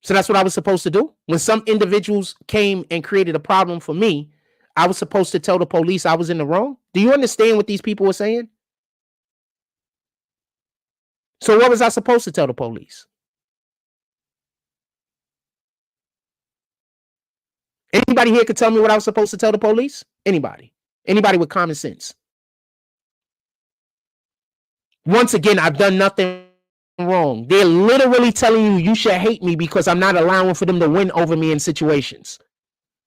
So that's what I was supposed to do? When some individuals came and created a problem for me, I was supposed to tell the police I was in the wrong? Do you understand what these people were saying? So what was I supposed to tell the police? Anybody here could tell me what I was supposed to tell the police? Anybody? Anybody with common sense? Once again, I've done nothing wrong. They're literally telling you you should hate me because I'm not allowing for them to win over me in situations.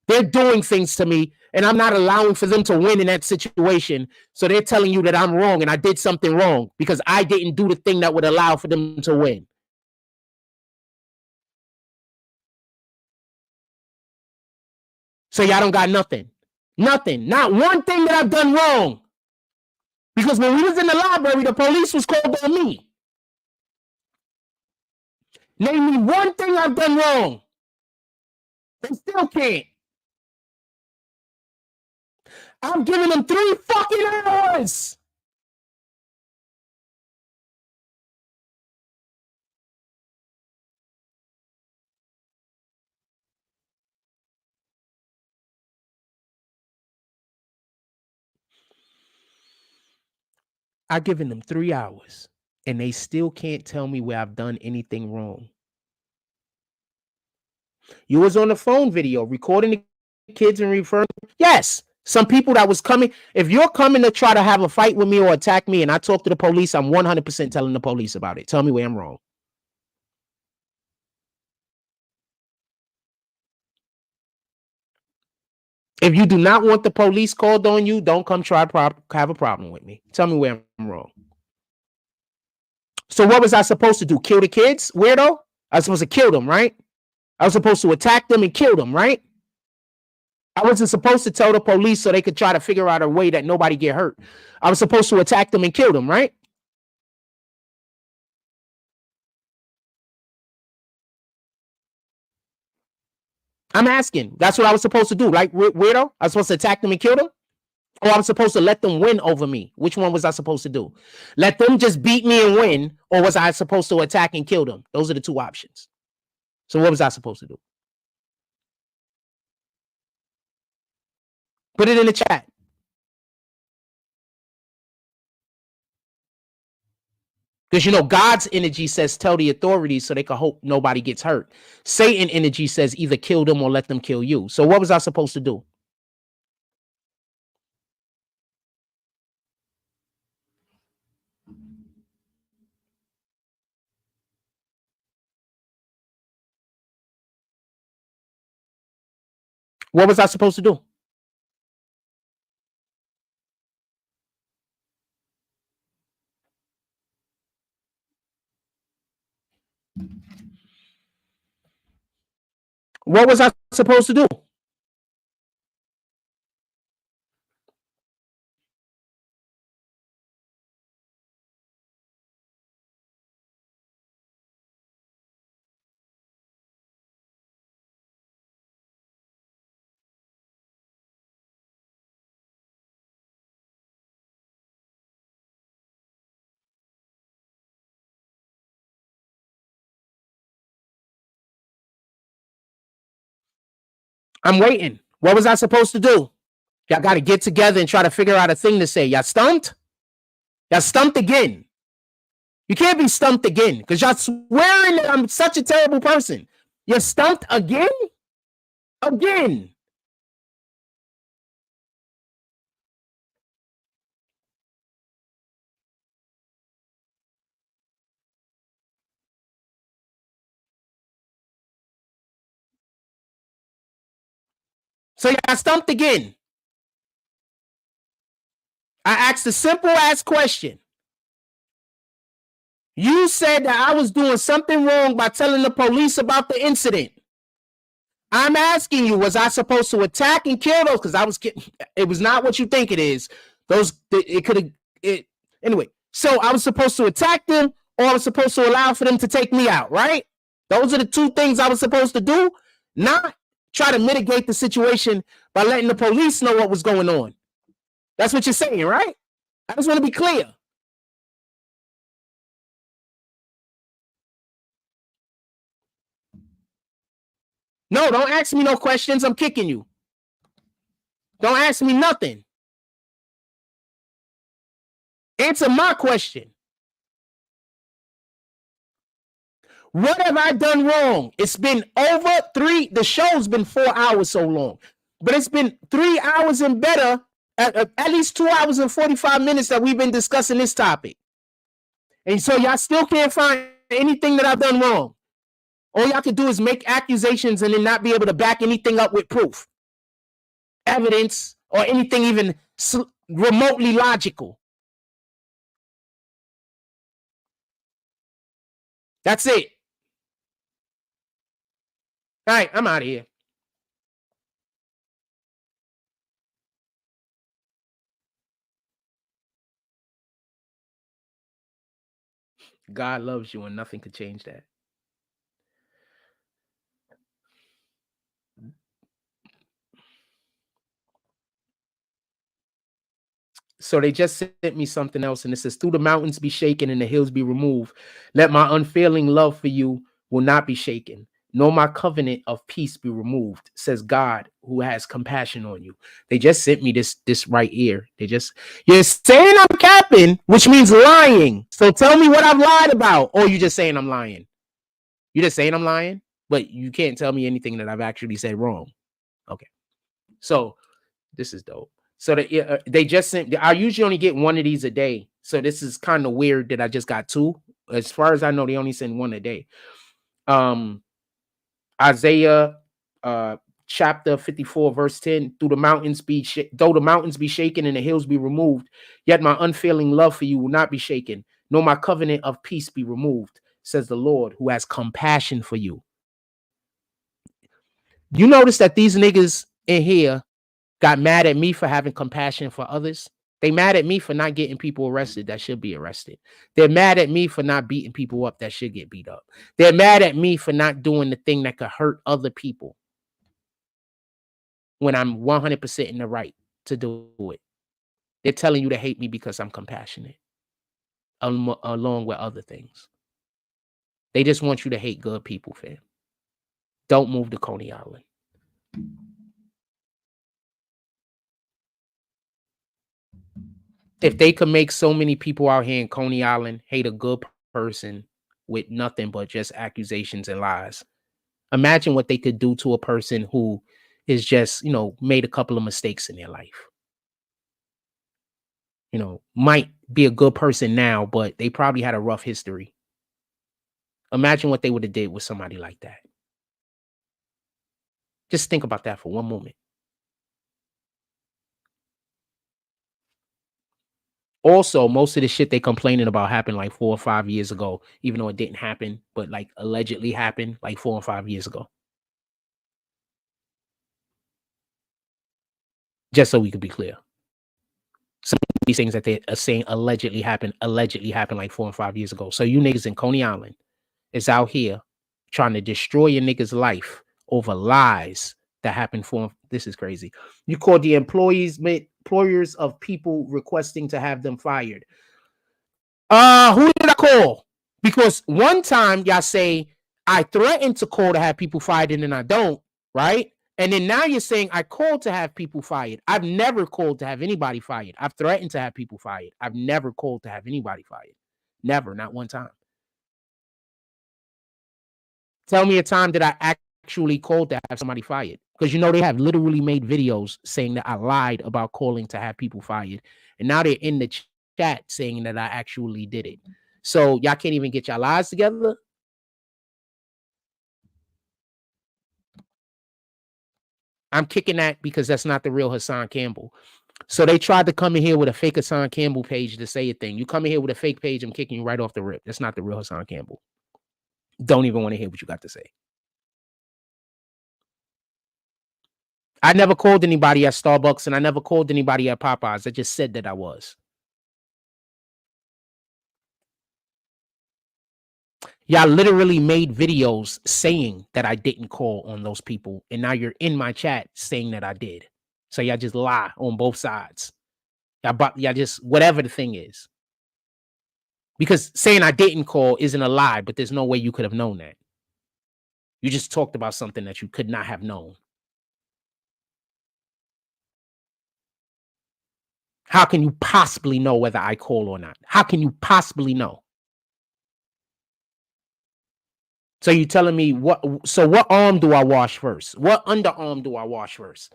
They're doing things to me and I'm not allowing for them to win in that situation. So they're telling you that I'm wrong and I did something wrong because I didn't do the thing that would allow for them to win. So y'all don't got nothing. Nothing. Not one thing that I've done wrong. Because when we was in the library, the police was called on me. Name me one thing I've done wrong. They still can't. I'm giving them 3 fucking hours. I've given them 3 hours and they still can't tell me where I've done anything wrong. You was on the phone video recording the kids and referring. Yes, Some people that was coming, if you're coming to try to have a fight with me or attack me and I talk to the police, I'm 100% telling the police about it. Tell me where I'm wrong. If you do not want the police called on you, don't come try to have a problem with me. Tell me where I'm wrong. So what was I supposed to do? Kill the kids? Weirdo? I was supposed to kill them, right? I was supposed to attack them and kill them, right? I wasn't supposed to tell the police so they could try to figure out a way that nobody get hurt. I was supposed to attack them and kill them, right? I'm asking. That's what I was supposed to do. Like, weirdo? I was supposed to attack them and kill them? Or I was supposed to let them win over me? Which one was I supposed to do? Let them just beat me and win? Or was I supposed to attack and kill them? Those are the two options. So what was I supposed to do? Put it in the chat. Because, you know, God's energy says tell the authorities so they can hope nobody gets hurt. Satan energy says either kill them or let them kill you. So what was I supposed to do? What was I supposed to do? What was I supposed to do? I'm waiting. What was I supposed to do? Y'all got to get together and try to figure out a thing to say. Y'all stumped? Y'all stumped again. You can't be stumped again because y'all swearing that I'm such a terrible person. You're stumped again? Again. So y'all stumped again. I asked a simple ass question. You said that I was doing something wrong by telling the police about the incident. I'm asking you, was I supposed to attack and kill those? Because I was kidding. It was not what you think it is. It could have, anyway. So I was supposed to attack them or I was supposed to allow for them to take me out, right? Those are the two things I was supposed to do. Not try to mitigate the situation by letting the police know what was going on. That's what you're saying, right? I just want to be clear. No, don't ask me no questions. I'm kicking you. Don't ask me nothing. Answer my question. What have I done wrong? It's been over the show's been 4 hours so long, but it's been 3 hours and better, at least 2 hours and 45 minutes that we've been discussing this topic. And so y'all still can't find anything that I've done wrong. All y'all can do is make accusations and then not be able to back anything up with proof, evidence, or anything even remotely logical. That's it. All right, I'm out of here. God loves you and nothing could change that. So they just sent me something else, and it says, through the mountains be shaken and the hills be removed. Let my unfailing love for you will not be shaken, nor my covenant of peace be removed, says God, who has compassion on you. They just sent me this right here. You're saying I'm capping, which means lying. So tell me what I've lied about. Or you just saying I'm lying? You're just saying I'm lying, but you can't tell me anything that I've actually said wrong. Okay. So this is dope. So they just sent. I usually only get one of these a day. So this is kind of weird that I just got two. As far as I know, they only send one a day. Isaiah chapter 54, verse 10. Though the mountains be shaken and the hills be removed, yet my unfailing love for you will not be shaken, nor my covenant of peace be removed, says the Lord, who has compassion for you. You notice that these niggas in here got mad at me for having compassion for others. They mad at me for not getting people arrested that should be arrested. They're mad at me for not beating people up that should get beat up. They're mad at me for not doing the thing that could hurt other people when I'm 100% in the right to do it. They're telling you to hate me because I'm compassionate, along with other things. They just want you to hate good people, fam. Don't move to Coney Island. If they could make so many people out here in Coney Island hate a good person with nothing but just accusations and lies, imagine what they could do to a person who is just, made a couple of mistakes in their life. Might be a good person now, but they probably had a rough history. Imagine what they would have did with somebody like that. Just think about that for one moment. Also, most of the shit they complaining about happened like 4 or 5 years ago, even though it didn't happen, but like allegedly happened like 4 or 5 years ago. Just so we could be clear. Some of these things that they are saying allegedly happened like 4 or 5 years ago. So you niggas in Coney Island is out here trying to destroy your niggas' life over lies that happened for. This is crazy. You called the employers of people requesting to have them fired. Who did I call? Because one time y'all say I threatened to call to have people fired and then I don't, right? And then now you're saying I called to have people fired. I've never called to have anybody fired. I've threatened to have people fired. I've never called to have anybody fired. Never, not one time. Tell me a time that I actually called to have somebody fired. Because they have literally made videos saying that I lied about calling to have people fired. And now they're in the chat saying that I actually did it. So y'all can't even get your lies together. I'm kicking that because that's not the real Hassan Campbell. So they tried to come in here with a fake Hassan Campbell page to say a thing. You come in here with a fake page, I'm kicking you right off the rip. That's not the real Hassan Campbell. Don't even want to hear what you got to say. I never called anybody at Starbucks and I never called anybody at Popeyes. I just said that I was. Y'all literally made videos saying that I didn't call on those people. And now you're in my chat saying that I did. So y'all just lie on both sides. Y'all just, whatever the thing is. Because saying I didn't call isn't a lie, but there's no way you could have known that. You just talked about something that you could not have known. How can you possibly know whether I call or not? How can you possibly know? So you're telling me what arm do I wash first? What underarm do I wash first?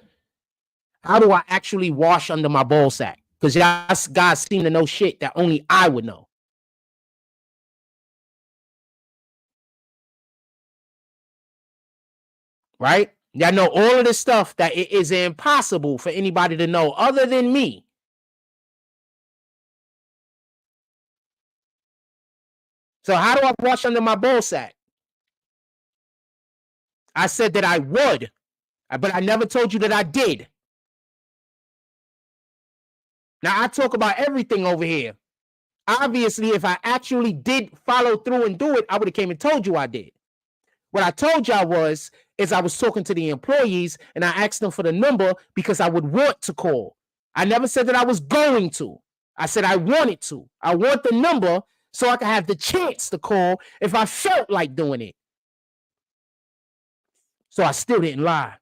How do I actually wash under my ball sack? Because y'all guys seem to know shit that only I would know. Right? Y'all know all of this stuff that it is impossible for anybody to know other than me. So how do I wash under my ball sack? I said that I would, but I never told you that I did. Now I talk about everything over here. Obviously, if I actually did follow through and do it, I would have came and told you I did. What I told y'all is I was talking to the employees and I asked them for the number because I would want to call. I never said that I was going to. I said I wanted to. I want the number so I can have the chance to call if I felt like doing it. So I still didn't lie.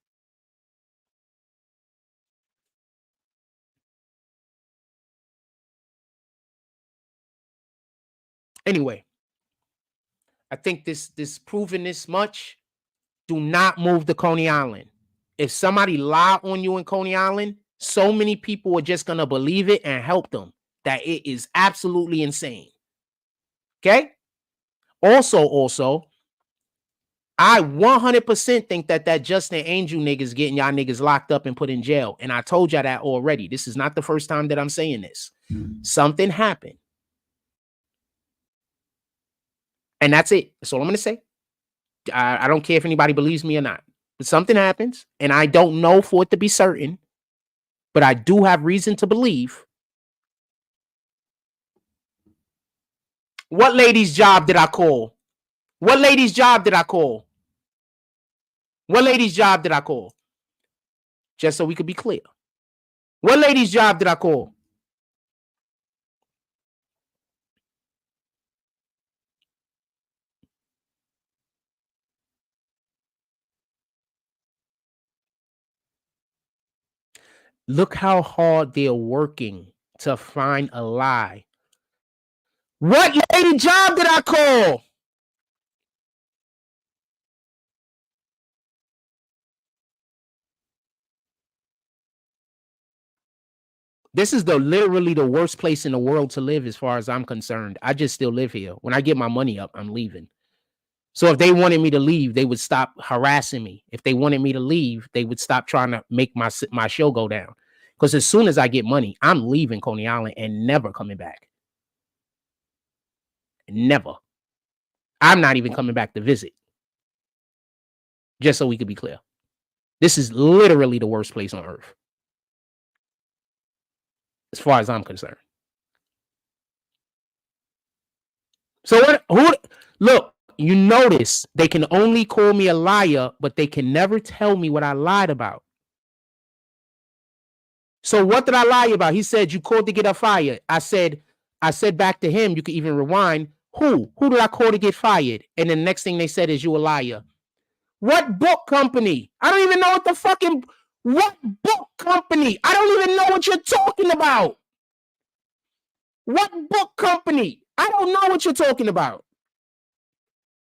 Anyway, I think this proving this much. Do not move to Coney Island. If somebody lie on you in Coney Island, so many people are just going to believe it and help them that it is absolutely insane. Okay? Also, I 100% think that Justin Angel niggas getting y'all niggas locked up and put in jail. And I told y'all that already. This is not the first time that I'm saying this. Something happened. And that's it. That's all I'm going to say. I don't care if anybody believes me or not. But something happens, and I don't know for it to be certain, but I do have reason to believe. What lady's job did I call? What lady's job did I call? What lady's job did I call? Just so we could be clear. What lady's job did I call? Look how hard they're working to find a lie. What lady job did I call? This is literally the worst place in the world to live as far as I'm concerned. I just still live here. When I get my money up, I'm leaving. So if they wanted me to leave, they would stop harassing me. If they wanted me to leave, they would stop trying to make my show go down. Because as soon as I get money, I'm leaving Coney Island and never coming back. Never. I'm not even coming back to visit. Just so we could be clear. This is literally the worst place on earth. As far as I'm concerned. So look, you notice they can only call me a liar, but they can never tell me what I lied about. So what did I lie about? He said, you called to get her fired. I said back to him, you can even rewind. Who did I call to get fired? And the next thing they said is you a liar. What book company? I don't even know what book company? I don't even know what you're talking about. What book company? I don't know what you're talking about.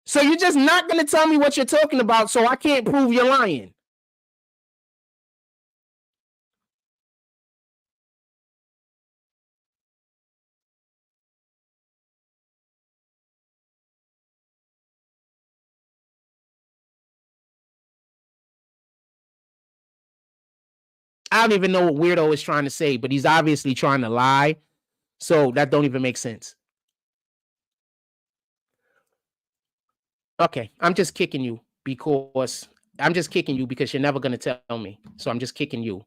So you're just not going to tell me what you're talking about, so I can't prove you're lying. I don't even know what weirdo is trying to say, but he's obviously trying to lie. So that don't even make sense. Okay, I'm just kicking you because you're never going to tell me. So I'm just kicking you.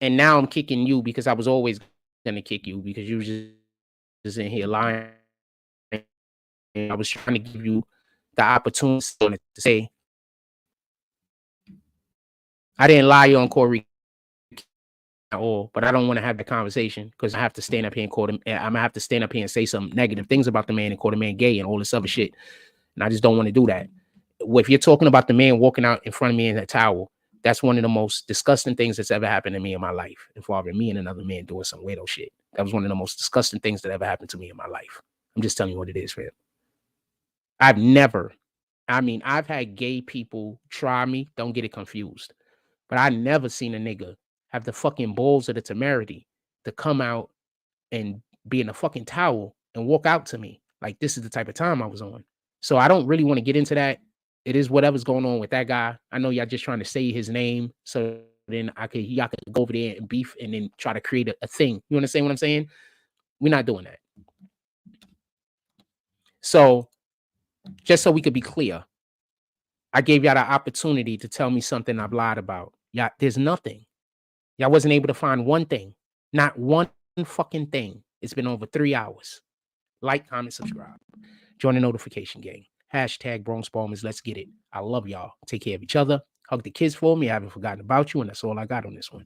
And now I'm kicking you because I was always going to kick you because you were just in here lying. And I was trying to give you the opportunity to say, I didn't lie on Corey at all, but I don't want to have that conversation because I have to stand up here and call him. I'm gonna have to stand up here and say some negative things about the man and call the man gay and all this other shit. And I just don't want to do that. If you're talking about the man walking out in front of me in a towel, that's one of the most disgusting things that's ever happened to me in my life, involving me and another man doing some weirdo shit. That was one of the most disgusting things that ever happened to me in my life. I'm just telling you what it is, fam. I've had gay people try me. Don't get it confused. But I never seen a nigga have the fucking balls of the temerity to come out and be in a fucking towel and walk out to me. Like, this is the type of time I was on. So I don't really want to get into that. It is whatever's going on with that guy. I know y'all just trying to say his name so then y'all could go over there and beef and then try to create a thing. You understand what I'm saying? We're not doing that. So just so we could be clear, I gave y'all the opportunity to tell me something I've lied about. Yeah, there's nothing. Y'all wasn't able to find one thing. Not one fucking thing. It's been over 3 hours. Like, comment, subscribe. Join the notification gang. Hashtag Bronx Bombers. Let's get it. I love y'all. Take care of each other. Hug the kids for me. I haven't forgotten about you. And that's all I got on this one.